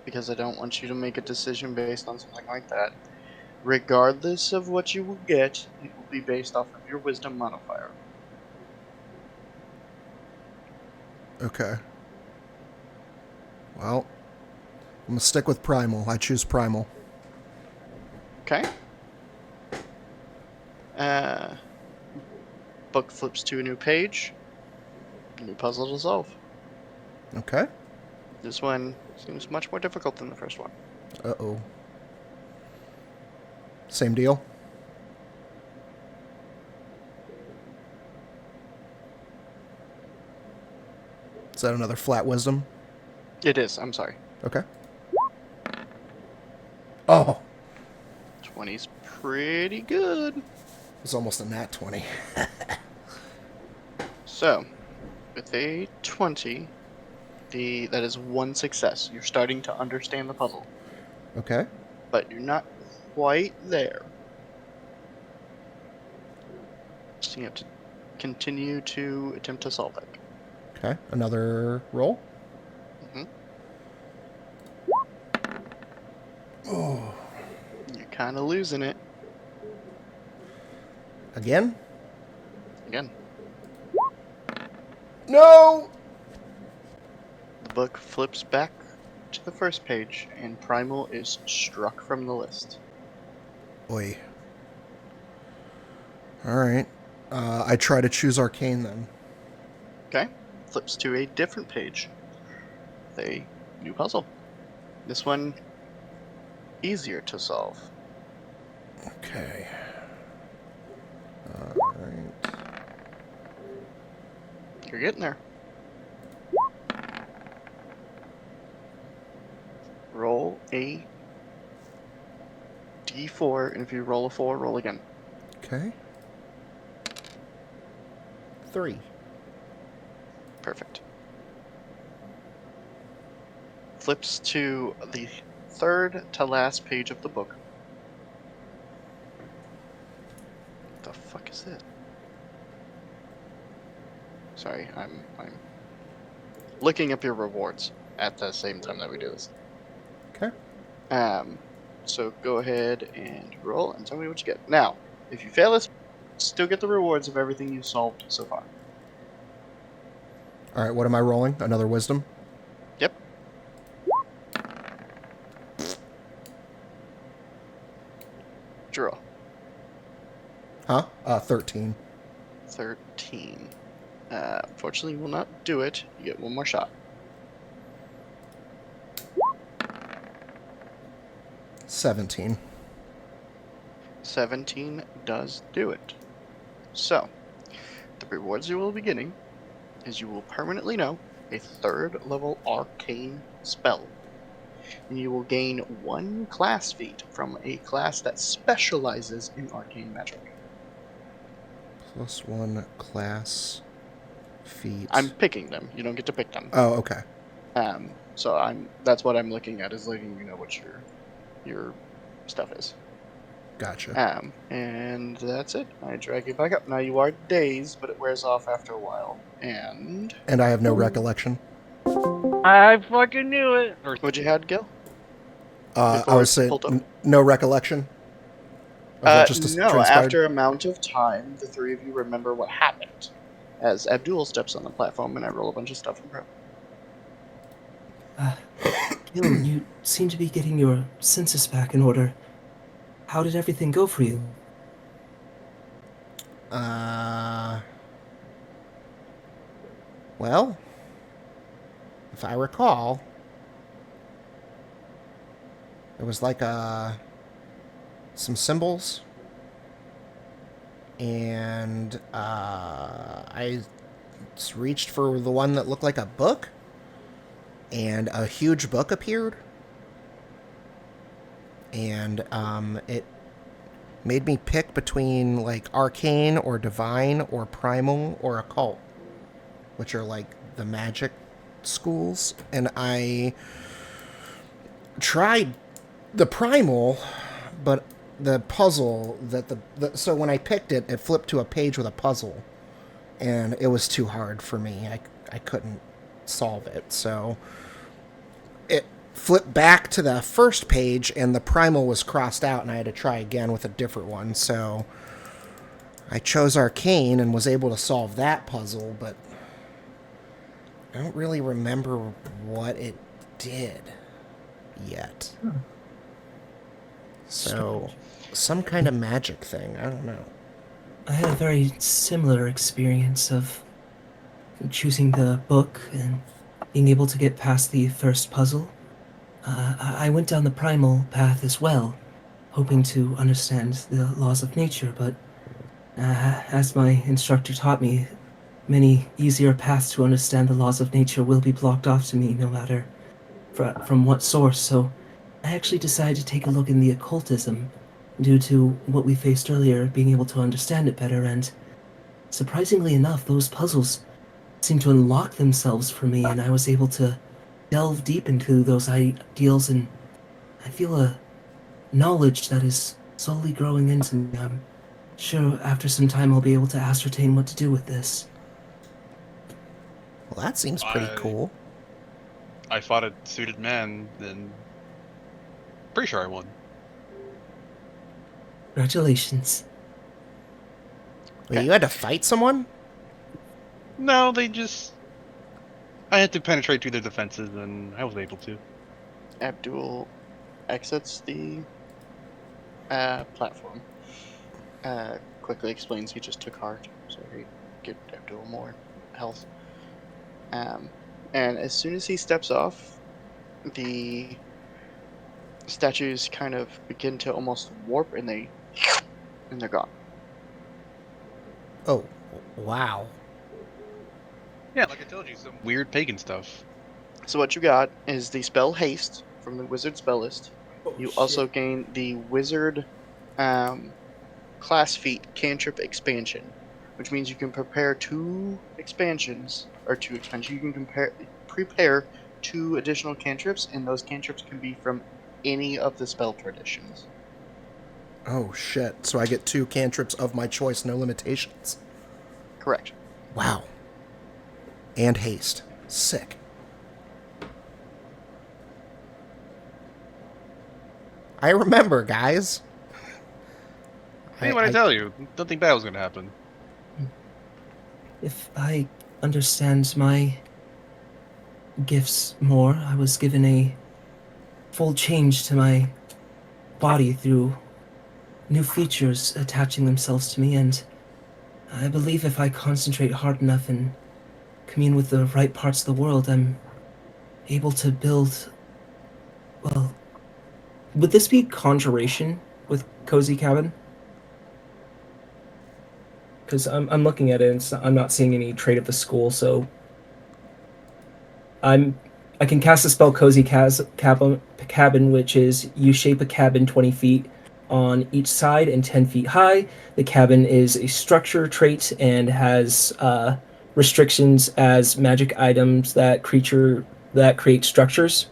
because I don't want you to make a decision based on something like that. Regardless of what you will get, it will be based off of your wisdom modifier. Okay. Well, I'm gonna stick with primal. I choose primal. Okay. Book flips to a new page. New puzzle to solve. Okay. This one seems much more difficult than the first one. Uh-oh. Same deal? Is that another flat wisdom? It is, I'm sorry. Okay. Oh, 20's pretty good. it's almost a nat 20. So, with a 20, that is one success. You're starting to understand the puzzle, Okay. but you're not quite there. So you have to continue to attempt to solve it. Okay. Another roll. hmm Oh. You're kind of losing it. Again? Again, No! the book flips back to the first page, and Primal is struck from the list. Oi. Alright. I try to choose arcane then. Okay, flips to a different page with a new puzzle. This one, easier to solve. Okay. Alright. You're getting there. Roll a d4, and if you roll a 4, roll again. Okay. 3. Perfect. Flips to the third to last page of the book. What the fuck is this? Sorry, I'm looking up your rewards at the same time that we do this. Okay. So go ahead and roll and tell me what you get. Now, if you fail this, still get the rewards of everything you solved so far. Alright, what am I rolling? Another wisdom? Yep. Draw. Huh? 13. 13. Unfortunately, will not do it. You get one more shot. 17. 17 does do it. So, the rewards you will be getting is you will permanently know a 3rd level arcane spell and you will gain 1 class feat from a class that specializes in arcane magic. +1 class feat. I'm picking them. You don't get to pick them. Oh, okay. So that's what I'm looking at, is letting you know what your stuff is. Gotcha. And that's it. I drag you back up. Now you are dazed, but it wears off after a while. And And I have no recollection. I fucking knew it. Or what'd you had, Gil? I Before was it saying pulled up? no recollection. Of what just No. transpired? After amount of time, the three of you remember what happened. As Abdul steps on the platform, and I roll a bunch of stuff from her. Gil, you seem to be getting your senses back in order. How did everything go for you? Well, if I recall, it was like some symbols, and I just reached for the one that looked like a book, and a huge book appeared, and it made me pick between like arcane or divine or primal or occult, which are like the magic schools, and I tried the primal, but the puzzle that so when I picked it, it flipped to a page with a puzzle, and it was too hard for me. I couldn't solve it, so it flipped back to the first page, and the primal was crossed out, and I had to try again with a different one. So I chose arcane and was able to solve that puzzle, but I don't really remember what it did yet. So, some kind of magic thing. I don't know. I had a very similar experience of choosing the book and being able to get past the first puzzle. I went down the primal path as well, hoping to understand the laws of nature, but as my instructor taught me, many easier paths to understand the laws of nature will be blocked off to me no matter from what source, so I actually decided to take a look in the occultism due to what we faced earlier, being able to understand it better, and surprisingly enough, those puzzles seemed to unlock themselves for me, and I was able to delve deep into those ideals, and I feel a knowledge that is slowly growing into me. I'm sure after some time I'll be able to ascertain what to do with this. Well, that seems pretty cool. I fought a suited man, and pretty sure I won. Congratulations. Wait, you had to fight someone? No, I had to penetrate through their defenses, and I was able to. Abdul exits the platform. Quickly explains he just took heart, so he get Abdul more health. And as soon as he steps off, the statues kind of begin to almost warp, and they're gone. Oh, wow. Yeah, like I told you, some weird pagan stuff. So what you got is the spell Haste from the wizard spell list. You also gain the wizard class feat cantrip expansion, which means you can prepare two expansions. You can prepare 2 additional cantrips, and those cantrips can be from any of the spell traditions. Oh, shit. So I get 2 cantrips of my choice, no limitations. Correct. Wow. And haste. Sick. I remember, guys. Hey, what I tell you? Don't think that was gonna happen. If I understand my gifts more, I was given a full change to my body through new features attaching themselves to me, and I believe if I concentrate hard enough and commune with the right parts of the world, I'm able to build, well, would this be conjuration with Cozy Cabin? Because I'm looking at it, and I'm not seeing any trait of the school, so I'm I can cast a spell cabin, which is you shape a cabin 20 feet on each side and 10 feet high. The cabin is a structure trait and has restrictions as magic items that create structures.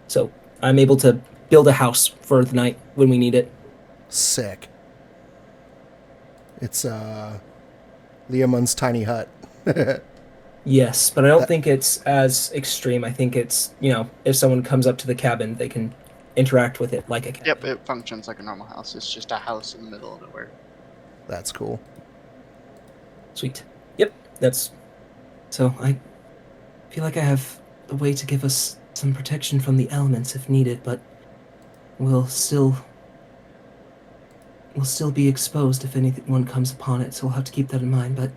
So I'm able to build a house for the night when we need it. Sick. It's Liamun's tiny hut. Yes, but I don't That think it's as extreme. I think it's, if someone comes up to the cabin, they can interact with it like a cabin. Yep, it functions like a normal house. It's just a house in the middle of nowhere. that's cool. Sweet. Yep, that's so I feel like I have a way to give us some protection from the elements if needed, but we'll still we'll still be exposed if anyone comes upon it, so we'll have to keep that in mind, but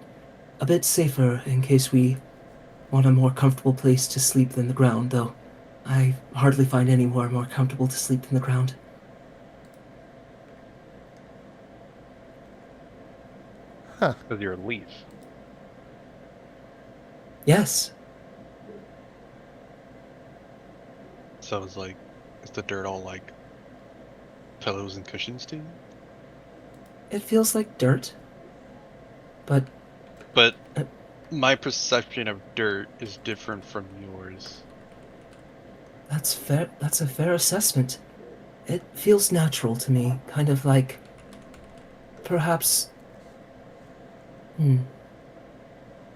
a bit safer in case we want a more comfortable place to sleep than the ground, though. I hardly find anywhere more comfortable to sleep than the ground. Huh. Because you're a leaf. Yes. So it's like, is the dirt all like pillows and cushions to you? It feels like dirt, but But uh, my perception of dirt is different from yours. that's fair. That's a fair assessment. It feels natural to me, kind of like perhaps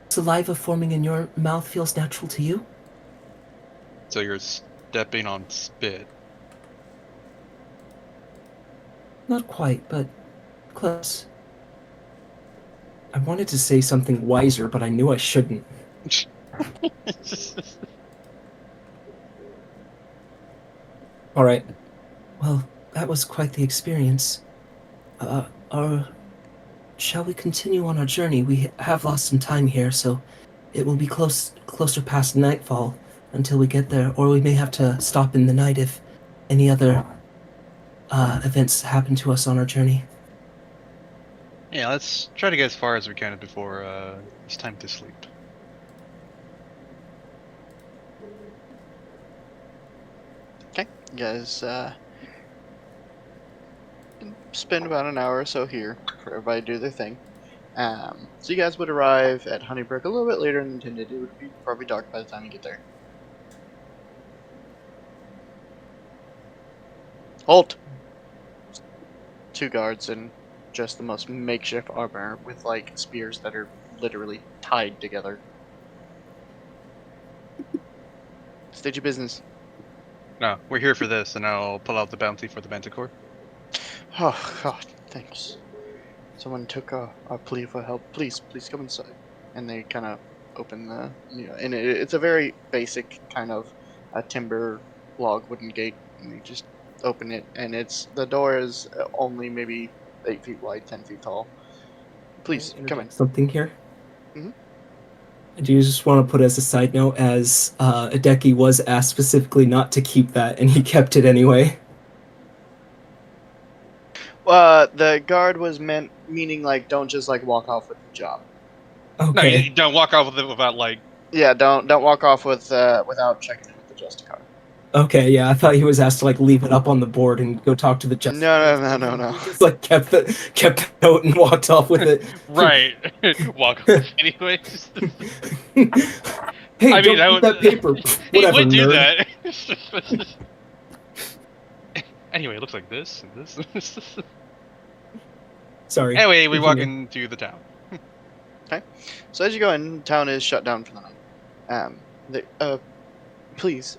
saliva forming in your mouth feels natural to you? So you're stepping on spit. Not quite, but close. I wanted to say something wiser, but I knew I shouldn't. All right. Well, that was quite the experience. Our shall we continue on our journey? We have lost some time here, so it will be closer past nightfall until we get there, or we may have to stop in the night if any other events happen to us on our journey. Yeah, let's try to get as far as we can before it's time to sleep. Okay, you guys spend about an hour or so here for everybody to do their thing. So you guys would arrive at Honeybrook a little bit later than intended. It would be probably dark by the time you get there. Halt! Two guards in just the most makeshift armor with like spears that are literally tied together. State your business. No, we're here for this, and I'll pull out the bounty for the manticore. Oh God, thanks. Someone took our plea for help. Please come inside. And they kind of open the, and it's a very basic kind of a timber log wooden gate. And they just open it, and the door is only maybe 8 feet wide, 10 feet tall. Please come in. Something here. Mhm. I do just want to put as a side note, as Hideki was asked specifically not to keep that, and he kept it anyway. The guard was meaning like don't just like walk off with the job. No, Okay. you don't walk off with it without like. Yeah, don't walk off with without checking in with the Justicar. Okay, yeah, I thought he was asked to like leave it up on the board and go talk to the judge. No. He just like kept the note and walked off with it. Right. Walk off anyway. Hey, I mean, don't read that paper. He Whatever, would do nerd. that. Anyway, it looks like this and this. Sorry. Anyway, we walk Continue. into the town. Okay. So as you go in, town is shut down for the night. Please,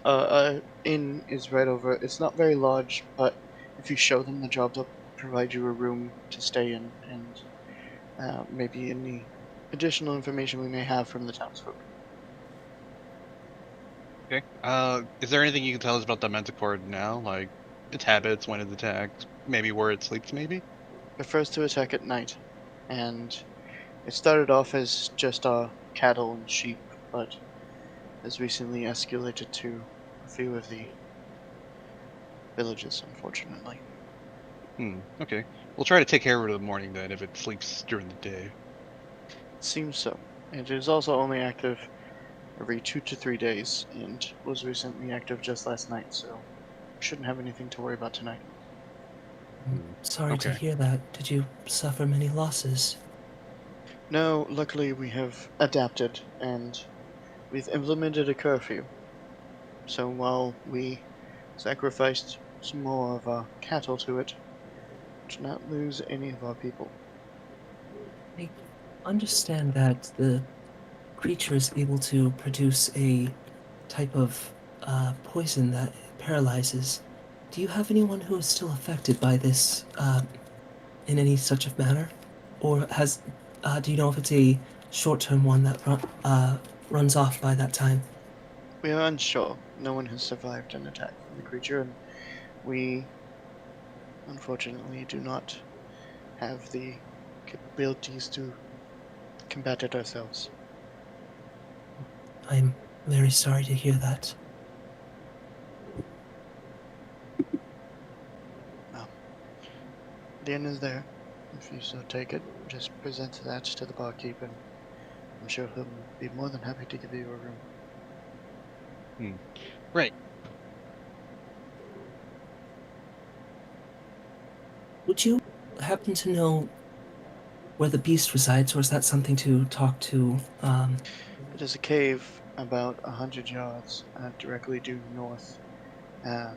inn is right over. It's not very large, but if you show them the job, they'll provide you a room to stay in, and maybe any additional information we may have from the townsfolk. Okay. Is there anything you can tell us about the manticore now? Like its habits, when it attacks, maybe where it sleeps, maybe? Prefers to attack at night, and it started off as just cattle and sheep, but has recently escalated to a few of the villages, unfortunately. Okay. We'll try to take care of it in the morning then, if it sleeps during the day. Seems so. It is also only active every 2 to 3 days and was recently active just last night, so shouldn't have anything to worry about tonight. Sorry to Okay. hear that. Did you suffer many losses? No, luckily we have adapted and we've implemented a curfew. So while we sacrificed some more of our cattle to it, to not lose any of our people. I understand that the creature is able to produce a type of poison that paralyzes. Do you have anyone who is still affected by this in any such a manner? Or do you know if it's a short-term one that runs off by that time? We are unsure. No one has survived an attack from the creature, and we unfortunately do not have the capabilities to combat it ourselves. I'm very sorry to hear that. Well, the inn is there. If you so take it, just present that to the barkeep, and I'm sure he'll be more than happy to give you a room. Right. Would you happen to know where the beast resides, or is that something to talk to? It is a cave about 100 yards directly due north. Uh,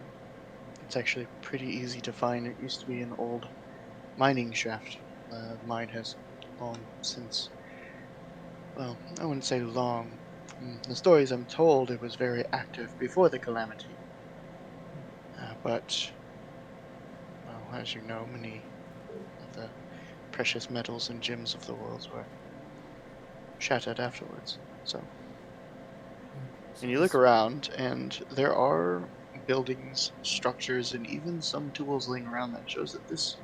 it's actually pretty easy to find. It used to be an old mining shaft. The mine has long since, well, I wouldn't say long. From the stories I'm told, it was very active before the calamity. But, well, as you know, many of the precious metals and gems of the world were shattered afterwards. So, and you look around, and there are buildings, structures, and even some tools laying around that shows that this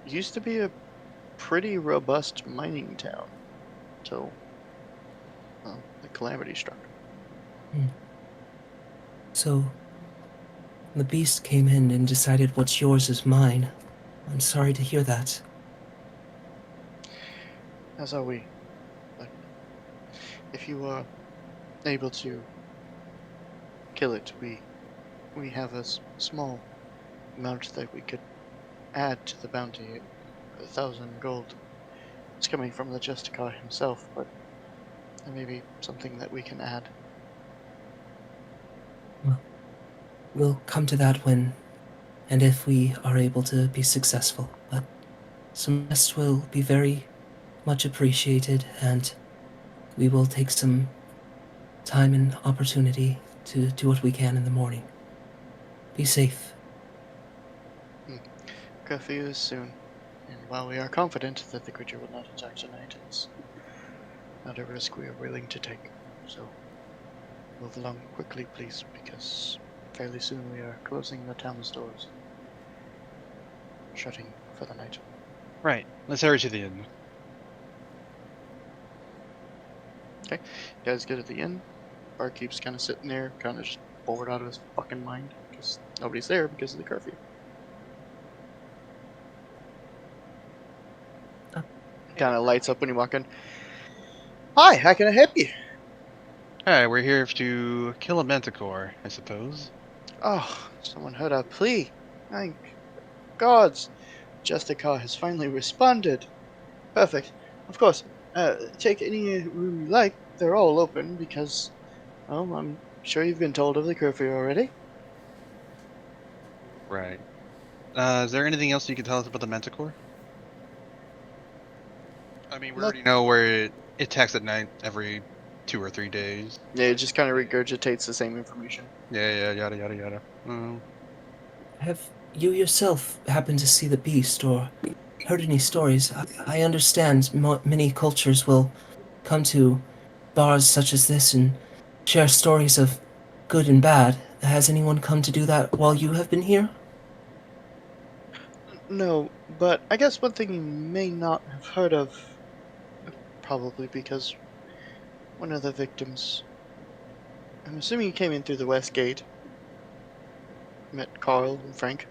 used to be a pretty robust mining town till, well, the calamity struck. So, the beast came in and decided what's yours is mine. I'm sorry to hear that. As are we. But if you are able to kill it, we have a small amount that we could add to the bounty. 1,000 gold. It's coming from the Justicar himself, but it may be something that we can add. Well, we'll come to that when and if we are able to be successful. But some rest will be very much appreciated, and we will take some time and opportunity to do what we can in the morning. Be safe. Curfew is soon, and while we are confident that the creature will not attack tonight, it's not a risk we are willing to take. So move along quickly, please, because fairly soon we are closing the town's doors, shutting for the night. Right. Let's hurry to the inn. You guys get at the inn. Barkeep's kind of sitting there, kind of just bored out of his fucking mind, because nobody's there because of the curfew. Kind of lights up when you walk in. Hi, how can I help you? Hi, we're here to kill a manticore, I suppose. Oh, someone heard our plea. Thank gods. Justicar has finally responded. Perfect. Of course, take any room you like. They're all open because, well, I'm sure you've been told of the curfew already. Right. Is there anything else you can tell us about the manticore? I mean, we Not- already know where it attacks at night every 2 or 3 days. Yeah, it just kind of regurgitates the same information. Yeah, yada, yada, yada. Have you yourself happened to see the beast or heard any stories? I understand many cultures will come to bars such as this and share stories of good and bad. Has anyone come to do that while you have been here? No, but I guess one thing you may not have heard of, probably because one of the victims, I'm assuming you came in through the west gate, met Carl and Frank.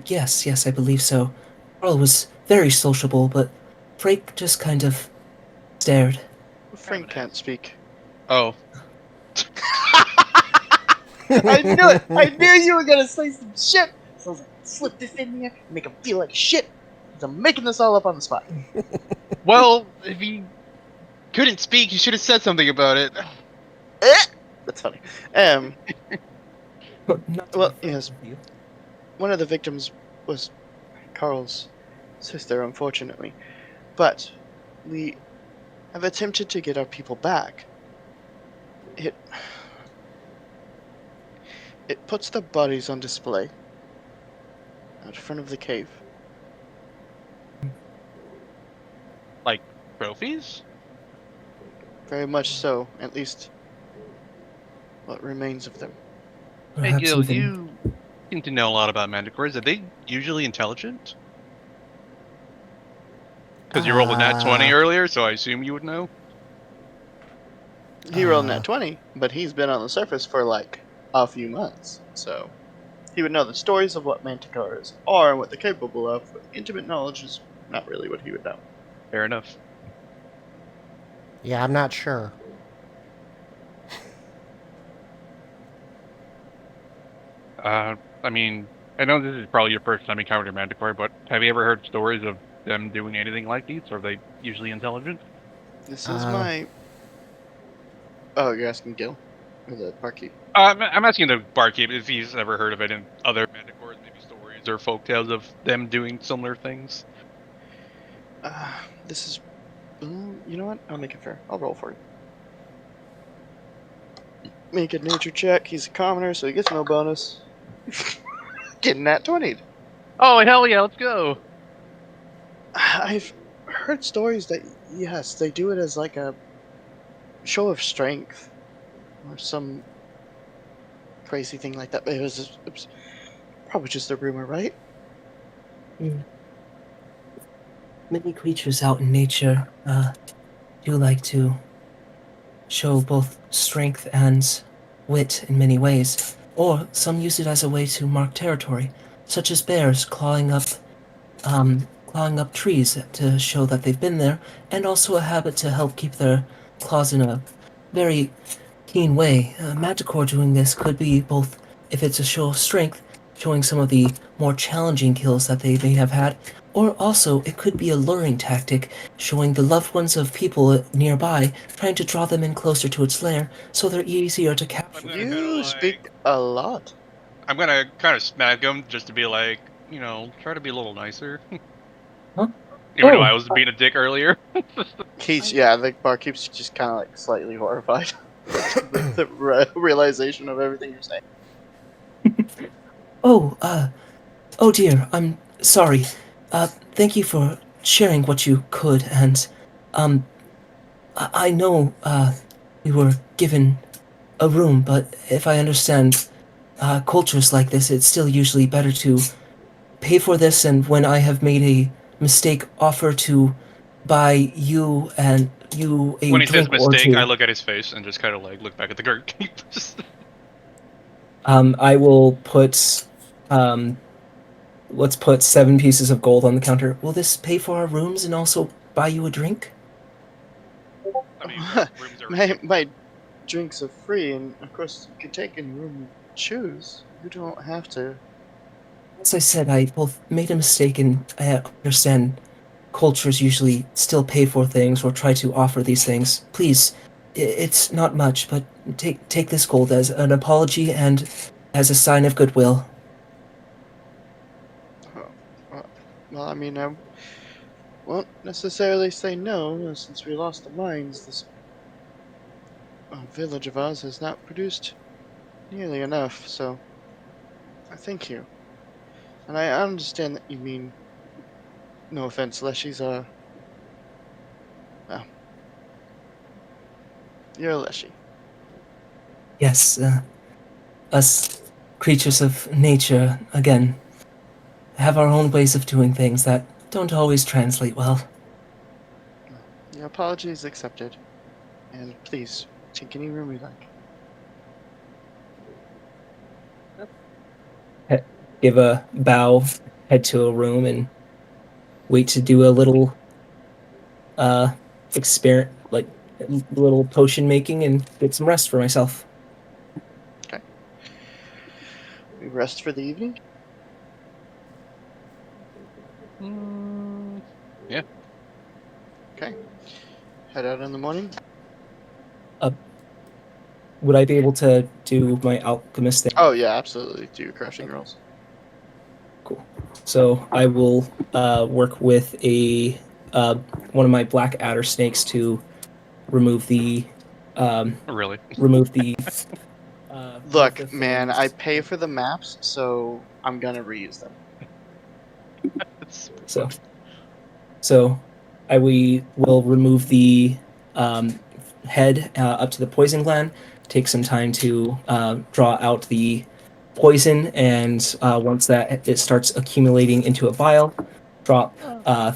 Yes, I believe so. Carl was very sociable, but Frank just kind of stared. Frank can't speak. Oh, I knew it! I knew you were gonna say some shit! So I was like, slip this in here and make him feel like shit! 'Cause I'm making this all up on the spot. well, if he couldn't speak, you should have said something about it. Eh! That's funny. Not to Well, be funny yes, with you. one of the victims was Carl's sister, unfortunately. But we have attempted to get our people back. It it puts the bodies on display out front of the cave. Like trophies? Very much so, at least what remains of them. Hey, Perhaps Gil, even you seem to know a lot about manticores. Are they usually intelligent? Because you rolled a nat 20 earlier, so I assume you would know. He rolled nat 20, but he's been on the surface for like a few months, so he would know the stories of what manticores are and what they're capable of, but intimate knowledge is not really what he would know. Fair enough. Yeah, I'm not sure. I mean, I know this is probably your first time encountering a manticore, but have you ever heard stories of them doing anything like these? Or are they usually intelligent? This is Uh, my. Oh, you're asking Gil? Or the barkeep? I'm asking the barkeep if he's ever heard of any other manticores, maybe stories or folktales of them doing similar things. This is. You know what? I'll make it fair. I'll roll for it. Make a nature check. He's a commoner, so he gets no bonus. Getting nat 20. Oh, hell yeah, let's go! I've heard stories that, yes, they do it as like a show of strength or some crazy thing like that. But it was probably just a rumor, right? many creatures out in nature do like to show both strength and wit in many ways, or some use it as a way to mark territory, such as bears clawing up trees to show that they've been there, and also a habit to help keep their claws in a very keen way. Manticore doing this could be both, if it's a show of strength, showing some of the more challenging kills that they may have had, or also it could be a luring tactic, showing the loved ones of people nearby, trying to draw them in closer to its lair so they're easier to capture. You speak a lot. I'm gonna kind of smack him just to be like, try to be a little nicer. Huh? Even though Oh, I was being a dick earlier. The barkeep's just kind of like slightly horrified. The realization of everything you're saying. oh, oh dear, I'm sorry. Thank you for sharing what you could, and, I know, we were given a room, but if I understand cultures like this, it's still usually better to pay for this, and when I have made a mistake, offer to buy you and you a When he says drink or mistake, I two. look at his face and just kind of like look back at the guard. I will put, let's put 7 pieces of gold on the counter. Will this pay for our rooms and also buy you a drink? I mean, rooms are my drinks are free, and of course you can take any room you choose. You don't have to. As I said, I both made a mistake and I understand cultures usually still pay for things or try to offer these things. Please, it's not much, but take this gold as an apology and as a sign of goodwill. Well, I mean, I won't necessarily say no, since we lost the mines. This village of ours has not produced nearly enough, so I thank you. And I understand that you mean no offense, Leshy's well, you're a Leshy. Yes, us creatures of nature, again, have our own ways of doing things that don't always translate well. Your apology is accepted, and please take any room you like. Give a bow, head to a room, and wait to do a little experiment, like little potion making and get some rest for myself. Okay. We rest for the evening. Mm, yeah. Okay. Head out in the morning. Would I be able to do my alchemist thing? Oh yeah, absolutely. Do your crafting rolls. Cool. So I will work with one of my black adder snakes to remove the um, Really. remove the remove Look, the man, thorns. I pay for the maps, so I'm gonna reuse them. That's super So funny. so we will remove the um, head up to the poison gland. Take some time to draw out the poison, and once that it starts accumulating into a vial, drop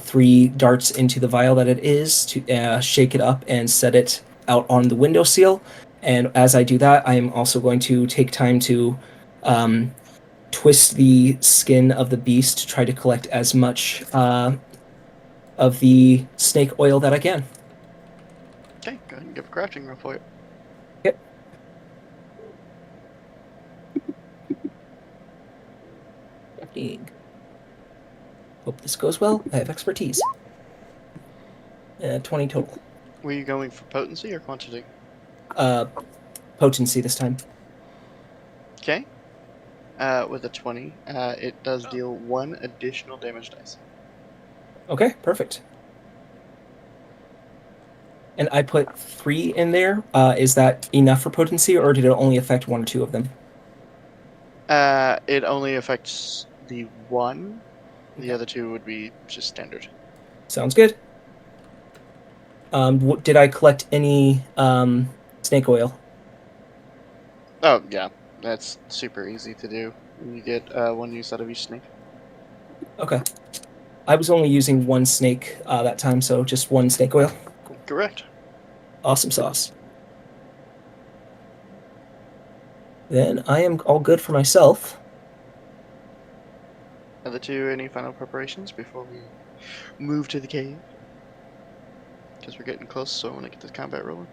three darts into the vial that it is to shake it up and set it out on the windowsill. And as I do that, I am also going to take time to twist the skin of the beast to try to collect as much of the snake oil that I can. Okay, go ahead and give a crafting roll for it. Yep. Crafting. Hope this goes well. I have expertise. 20 total. Were you going for potency or quantity? Uh, potency this time. Okay. With a 20, it does deal 1 additional damage dice. Okay, perfect. And I put 3 in there. Is that enough for potency, or did it only affect 1 or 2 of them? It only affects the 1. The Okay. other 2 would be just standard. Sounds good. Did I collect any snake oil? Oh, yeah. That's super easy to do. You get 1 use out of each snake. Okay. I was only using 1 snake that time, so just 1 snake oil. Correct. Awesome sauce. Then I am all good for myself. Other 2, any final preparations before we move to the cave? Because we're getting close, so I want to get this combat rolling.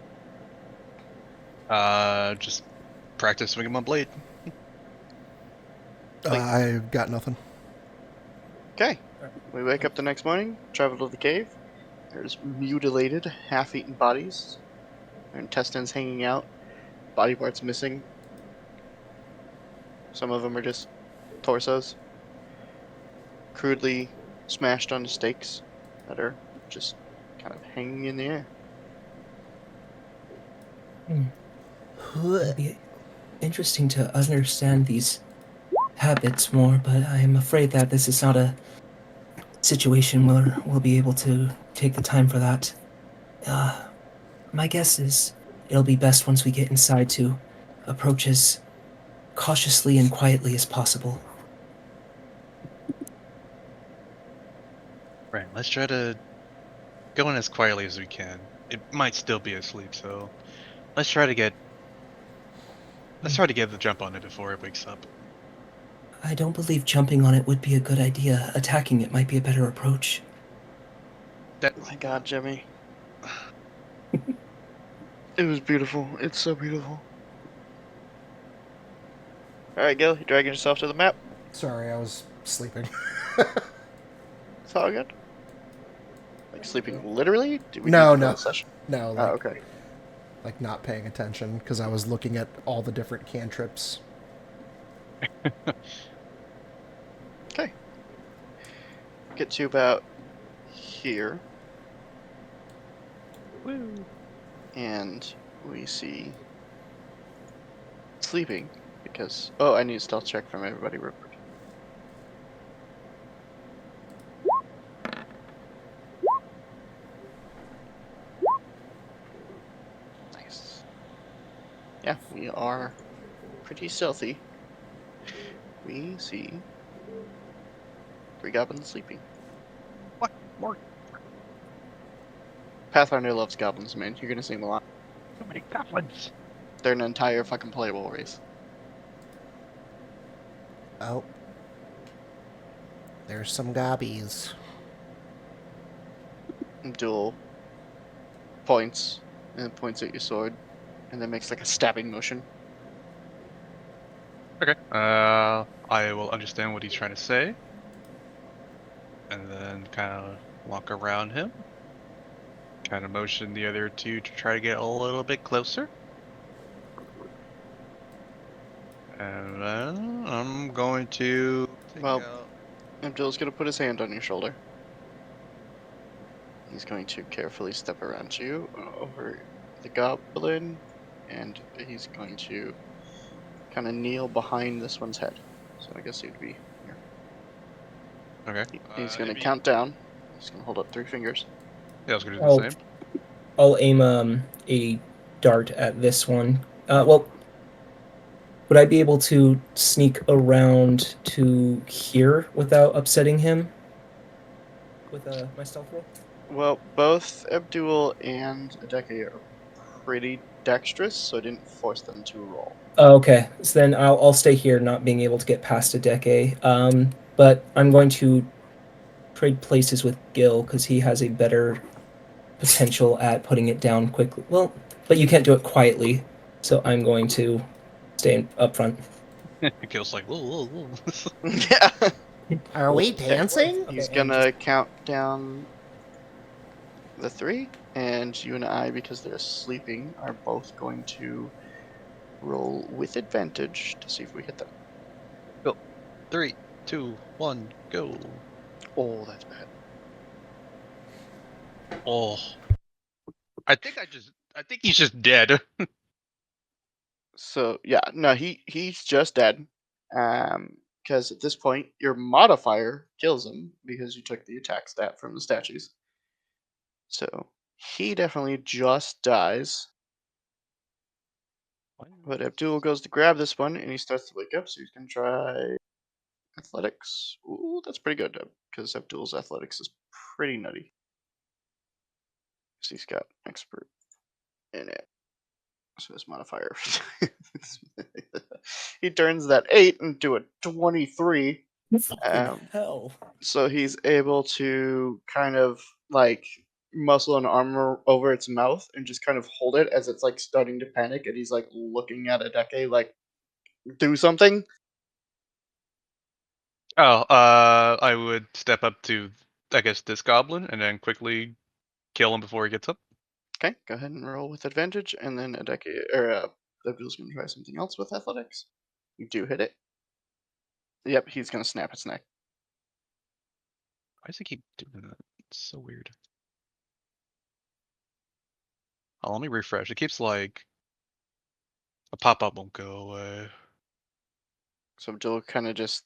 Just practice swinging my blade. I've got nothing. Okay. We wake up the next morning, travel to the cave. There's mutilated, half-eaten bodies. Their intestines hanging out, body parts missing. Some of them are just torsos, crudely smashed onto stakes that are just kind of hanging in the air. It'd be interesting to understand these habits more, but I am afraid that this is not a situation where we'll be able to take the time for that. My guess is it'll be best once we get inside to approach as cautiously and quietly as possible. Right. Let's try to go in as quietly as we can. It might still be asleep, so let's try to get the jump on it before it wakes up. I don't believe jumping on it would be a good idea. Attacking it might be a better approach. That My God, Jimmy. It was beautiful. It's so beautiful. Alright, Gil, you dragging yourself to the map? Sorry, I was sleeping. It's all good. Like sleeping literally? Do we No, need to no. call a session? No, Oh, like, okay. like not paying attention because I was looking at all the different cantrips. Okay. Get to about here, woo. and we see sleeping because I need a stealth check from everybody real quick. Nice. Yeah, we are pretty stealthy. We see 3 goblins sleeping. What more? Pathfinder loves goblins, man. You're gonna see them a lot. So many goblins. They're an entire fucking playable race. Oh. There's some gobbies. Dual points. and points at your sword, and then makes like a stabbing motion. Okay. I will understand what he's trying to say, and then kind of walk around him, kind of motion the other two to try to get a little bit closer. And then I'm going to take Well, out. Abdul's gonna put his hand on your shoulder. He's going to carefully step around you over the goblin, and he's going to kind of kneel behind this one's head. So I guess he'd be here. Okay. He's going to It'd be, count down. He's going to hold up 3 fingers. yeah, I was gonna do the I'll, same. I'll aim a dart at this one. Well, would I be able to sneak around to here without upsetting him with my stealth roll? Well, both Abdul and Adeke are pretty dexterous, so I didn't force them to roll. Oh, okay. So then I'll stay here, not being able to get past a decade. But I'm going to trade places with Gil because he has a better potential at putting it down quickly. Well, but you can't do it quietly, so I'm going to stay up front. Gil's like, whoa, whoa, whoa. Yeah. Are we dancing? He's Okay, and gonna count down the 3, and you and I, because they're sleeping, are both going to roll with advantage to see if we hit them. Go. 3, 2, 1, go. Oh, that's bad. Oh. I think he's just dead. So yeah, no, he's just dead. Because at this point your modifier kills him because you took the attack stat from the statues. So he definitely just dies. But Abdul goes to grab this one and he starts to wake up, so he's gonna try athletics. Ooh, that's pretty good because Abdul's athletics is pretty nutty. So he's got expert in it. So his modifier. He turns that 8 into a 23. Fucking hell. So he's able to kind of like muscle an armor over its mouth and just kind of hold it as it's like starting to panic, and he's like looking at Adeke like, do something. Oh, I would step up to, I guess, this goblin and then quickly kill him before he gets up. Okay, go ahead and roll with advantage, and then Adeke or Abdul's gonna try something else with athletics. You do hit it. Yep, he's gonna snap its neck. Why does he keep doing that? It's so weird. Oh, let me refresh. It keeps like a pop-up won't go away. So Abdul kind of just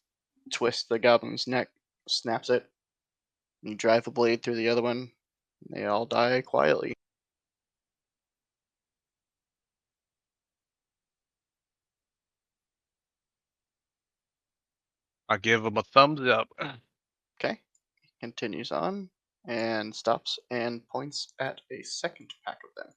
twists the goblin's neck, snaps it. You drive a blade through the other one. They all die quietly. I give him a thumbs up. Okay, continues on and stops and points at a second pack of them.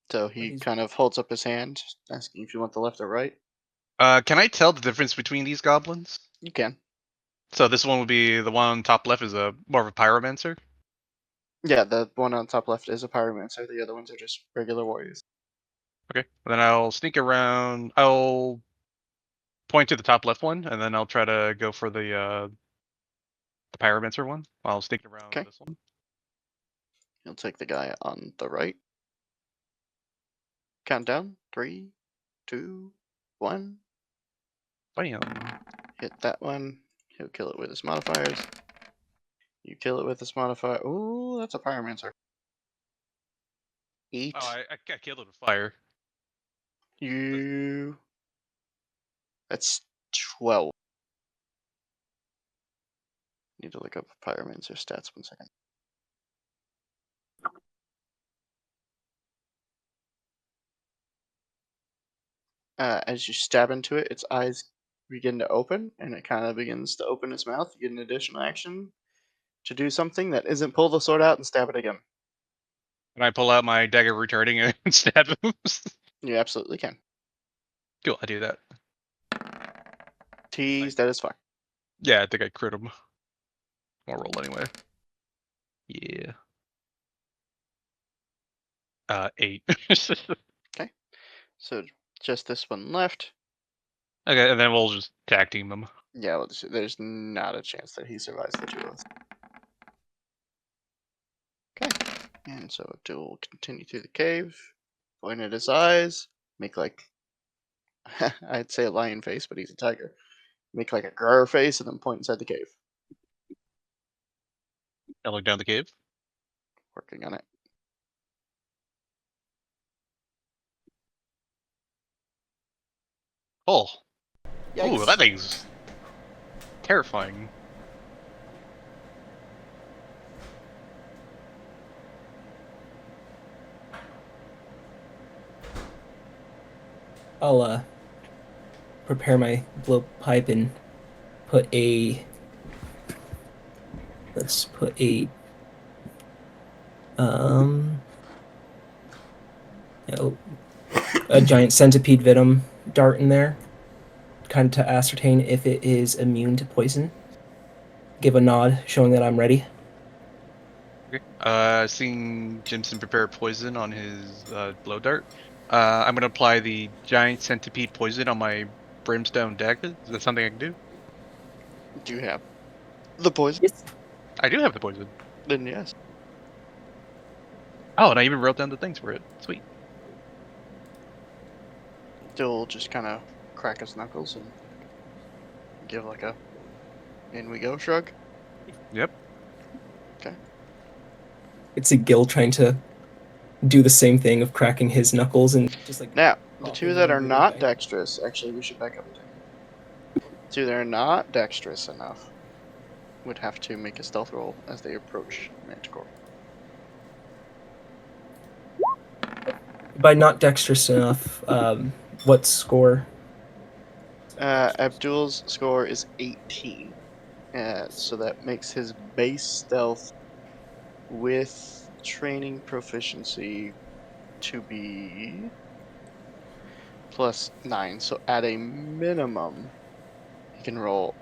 So he kind of holds up his hand, asking if you want the left or right. Can I tell the difference between these goblins? You can. So this one would be the one on top left is a more of a pyromancer. Yeah, the one on top left is a pyromancer. The other ones are just regular warriors. Okay. Then I'll sneak around. I'll point to the top left one, and then I'll try to go for the pyromancer one. I'll sneak around Okay. this one. He'll take the guy on the right. Countdown. 3, 2, 1. Bam. Hit that one. He'll kill it with his modifiers. You kill it with his modifier. Ooh, that's a pyromancer. 8. Oh, I killed it with fire. You. That's 12. Need to look up pyromancer stats 1 second. As you stab into it, its eyes begin to open, and it kind of begins to open its mouth. You get an additional action to do something that isn't pull the sword out and stab it again. And I pull out my dagger returning and stab him. You absolutely can. Cool, I do that. Tease, that is fine. Yeah, I think I crit him. I'll roll anyway. Yeah. 8. Okay. So just this one left. Okay, and then we'll just tag team them. Yeah, there's not a chance that he survives the two of us. Okay. And so Abdul will continue through the cave, point at his eyes, make like I'd say a lion face, but he's a tiger. Make like a grr face and then point inside the cave. And look down the cave. Working on it. Oh. Yikes. Ooh, that thing's terrifying. I'll prepare my blowpipe and put a. Let's put um you a giant centipede venom dart in there, kind of to ascertain if it is immune to poison. Give a nod, showing that I'm ready. Okay. Seeing Jimson prepare poison on his blow dart, I'm gonna apply the giant centipede poison on my brimstone dagger. Is that something I can do? Do you have the poison? Yes. I do have the poison. Then yes. Oh, and I even wrote down the things for it. Sweet. Abdul just kind of crack his knuckles and give like a in we go shrug. Yep. It's a Gil trying to do the same thing of cracking his knuckles and just like. Now, the popping two that them are really not high. dexterous, actually we should back up a second. The two that are not dexterous enough would have to make a stealth roll as they approach Manticore. By not dexterous enough, what score? Abdul's score is 18. So that makes his base stealth with training proficiency to be plus 9. So at a minimum, he can roll.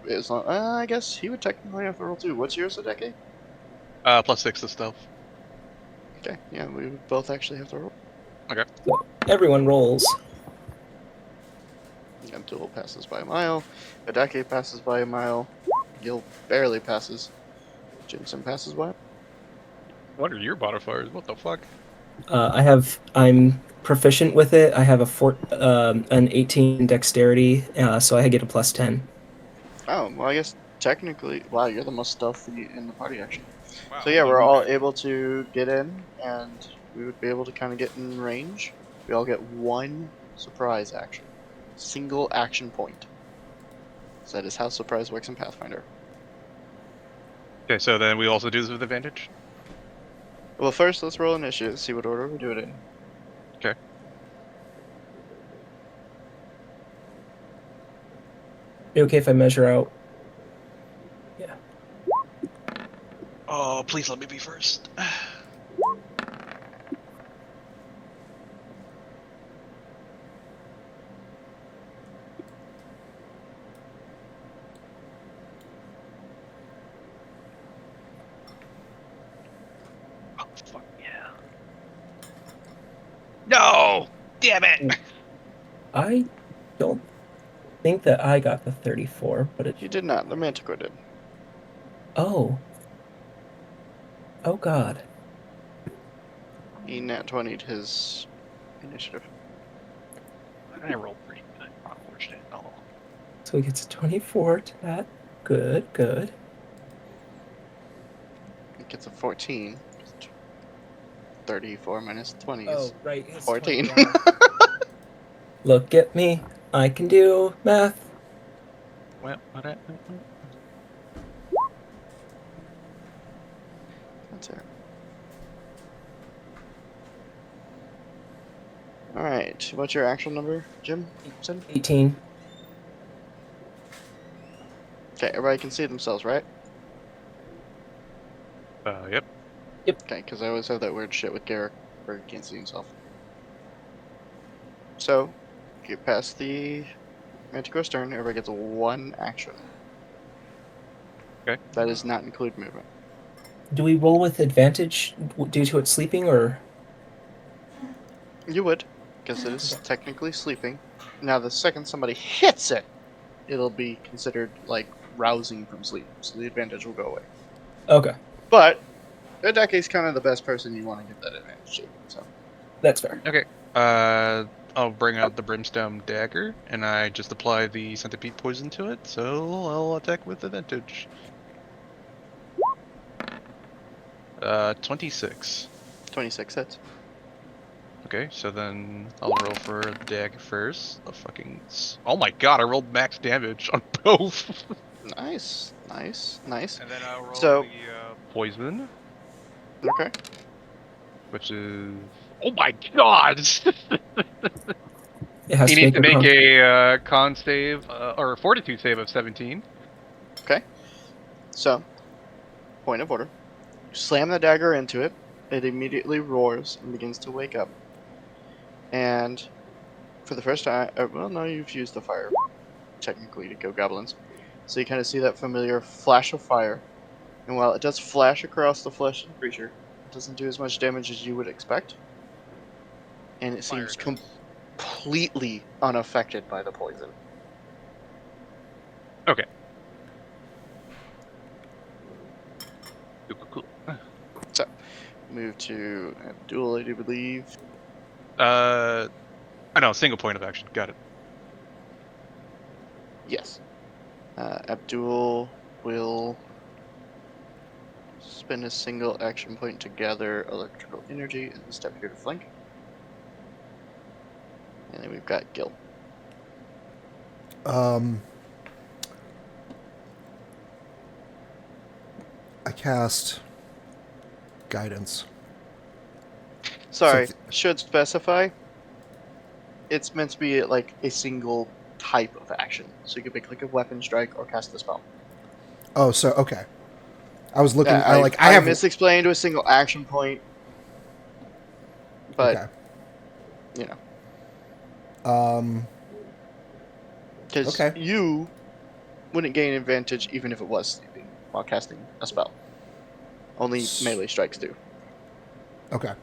As long, I guess he would technically have to roll too. What's yours, Hideki? +6 to stealth. Okay, yeah, we would both actually have to roll. Okay. So everyone rolls. Abdul passes by a mile. Hideki passes by a mile. Gil barely passes. Jimson passes by. What are your modifiers? What the fuck? I'm proficient with it. I have an 18 dexterity, so I get a +10. Oh, well, I guess technically, wow, you're the most stealthy in the party, actually. Wow. So yeah, we're all able to get in, and we would be able to kind of get in range. We all get one surprise action. Single action point. So that is how surprise works in Pathfinder. Okay, so then we also do this with advantage? Well, first, let's roll initiative, see what order we do it in. Okay. You okay if I measure out? Yeah. Oh, please let me be first. Oh, fuck yeah. No! Damn it! I don't think that I got the 34, but it. You did not. The Manticore did. Oh. Oh God. He nat 20'd his initiative. I rolled pretty good. Unfortunate. Oh. So he gets a 24 to that. Good, good. He gets a 14. 34 minus 20 is Oh, right. It's 14. 20, yeah. Look at me. I can do math. Well, That's it. Alright, what's your actual number, Jim? 18. Okay, everybody can see themselves, right? Yep. Okay, because I always have that weird shit with Garrick where he can't see himself. So, get past the Manticore's turn, everybody gets one action. Okay. That does not include movement. Do we roll with advantage due to it sleeping, or? You would, because it is technically sleeping. Now, the second somebody hits it, it'll be considered like rousing from sleep, so the advantage will go away. Okay, But Hideki's kind of the best person you want to give that advantage to. So that's fair. Okay. I'll bring out the brimstone dagger, and I just apply the centipede poison to it. So I'll attack with advantage. 26. 26 hits. Okay, so then I'll roll for the dagger first. Oh my god! I rolled max damage on both. Nice, nice, nice. And then I'll roll So- the poison, Okay. which is oh my god! It has He to needs make to a make con. a con save or a fortitude save of 17. Okay. So, point of order. You slam the dagger into it. It immediately roars and begins to wake up. And for the first time, well, no, you've used the fire technically to go goblins. So you kind of see that familiar flash of fire. And while it does flash across the flesh of the creature, it doesn't do as much damage as you would expect. And it seems completely unaffected by the poison. Okay. Cool. Move to Abdul, I do believe. I know, single point of action. Got it. Yes. Abdul will spend a single action point to gather electrical energy and step here to flank. And then we've got Gil. I cast guidance. Sorry, So should specify. It's meant to be like a single type of action. So you could make like a weapon strike or cast a spell. Oh, so okay. I was looking. I I have. misexplained to a single action point, but Okay. you know, Um. because Okay. you wouldn't gain advantage even if it was sleeping while casting a spell. Only melee strikes do. Okay.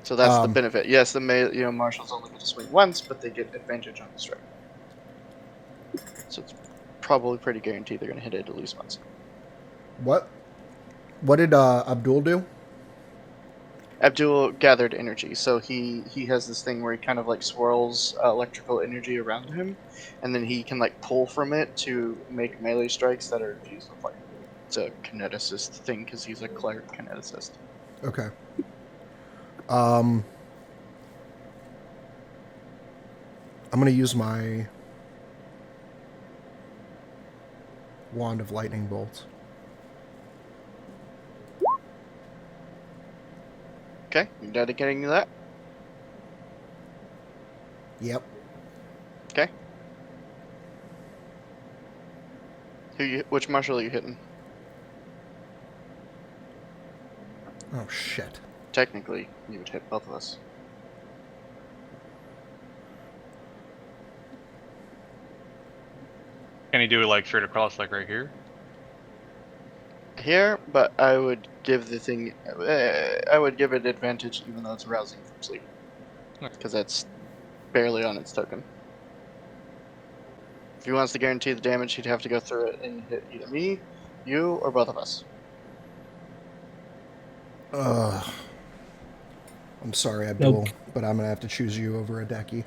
So that's the benefit. Yes, the marshals only get to swing once, but they get advantage on the strike. So it's probably pretty guaranteed they're going to hit it at least once. What? What did Abdul do? Abdul gathered energy, so he has this thing where he kind of like swirls electrical energy around him, and then he can like pull from it to make melee strikes that are infused with fire. It's a kineticist thing because he's a cleric kineticist. Okay. I'm gonna use my wand of lightning bolts. Okay, you dedicating to that? Yep. Okay. Which marshal are you hitting? Oh shit. Technically, you would hit both of us. Can he do it like straight across, like right here? Here, but I would give the thing. I would give it advantage even though it's rousing from sleep. Because that's barely on its token. If he wants to guarantee the damage, he'd have to go through it and hit either me, you, or both of us. I'm sorry, Abdul, Nope. but I'm gonna have to choose you over a Deki.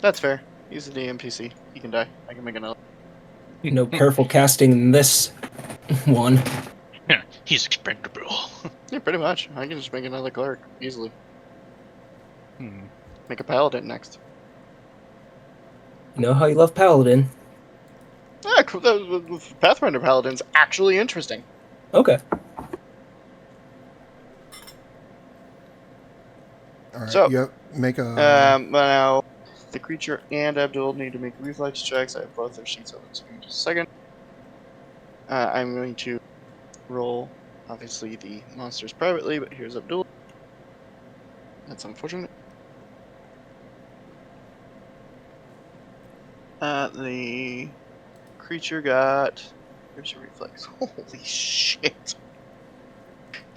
That's fair. He's an EMPC. He can die. I can make another. No careful casting this one. He's expendable. Yeah, pretty much. I can just make another cleric easily. Hmm. Make a paladin next. You know how you love Paladin. Ah, cool. Pathfinder paladin's actually interesting. Okay. All right. So, you make a. Now the creature and Abdul need to make reflex checks. I have both their sheets open, so give me just a second. I'm going to roll, obviously, the monsters privately, but here's Abdul. That's unfortunate. The creature got Here's your reflex. Holy shit.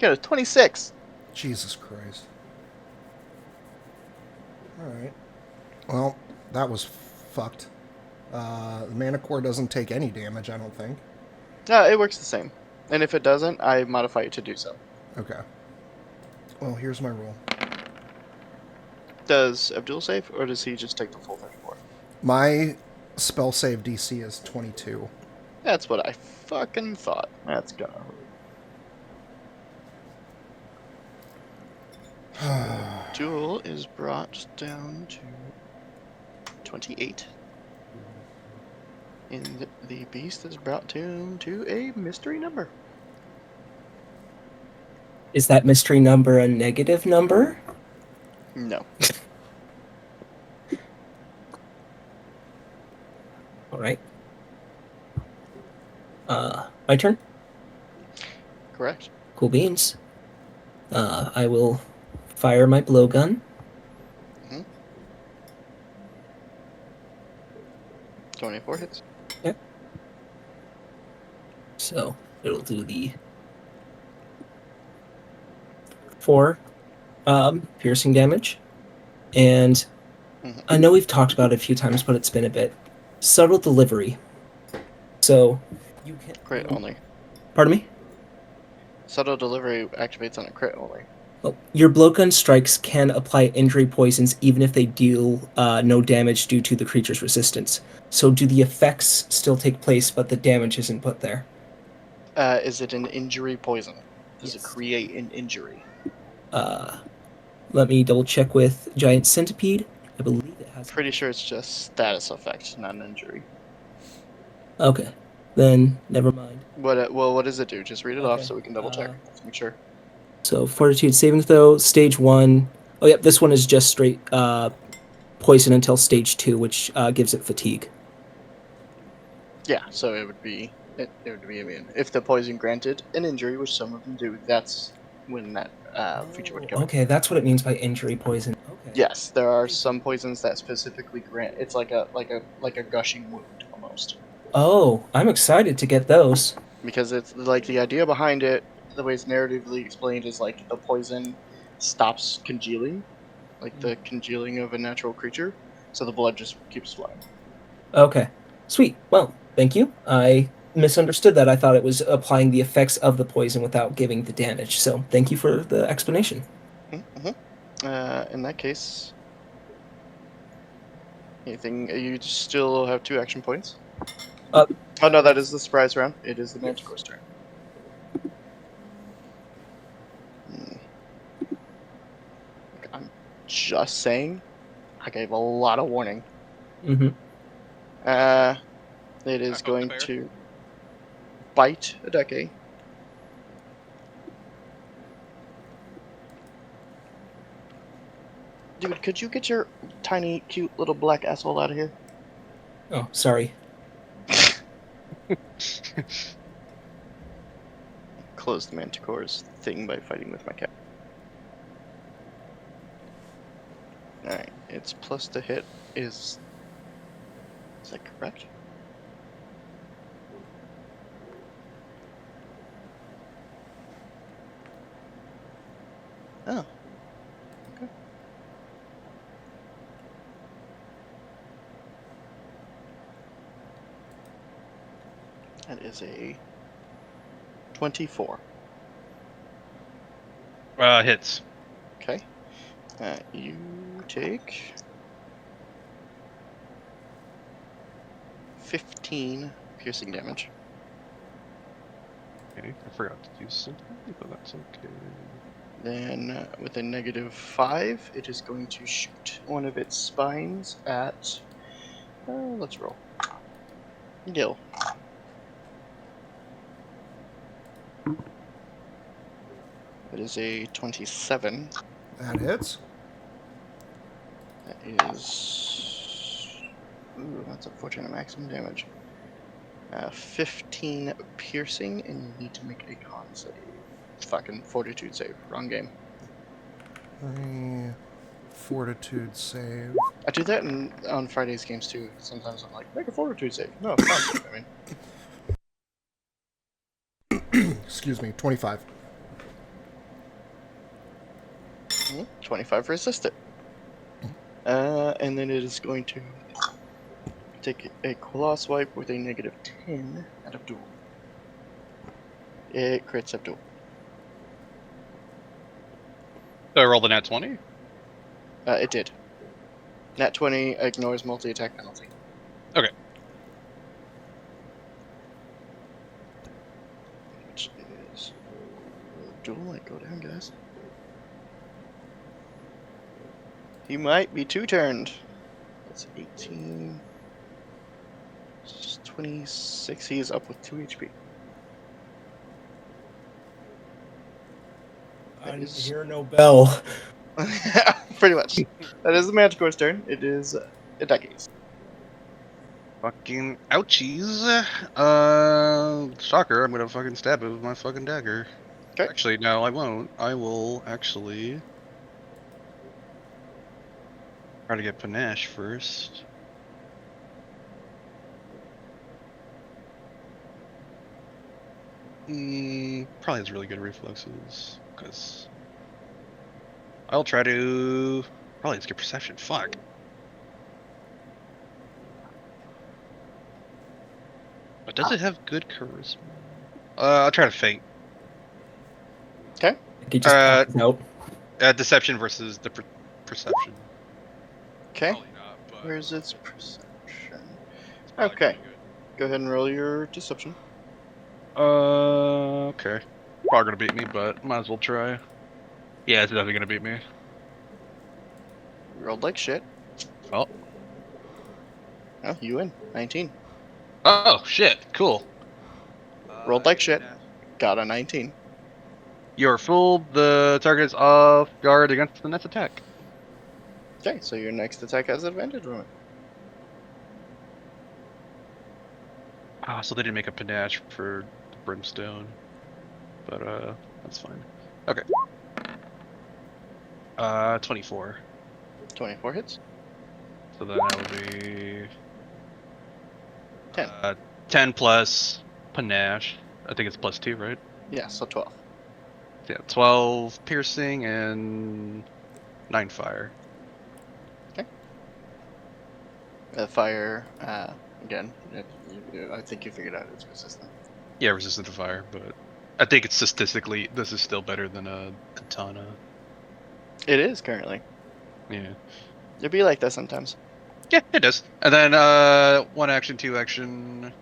Got a 26. Jesus Christ. Alright. Well, that was fucked. The manticore doesn't take any damage, I don't think. No, it works the same. And if it doesn't, I modify it to do so. Okay. Well, here's my rule. Does Abdul save, or does he just take the full 34? My spell save DC is 22. That's what I fucking thought. That's gonna hurt. Abdul is brought down to 28. And the beast is brought down to a mystery number. Is that mystery number a negative number? No. All right. My turn. Correct. Cool beans. I will fire my blowgun. 24 hits. Yep. So it'll do the 4 piercing damage. And I know we've talked about it a few times, but it's been a bit. Subtle delivery. So you can Crit only. Pardon me? Subtle delivery activates on a crit only. Well, your blowgun strikes can apply injury poisons even if they deal no damage due to the creature's resistance. So do the effects still take place, but the damage isn't put there? Is it an injury poison? Does it Yes. create an injury? Let me double check with Giant Centipede. I believe it has. Pretty sure it's just status effect, not an injury. Okay, then never mind. What does it do? Just read it off Okay, so we can double check. Let's make sure. So Fortitude saving throw, stage 1. Oh yeah, this one is just straight poison until stage 2, which gives it fatigue. Yeah, so it would be immune. If the poison granted an injury, which some of them do, that's when that feature would come. Okay, that's what it means by injury poison. Okay. Yes, there are some poisons that specifically grant. It's like a gushing wound almost. Oh, I'm excited to get those. Because it's like the idea behind it, the way it's narratively explained, is like the poison stops congealing, like the congealing of a natural creature, so the blood just keeps flowing. Okay, sweet. Well, thank you. I misunderstood that. I thought it was applying the effects of the poison without giving the damage. So thank you for the explanation. In that case, anything? You still have 2 action points. Oh no, that is the surprise round. It is the manticore's turn. I'm just saying, I gave a lot of warning. Mm-hmm. It is going to bite a Deke. Dude, could you get your tiny, cute little black asshole out of here? Oh, sorry. Close the manticore's thing by fighting with my cat. Alright, its plus to hit is that correct? Oh. Okay. That is a 24. Hits. Okay. You take 15 piercing damage. Okay, I forgot to do something, but that's okay. Then, with a -5, it is going to shoot one of its spines at. Let's roll. Gil. It is a 27. That hits. That is. Ooh, that's unfortunate maximum damage. 15 piercing, and you need to make a con save. Fucking fortitude save. Wrong game. Fortitude save. I do that on Friday's games too. Sometimes I'm like, make a fortitude save. No, con save, I mean. excuse me, 25. 25 resist it. And then it is going to take a Colossus wipe with a -10 at Abdul. It crits Abdul. So I rolled a nat 20? It did. Nat 20 ignores multi-attack penalty. Okay. Which is... Abdul might go down, guys. He might be two-turned. That's 18... 26. He is up with 2 HP. I That is- hear no bell. Pretty much. That is the Manticore's turn. It is Idaki's. Fucking ouchies. Shocker, I'm gonna fucking stab it with my fucking dagger. 'Kay. Actually, no, I won't. I will actually try to get panache first. Probably has really good reflexes, because I'll try to probably just get perception. Fuck. But does it have good charisma? I'll try to feint. He just passes out. Deception versus the perception. Okay. Probably not, but Where's its perception? it's probably Okay. gonna be Go ahead and roll your deception. good. Okay. Probably gonna beat me, but might as well try. Yeah, it's definitely gonna beat me. You rolled like shit. Well. Oh, you win. 19. Oh shit! Cool. Rolled like shit. Got a 19. You're fooled. The target is off guard against the next attack. Okay, so your next attack has advantage on it. Ah, so they didn't make a panache for the brimstone, but that's fine. Okay. 24. 24 hits. So then that would be 10. 10 plus panache. I think it's +2, right? Yeah, so 12. Yeah, 12 piercing and 9 fire. Fire, again, I think you figured out it's resistant. Yeah, resistant to fire, but I think it's statistically this is still better than a katana. It is currently. Yeah. It'd be like that sometimes. Yeah, it does. And then 1 action, 2 action.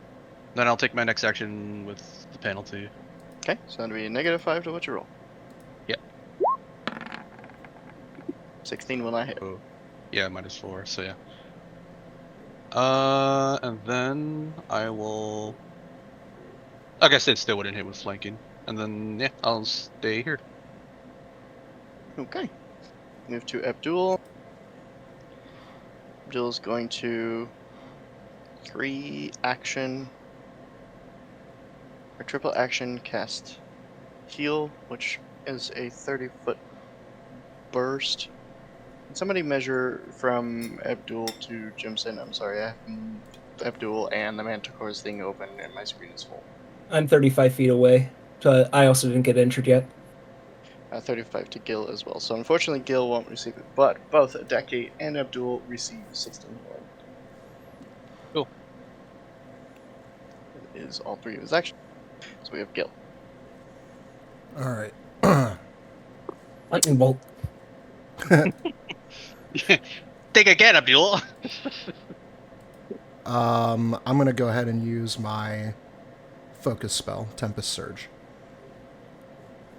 Then I'll take my next action with the penalty. Okay, so that'd be a -5 to what you roll. Yep. 16 will not hit. Oh. Yeah, -4, so yeah. And then I will. I guess it still wouldn't hit with flanking. And then yeah, I'll stay here. Okay. Move to Abdul. Abdul's going to 3 action or triple action cast heal, which is a 30-foot burst. Can somebody measure from Abdul to Jimson? I'm sorry, I have Abdul and the Manticore's thing open and my screen is full. I'm 35 feet away, so I also didn't get injured yet. 35 to Gil as well. So unfortunately, Gil won't receive it, but both Deki and Abdul receive 16 more. Cool. It is all 3 of his actions. So we have Gil. All right. Lightning bolt. Take again, Abdul. I'm gonna go ahead and use my focus spell, Tempest Surge.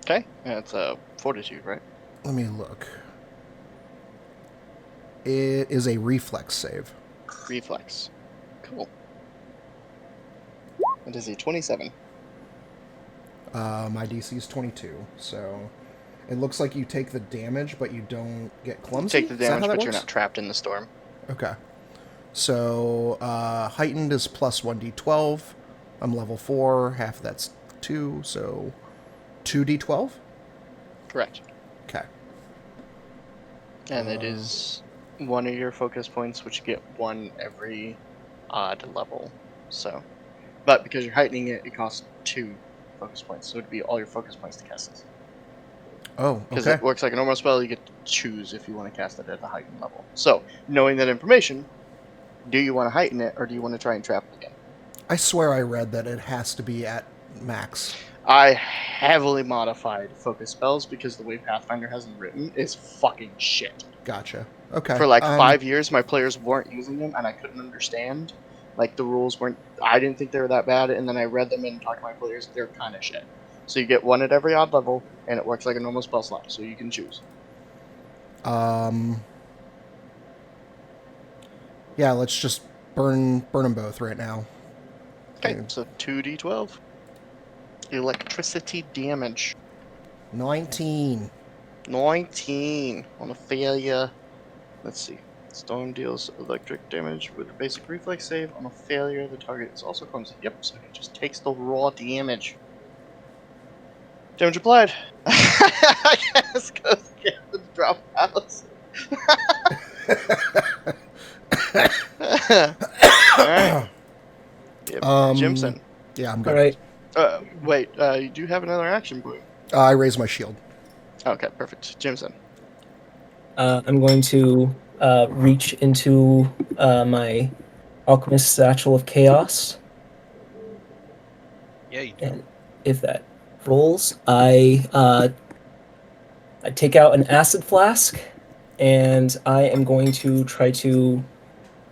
Okay, that's a fortitude, right? Let me look. It is a reflex save. Reflex. Cool. It is a 27. My DC is 22, so it looks like you take the damage, but you don't get clumsy. Take the Is that damage, how that but you're works? not trapped in the storm. Okay. So, heightened is plus 1d12. I'm level 4. Half of that's 2, so 2d12? Correct. Okay. And it is one of your focus points, which you get 1 every odd level. So, but because you're heightening it, it costs 2 focus points, so it'd be all your focus points to cast this. Oh, Because okay. it works like a normal spell, you get to choose if you want to cast it at the heightened level. So, knowing that information, do you want to heighten it, or do you want to try and trap it again? I swear I read that it has to be at max. I heavily modified focus spells because the way Pathfinder has them written is fucking shit. Gotcha. Okay. For like 5 years, my players weren't using them, and I couldn't understand. Like, the rules weren't... I didn't think they were that bad, and then I read them and talked to my players. They're kind of shit. So you get one at every odd level, and it works like a normal spell slot, so you can choose. Yeah, let's just burn them both right now. Okay, so 2d12. Electricity damage. 19. 19 on a failure. Let's see. Storm deals electric damage with a basic reflex save. On a failure, the target is also clumsy. Yep, so he just takes the raw damage. Damage applied. I guess because the drop house. Alright. Yep, Jimson. Yeah, I'm good. All right. Wait, you do have another action point. I raise my shield. Okay, perfect. Jimson. I'm going to reach into my alchemist satchel of chaos, Yeah, you do. and if that rolls, I take out an acid flask, and I am going to try to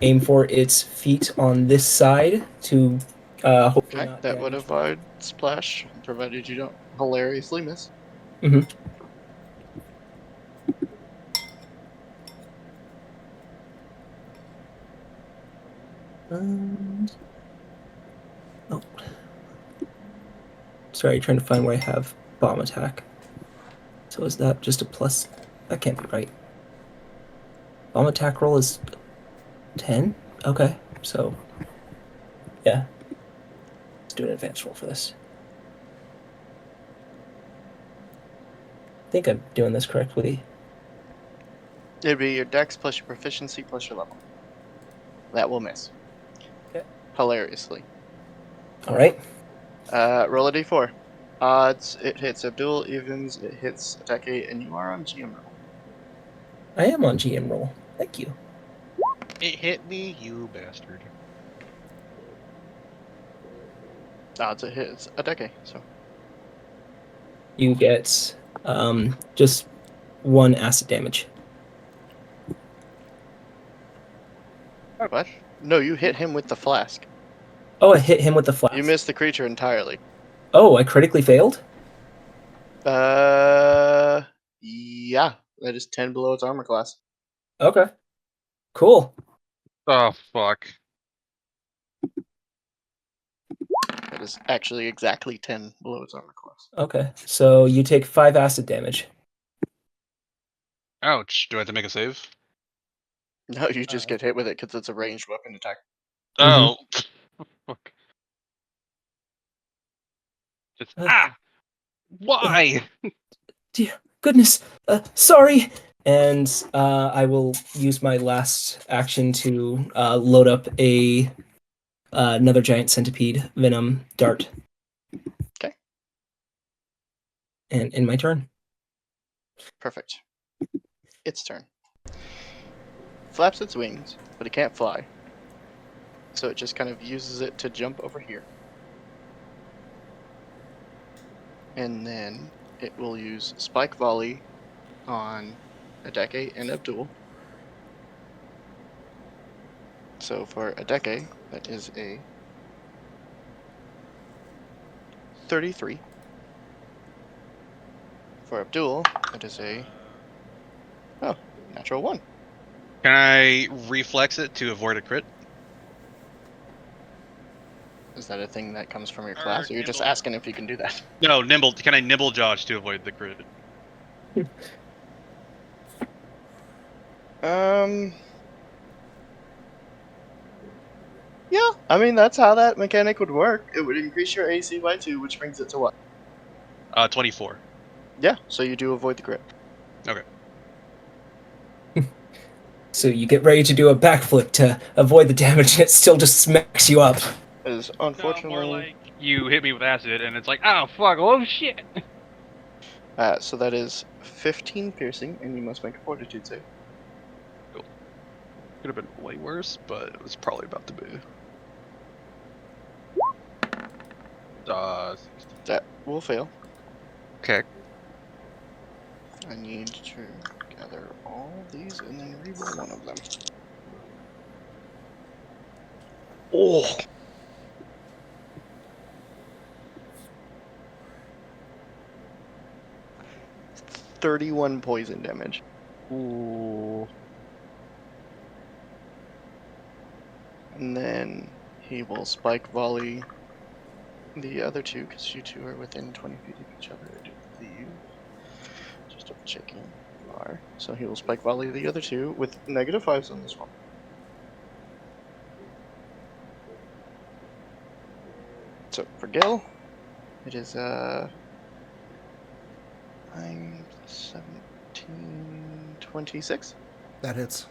aim for its feet on this side to hopefully Okay, not that would damage. avoid splash, provided you don't hilariously miss. Mm-hmm. Oh. Sorry, trying to find where I have bomb attack. So is that just a plus? That can't be right. Bomb attack roll is 10? Okay, so yeah. Let's do an advanced roll for this. I think I'm doing this correctly. It'd be your dex plus your proficiency plus your level. That will miss. Okay. Hilariously. Alright. Roll a d4. Odds, it hits Abdul, evens, it hits Atake, and you are on GM roll. I am on GM roll. Thank you. It hit me, you bastard. Odds, it hits Atake, so. You get just 1 acid damage. What? No, you hit him with the flask. Oh, I hit him with the flask. You missed the creature entirely. Oh, I critically failed? Yeah. That is 10 below its armor class. Okay. Cool. Oh, fuck. That is actually exactly 10 below its armor class. Okay. So you take 5 acid damage. Ouch. Do I have to make a save? No, you just get hit with it because it's a ranged weapon attack. Mhm. Oh. Fuck. Just, Uh, Why? Dear goodness. Sorry. And I will use my last action to load up another giant centipede venom dart. Okay. And in my turn. Perfect. Its turn. Flaps its wings, but it can't fly. So it just kind of uses it to jump over here. And then it will use Spike Volley on Adeke and Abdul. So for Adeke, that is a 33. For Abdul, that is a natural 1. Can I reflex it to avoid a crit? Is that a thing that comes from your class, or you're just nimble. asking if you can do that? No, nimble. Can I nimble dodge to avoid the crit? Yeah, I mean, that's how that mechanic would work. It would increase your AC by 2, which brings it to what? 24. Yeah, so you do avoid the crit. Okay. So you get ready to do a backflip to avoid the damage, and it still just smacks you up. It is No, unfortunately... more like you hit me with acid, and it's like, oh fuck, oh shit. So that is 15 piercing, and you must make a fortitude save. Could have been way worse, but it was probably about to be. 16. That will fail. Okay. I need to gather all these and then reroll one of them. Oh! $31 poison damage. Ooh. And then he will spike volley the other two, because you two are within 20 feet of each other, I do believe. Just double checking. You are. So he will spike volley the other two with -5s on this one. So for Gil, it is 9 plus 17, 26. That hits.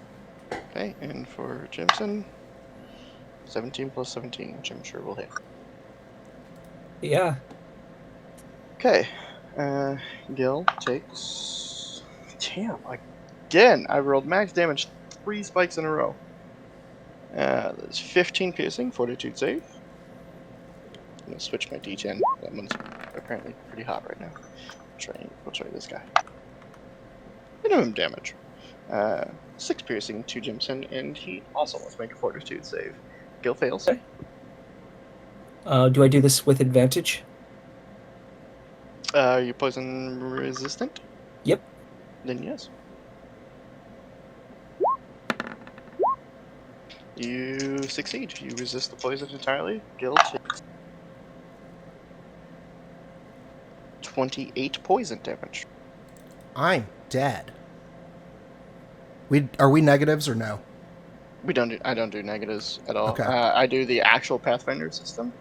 Okay, and for Jimson, 17 plus 17, which I'm sure will hit. Yeah. Okay, Gil takes. Damn, again, I rolled max damage 3 spikes in a row. That's 15 piercing, fortitude save. I'm gonna switch my D10. That one's apparently pretty hot right now. We'll try this guy. Minimum damage. 6 piercing to Jimson, and he also must make a fortitude save. Gil fails. Okay. Do I do this with advantage? Are you poison resistant? Yep. Then yes. You succeed. You resist the poison entirely. Gil takes 28 poison damage. I'm dead. Are we negatives or no? I don't do negatives at all. Okay. I do the actual Pathfinder system,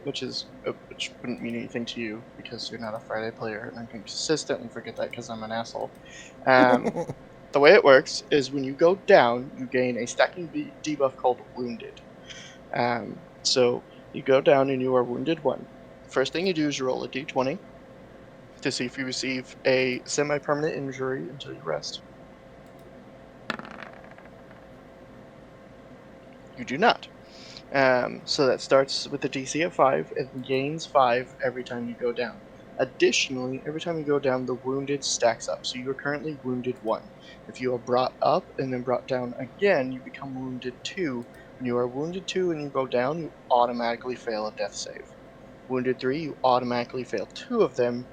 which wouldn't mean anything to you because you're not a Friday player, and I consistently forget that because I'm an asshole. The way it works is when you go down, you gain a stacking debuff called Wounded. So you go down and you are wounded 1. First thing you do is you roll a d20 to see if you receive a semi-permanent injury until you rest. You do not. So that starts with a DC of 5 and gains 5 every time you go down. Additionally, every time you go down, the wounded stacks up. So you are currently wounded 1. If you are brought up and then brought down again, you become wounded 2. When you are wounded 2 and you go down, you automatically fail a death save. Wounded 3, you automatically fail 2 of them.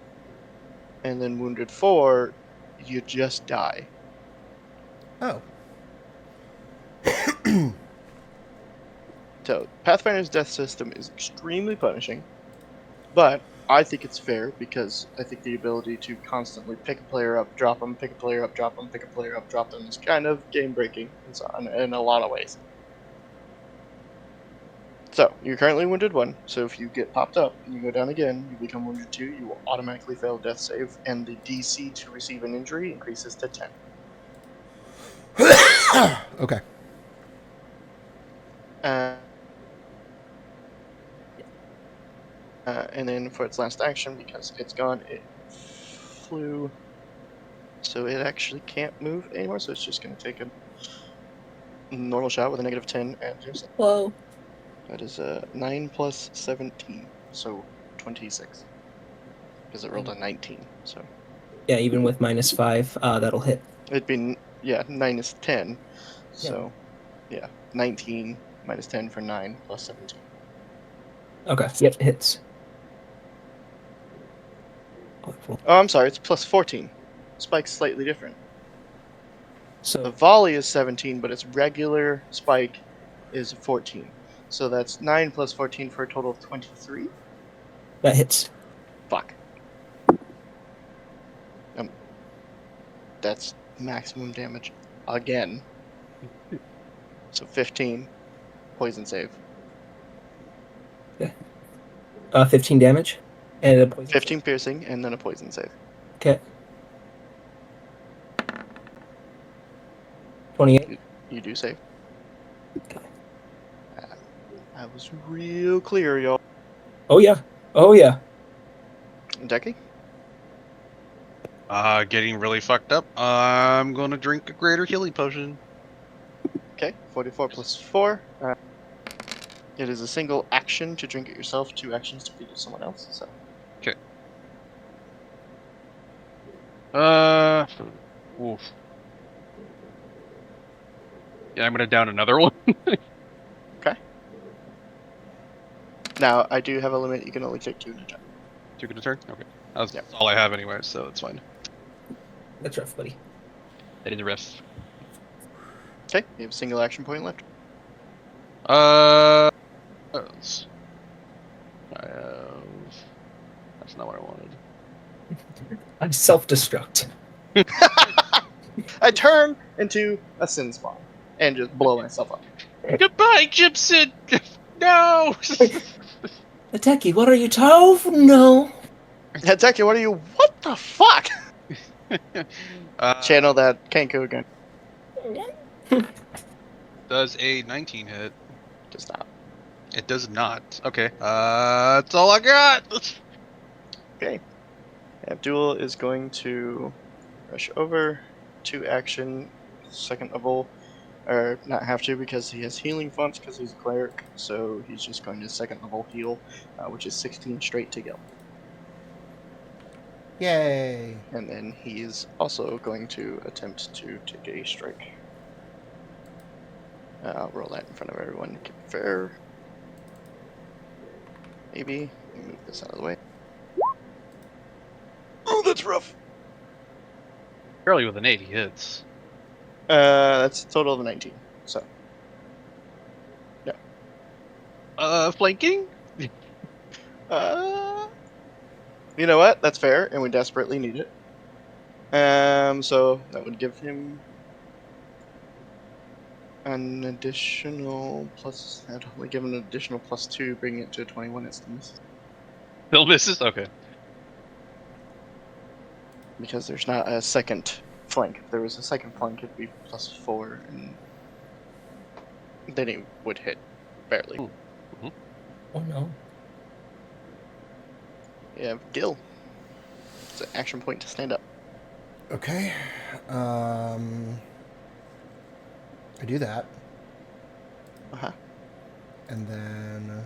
And then wounded 4, you just die. Oh. So, Pathfinder's death system is extremely punishing, but I think it's fair because I think the ability to constantly pick a player up, drop them, pick a player up, drop them, pick a player up, drop them is kind of game-breaking in a lot of ways. So, you're currently wounded 1, so if you get popped up and you go down again, you become wounded 2, you will automatically fail death save, and the DC to receive an injury increases to 10. Okay. And then for its last action, because it's gone, it flew. So it actually can't move anymore, so it's just going to take a normal shot with a -10 at Jason. Whoa. That is 9 plus 17, so 26. Because it rolled a 19, so. Yeah, even with -5, that'll hit. It'd be, -10. So, yeah, 19 minus 10 for 9 plus 17. Okay, yep, hits. Oh, I'm sorry, it's plus 14. Spike's slightly different. The So, volley is 17, but its regular spike is 14. So that's 9 plus 14 for a total of 23. that hits. Fuck. That's maximum damage again. So 15 poison save. 15 damage. And a poison. 15 piercing and then a poison save. Okay. 28. You do save. Okay. I was real clear, y'all. Oh yeah. Oh yeah. Decky? Getting really fucked up. I'm gonna drink a greater healing potion. Okay, 44 plus 4. It is a single action to drink it yourself, 2 actions to feed it to someone else. So, Okay. Uh, oof. Yeah, I'm gonna down another one. okay. Now, I do have a limit. You can only take 2 in a turn. Took it a turn. Okay, that's Yep. all I have anyway, so it's fine. That's rough, buddy. That is the rest. Okay, you have a single action point left. What else? I have. That's not what I wanted. I self-destruct. I turn into a sin spawn and just blow myself up. Goodbye, Gibson. No. Ateki, what are you, 12? No. Decky, what are you? What the fuck? Channel uh, that Kenku again. does a 19 hit? Just stop. It does not. Okay. That's all I got. Okay. Abdul is going to rush over, 2 action, second level, or not have to because he has healing fonts because he's a cleric, so he's just going to second level heal, which is 16 straight to Gil. Yay! And then he's also going to attempt to take a strike. I'll roll that in front of everyone to keep it fair. Maybe. Let me move this out of the way. Oh, that's rough! Barely with an 80 hits. That's a total of 19, so. Flanking? Uh, you know what? That's fair, and we desperately need it. So that would give him an additional plus. I'd only give him an additional +2, bringing it to 21 instance. Still misses? Okay. Because there's not a second flank. If there was a second flank, it'd be +4, and then it would hit barely. Ooh. Oh no. Yeah, Gil. It's an action point to stand up. Okay. I do that, Uh huh. and then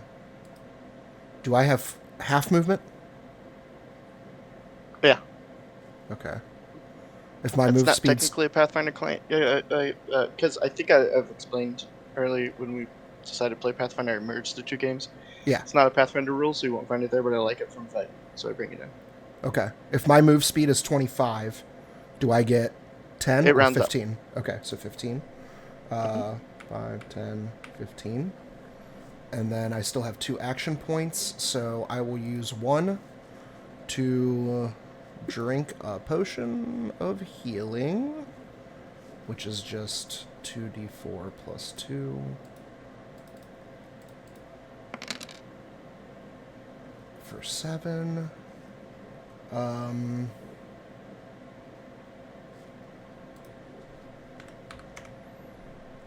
do I have half movement? Yeah. Okay. If my That's move not speed's technically a Pathfinder client. Yeah, because I think I've explained early when we decided to play Pathfinder, I merged the 2 games. yeah. It's not a Pathfinder rule, so you won't find it there, but I like it from fighting, so I bring it in. Okay. If my move speed is 25, do I get 10 It or rounds up. 15? Okay, so 15. 5, 10, 15. And then I still have 2 action points, so I will use 1 to drink a potion of healing, which is just 2d4 plus 2. For 7.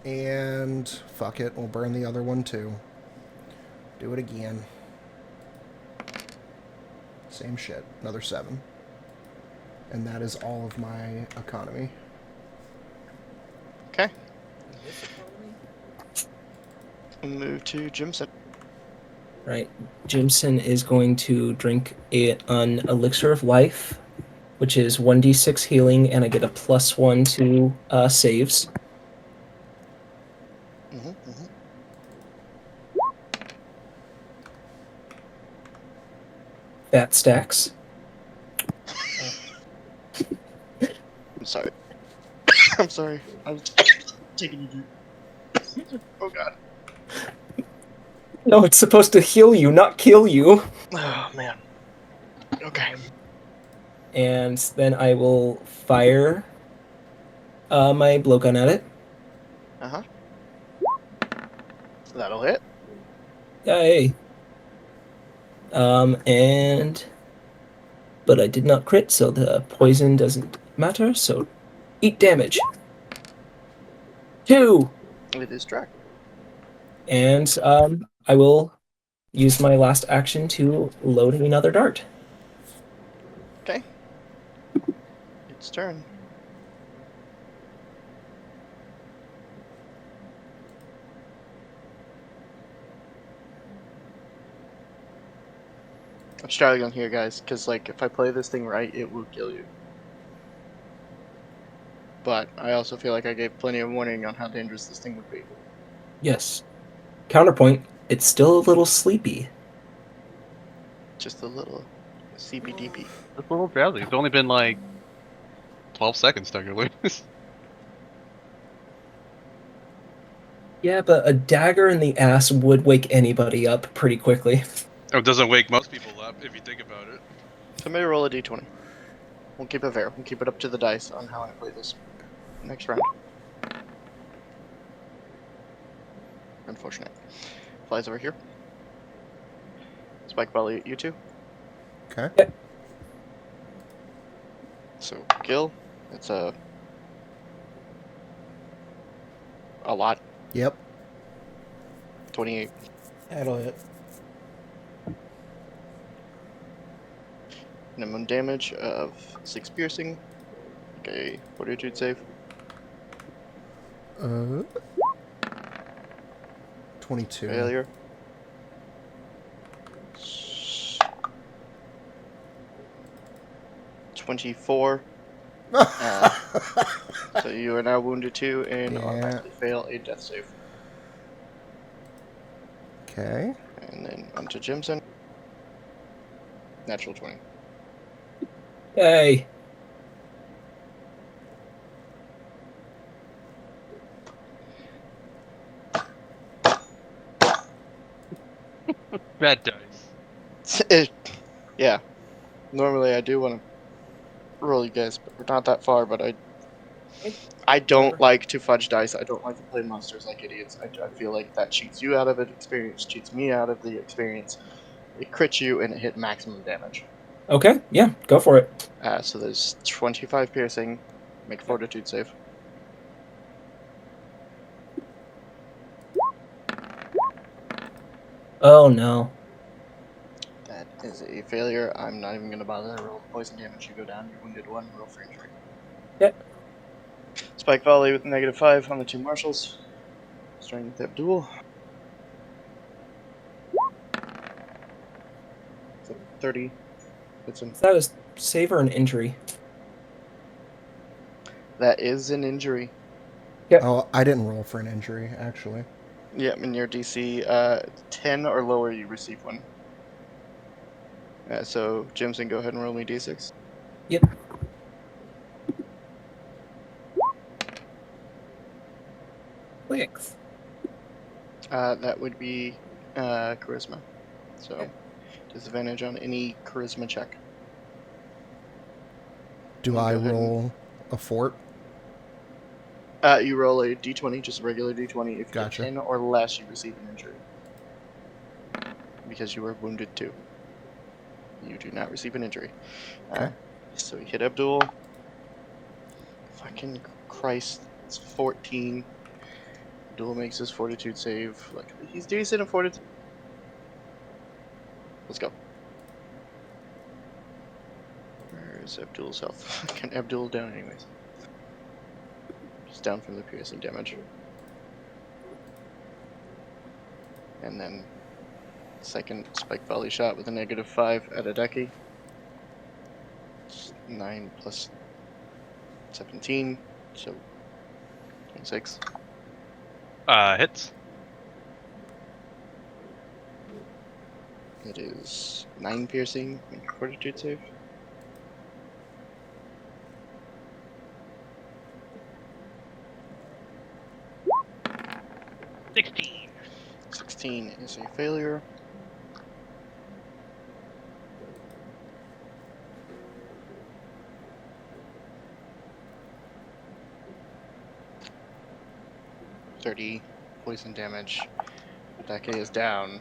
And fuck it, we'll burn the other one too. Do it again. Same shit, another 7. And that is all of my economy. Okay. We'll move to Jimson. Right. Jimson is going to drink an elixir of life, which is 1d6 healing, and I get a +1 to saves. Mm-hmm. That stacks. I'm sorry. I'm sorry. I was taking a drink. Oh god. No, it's supposed to heal you, not kill you. Oh man. Okay. And then I will fire my blowgun at it. Uh huh. That'll hit. Yay. But I did not crit, so the poison doesn't matter, so eat damage. 2. It is track. And I will use my last action to load another dart. Okay. Its turn. I'm struggling here, guys, because like if I play this thing right, it will kill you. But I also feel like I gave plenty of warning on how dangerous this thing would be. Yes. Counterpoint, it's still a little sleepy. Just a little CBDP. It's a little drowsy. It's only been like 12 seconds, Tucker Lucas. Yeah, but a dagger in the ass would wake anybody up pretty quickly. It doesn't wake most people up if you think about it. Somebody roll a d20. We'll keep it fair. We'll keep it up to the dice on how I play this next round. Unfortunate. Flies over here. Spike volley at you two. Okay. So Gil, it's a lot. Yep. 28. That'll hit. Minimum damage of 6 piercing. Okay, fortitude save. 22. Failure. 24. So you are now wounded 2 and automatically fail a death save. Okay. And then onto Jimson. Natural 20. Yay. Bad dice. Yeah. Normally I do want to roll you guys, but we're not that far, but I don't like to fudge dice. I don't like to play monsters like idiots. I feel like that cheats you out of an experience, cheats me out of the experience. It crits you and it hit maximum damage. Okay, yeah, go for it. So there's 25 piercing. Make a fortitude save. Oh no. That is a failure. I'm not even going to bother. Roll poison damage. You go down. You're wounded 1. Roll for injury. Yep. Spike volley with -5 on the 2 marshals. Starting with Abdul. So 30. Hits him. Is that a save or an injury? That is an injury. Oh, I didn't roll for an injury, actually. Yep, in your DC 10 or lower, you receive 1. So, Jimson, go ahead and roll me d6. Yep. Six. That would be charisma. So, disadvantage on any charisma check. Do I roll a fort? You roll a d20, just a regular d20. If you Gotcha. get 10 or less, you receive an injury. Because you were wounded 2. You do not receive an injury. Okay. So you hit Abdul. Fucking Christ. It's 14. Abdul makes his fortitude save. Like, he's decent at fortitude. Let's go. Where's Abdul's health? Can Abdul down anyways? Just down from the piercing damage. And then second spike volley shot with a -5 at Adeki. 9 plus 17, so 26. Hits. It is 9 piercing. Make a fortitude save. $16. 16 is a failure. $30 poison damage. Adeki is down.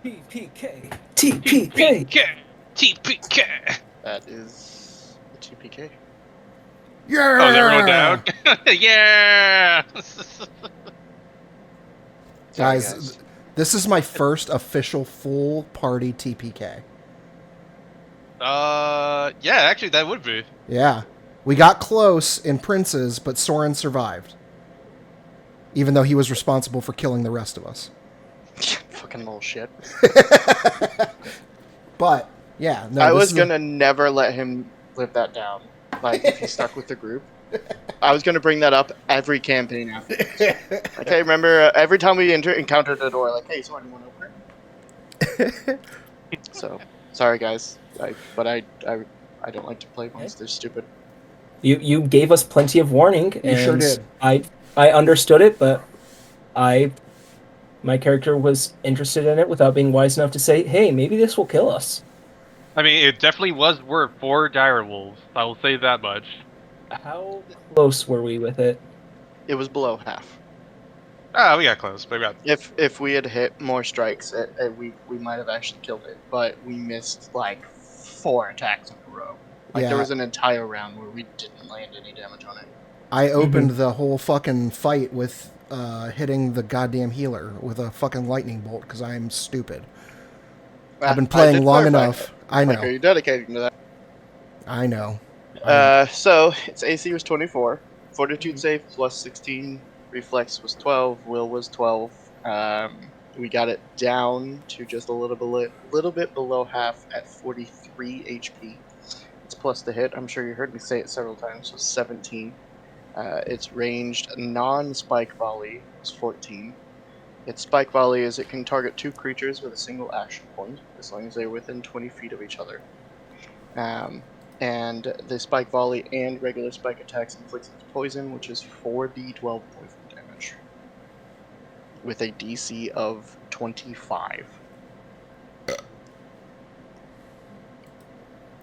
TPK. TPK. TPK. That is a TPK. Yeah! Oh, is everyone down? Yeah! Sorry, Guys, This is my first official full party TPK. Yeah, actually, that would be. Yeah. We got close in Princes, but Soren survived. Even though he was responsible for killing the rest of us. Fucking little shit. But, yeah, no, I this was is gonna never let him live that down. Like, if he stuck with the group. I was gonna bring that up every campaign after this. Like, hey, remember, every time we encountered a door, like, hey, so anyone open it? So, sorry, guys. But I don't like to play once they're stupid. You gave us plenty of warning, You and sure did. I understood it, but my character was interested in it without being wise enough to say, "Hey, maybe this will kill us." I mean, it definitely was worth 4 dire wolves. I will say that much. How close were we with it? It was below half. Ah, we got close. But we got If we had hit more strikes, we might have actually killed it. But we missed like 4 attacks in a row. Like Yeah. there was an entire round where we didn't land any damage on it. I opened the whole fucking fight with hitting the goddamn healer with a fucking lightning bolt because I'm stupid. I've been I playing did long clarify enough. that. I know. Like, are you dedicating to that? I know. So its AC was 24, Fortitude save plus 16, Reflex was 12, Will was 12. We got it down to just a little bit below half at 43 HP. It's plus the hit. I'm sure you heard me say it several times. So 17. Its ranged non-spike volley was 14. Its spike volley is it can target 2 creatures with a single action point as long as they're within 20 feet of each other. And the spike volley and regular spike attacks inflicts poison, which is 4d12 poison damage, with a DC of 25.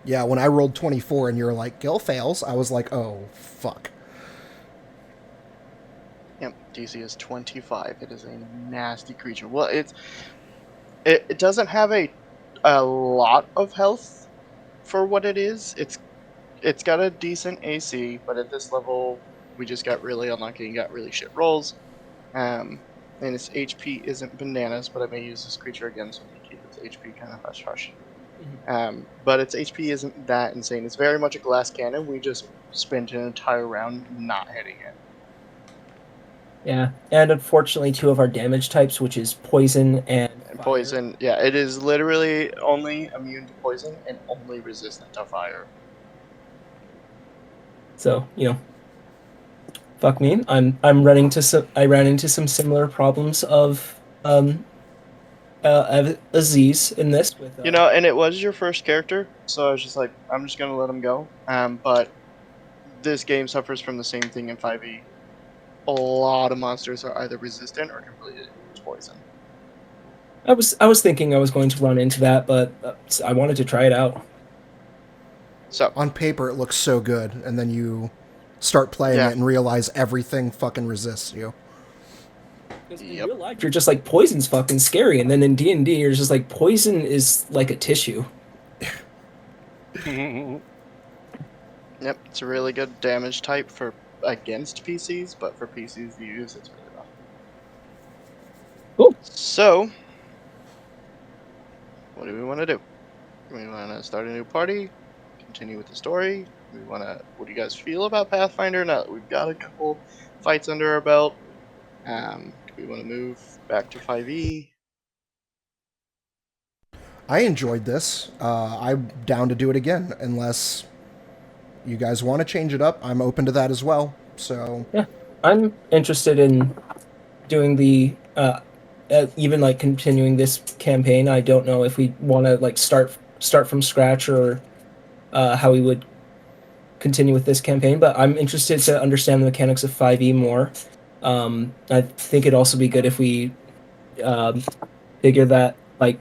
Yeah, when I rolled 24 and you're like, Gil fails, I was like, oh, fuck. Yep, DC is 25. It is a nasty creature. Well, it doesn't have a lot of health for what it is. It's got a decent AC, but at this level, we just got really unlucky and got really shit rolls. And its HP isn't bananas, but I may use this creature again so we can keep its HP kind of hush hush. But its HP isn't that insane. It's very much a glass cannon. We just spent an entire round not hitting it. Yeah, and unfortunately, 2 of our damage types, which is poison and fire. Poison, yeah, it is literally only immune to poison and only resistant to fire. So fuck me. I'm running to some. I ran into some similar problems of Aziz in this. With and it was your first character, so I was just like, I'm just gonna let him go. But this game suffers from the same thing in 5e. A lot of monsters are either resistant or completely immune to poison. I was thinking I was going to run into that, but I wanted to try it out. So On paper, it looks so good, and then you start playing it and realize everything fucking resists you. Because in real life, you're just like, poison's fucking scary, and then in D&D, you're just like, poison is like a tissue. Yep, it's a really good damage type for against PCs, but for PCs to use, it's really rough. Cool. So, what do we want to do? Do we want to start a new party? Continue with the story? What do you guys feel about Pathfinder now that we've got a couple fights under our belt? Do we want to move back to 5e? I enjoyed this. I'm down to do it again, unless you guys want to change it up. I'm open to that as well. So yeah, I'm interested in doing the even like continuing this campaign. I don't know if we want to like start from scratch or how we would continue with this campaign, but I'm interested to understand the mechanics of 5e more. I think it'd also be good if we figure that, like,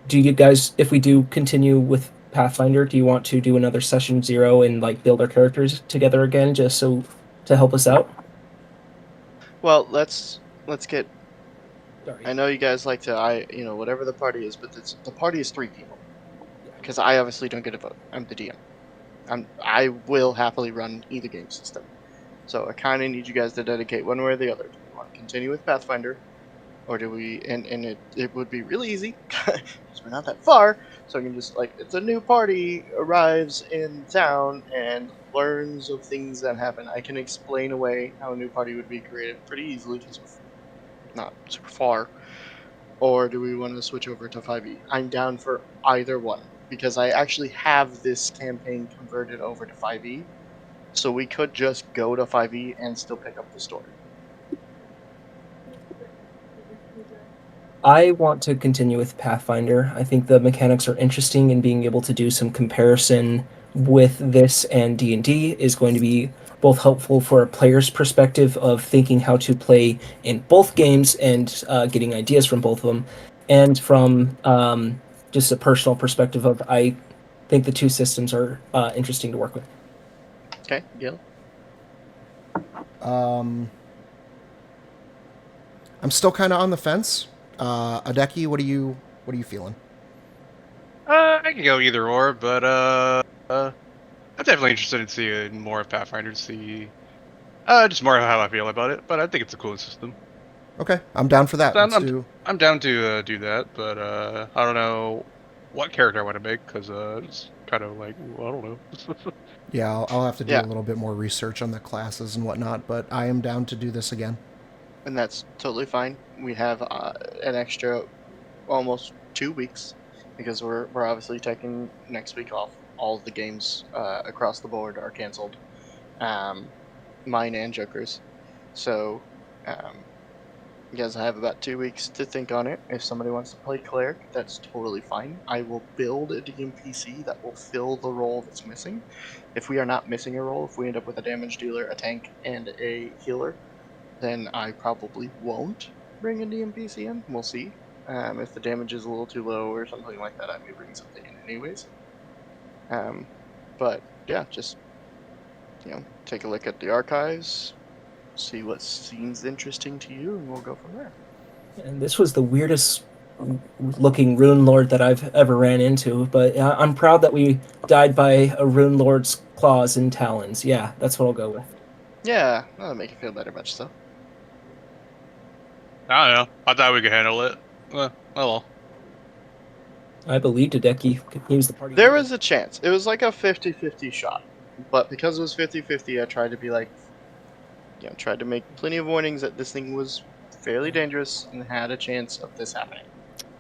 do you guys, if we do continue with Pathfinder, do you want to do another session 0 and like build our characters together again, just so to help us out? Well, let's get. Sorry. I know you guys like to, whatever the party is, but the party is 3 people. Because I obviously don't get a vote. I'm the DM. I will happily run either game system. So I kind of need you guys to dedicate one way or the other. Do we want to continue with Pathfinder, Or do we? And it would be really easy because we're not that far. So I can just like, if a new party arrives in town and learns of things that happen, I can explain away how a new party would be created pretty easily because we're not super far. Or do we want to switch over to 5e? I'm down for either one because I actually have this campaign converted over to 5e, so we could just go to 5e and still pick up the story. I want to continue with Pathfinder. I think the mechanics are interesting, and being able to do some comparison with this and D&D is going to be both helpful for a player's perspective of thinking how to play in both games and getting ideas from both of them, and from just a personal perspective of I think the two systems are interesting to work with. Okay, Gil? I'm still kind of on the fence. Adeki, what are you feeling? I can go either or, but I'm definitely interested in seeing more of Pathfinder to see just more of how I feel about it. But I think it's a cool system. Okay, I'm down for that. So Let's do. I'm down to do that, but I don't know what character I want to make because it's kind of like I don't know. Yeah, I'll have to do Yeah, a little bit more research on the classes and whatnot, but I am down to do this again. and that's totally fine. We have an extra almost 2 weeks because we're obviously taking next week off. All of the games across the board are canceled, mine and Joker's. So, you guys have about 2 weeks to think on it. If somebody wants to play cleric, that's totally fine. I will build a DMPC that will fill the role that's missing. If we are not missing a role, if we end up with a damage dealer, a tank, and a healer, then I probably won't bring a DMPC in. We'll see. If the damage is a little too low or something like that, I may bring something in anyways. But yeah, just take a look at the archives, see what seems interesting to you, and we'll go from there. And this was the weirdest looking rune lord that I've ever ran into, but I'm proud that we died by a rune lord's claws and talons. Yeah, that's what I'll go with. Yeah, that'll make you feel better, much so. I don't know. I thought we could handle it. Oh well. I believed Hideki. He was the party There leader. was a chance. It was like a 50-50 shot. But because it was 50-50, I tried to be like, tried to make plenty of warnings that this thing was fairly dangerous and had a chance of this happening.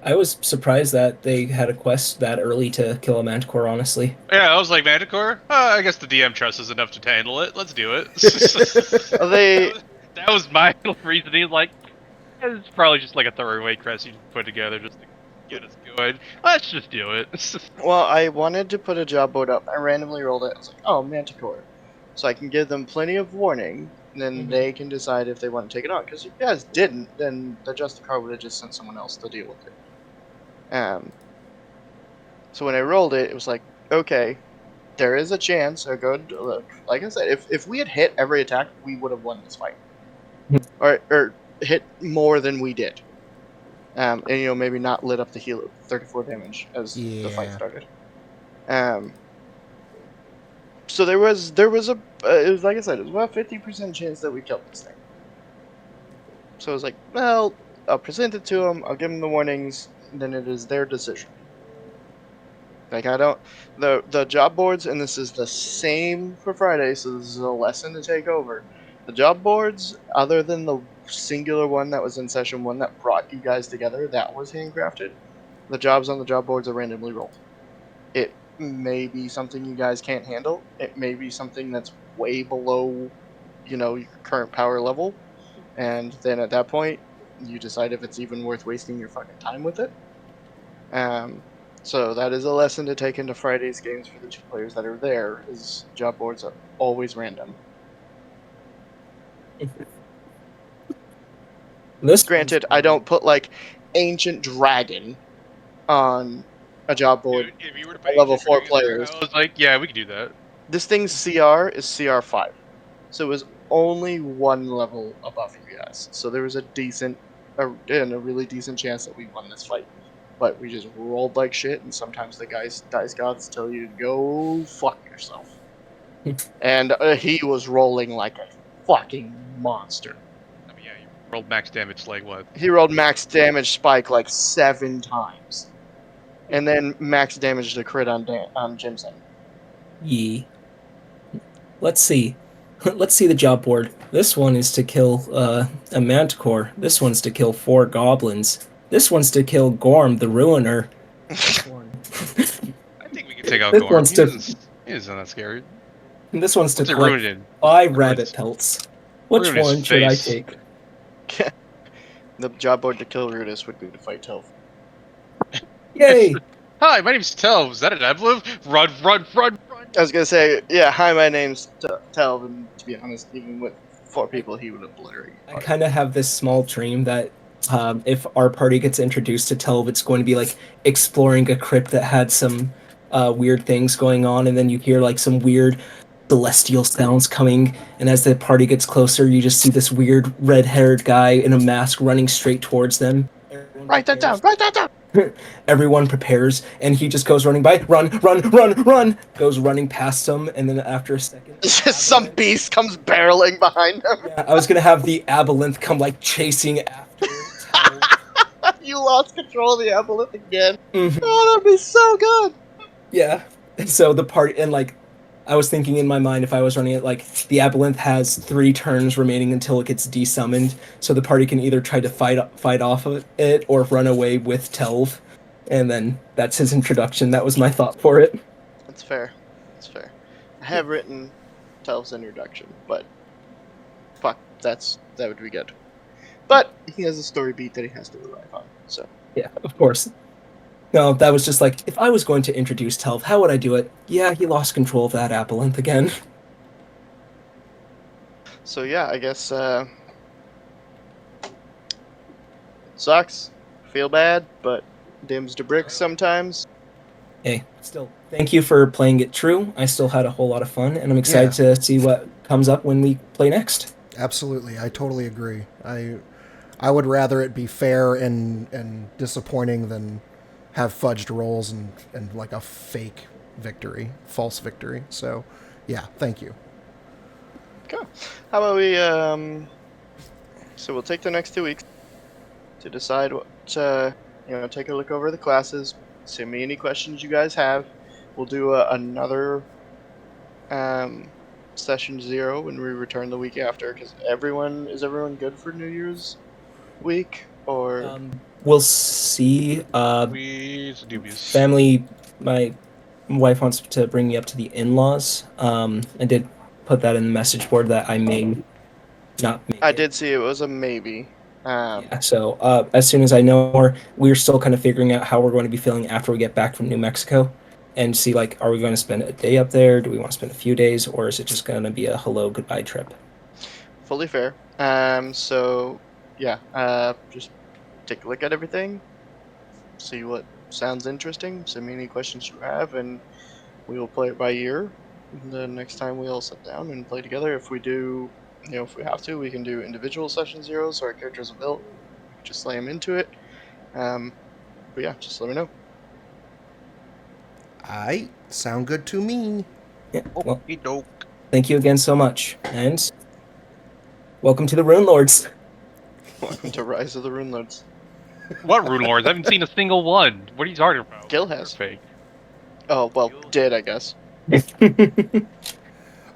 I was surprised that they had a quest that early to kill a manticore, honestly. Yeah, I was like Manticore. I guess the DM trusts us enough to handle it. Let's do it. They that was my reasoning. Like, it's probably just like a throwaway crest you put together just to get us going. Let's just do it. Well, I wanted to put a job board up. I randomly rolled it. I was like, oh, Manticore. So I can give them plenty of warning, and then they can decide if they want to take it on. Because if you guys didn't, then the Justicar would have just sent someone else to deal with it. So when I rolled it, it was like, okay, there is a chance, a good look. Like I said, if we had hit every attack, we would have won this fight. or hit more than we did. And maybe not lit up the healer, 34 damage as the fight started. So there was a it was like I said, it was about 50% chance that we killed this thing. So I was like, well, I'll present it to them, I'll give them the warnings, and then it is their decision. Like I don't the job boards, and this is the same for Friday, so this is a lesson to take over. The job boards, other than the singular one that was in session 1 that brought you guys together, that was handcrafted. The jobs on the job boards are randomly rolled. It may be something you guys can't handle. It may be something that's way below, your current power level. And then at that point, you decide if it's even worth wasting your fucking time with it. So that is a lesson to take into Friday's games for the 2 players that are there, is job boards are always random. Granted, I don't put like Ancient Dragon on a job board. Dude, if you were to put level Ancient 4 Dragon there, players. I was like, yeah, we could do that. This thing's CR is CR5. So it was only 1 level above you guys. So there was a really decent chance that we won this fight. But we just rolled like shit, and sometimes the dice gods tell you to go fuck yourself. And he was rolling like a fucking monster. I mean, yeah, Rolled max damage like what? He rolled max damage spike like 7 times. And then max damage to crit on Jimson. Yee. Let's see. Let's see the job board. This one is to kill a manticore. This one's to kill 4 goblins. This one's to kill Gorm, the Ruiner. This one. I think we can take out This Gorm. one's He to- isn't that scary. This one's to What's it collect ruined? 5 Ruin rabbit his- pelts. Which ruin his one should I face. take? The job board to kill Rudis would be to fight Telf. Yay! Hi, my name's Tel. Is that an emblem? Run, run, run, run! I was gonna say, yeah, hi, my name's Telv, and to be honest, even with 4 people, he would obliterate. I kind of have this small dream that if our party gets introduced to Telv, it's going to be like exploring a crypt that had some weird things going on, and then you hear like some weird celestial sounds coming, and as the party gets closer, you just see this weird red-haired guy in a mask running straight towards them. Write that down! Write that down! Everyone prepares, and he just goes running by. Run, run, run, run! Goes running past them, and then after a second, Just some beast comes barreling behind him. yeah, I was gonna have the aboleth come like chasing after Telv. You lost control of the aboleth again. Mhm. Oh, that'd be so good. Yeah. So the party, and like, I was thinking in my mind, if I was running it, like, the aboleth has 3 turns remaining until it gets desummoned, so the party can either try to fight off of it or run away with Telv, and then that's his introduction. That was my thought for it. That's fair. That's fair. I have written Telf's introduction, but fuck, that would be good. But he has a story beat that he has to rely on, so. Yeah, of course. No, that was just like, if I was going to introduce Telv, how would I do it? Yeah, he lost control of that aboleth again. So yeah, I guess sucks. Feel bad, but dims to bricks sometimes. Hey, still, thank you for playing it true. I still had a whole lot of fun, and I'm excited to see what comes up when we play next. Absolutely, I totally agree. I would rather it be fair and disappointing than have fudged rolls and like a fake victory, false victory. So, yeah, thank you. Okay. How about we so we'll take the next 2 weeks to decide what take a look over the classes, send me any questions you guys have. We'll do another session 0 when we return the week after, because is everyone good for New Year's week, or We'll see. We's dubious. Family, my wife wants to bring me up to the in-laws. I did put that in the message board that I may not make I it. did see it was a maybe. Yeah, so as soon as I know more, we're still kind of figuring out how we're going to be feeling after we get back from New Mexico, and see, like, are we going to spend a day up there? Do we want to spend a few days, or is it just going to be a hello goodbye trip? Fully fair. So yeah, just take a look at everything, see what sounds interesting, send me any questions you have, and we will play it by ear. The next time we all sit down and play together, if we do, if we have to, we can do individual session 0s so our characters are built. Just lay them into it. But yeah, just let me know. Aight, sound good to me. Yeah, well, Okey-doke. thank you again so much, and welcome to the Runelords. Welcome to Rise of the Runelords. What Runelords? I haven't seen a single one. What are you talking about? Gil has. They're fake. Oh, well, did, I guess.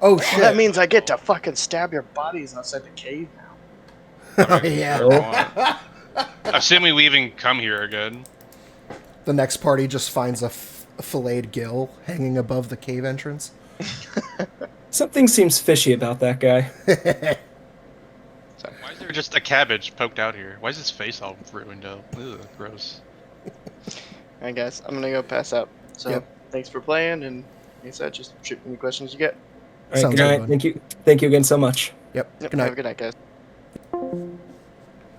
Oh Well, shit! that means I get to fucking stab your bodies outside the cave now. Yeah. Assuming we even come here again. The next party just finds a filleted gill hanging above the cave entrance. Something seems fishy about that guy. Why is there just a cabbage poked out here? Why is his face all ruined up? Ugh, gross. Alright, guys, I'm gonna go pass out. So, Yep. thanks for playing, and like I said, just shoot me any questions you get. All right, Sounds good like night. fun. Thank you again so much. Yep. Yep, Good night. have a good night, guys.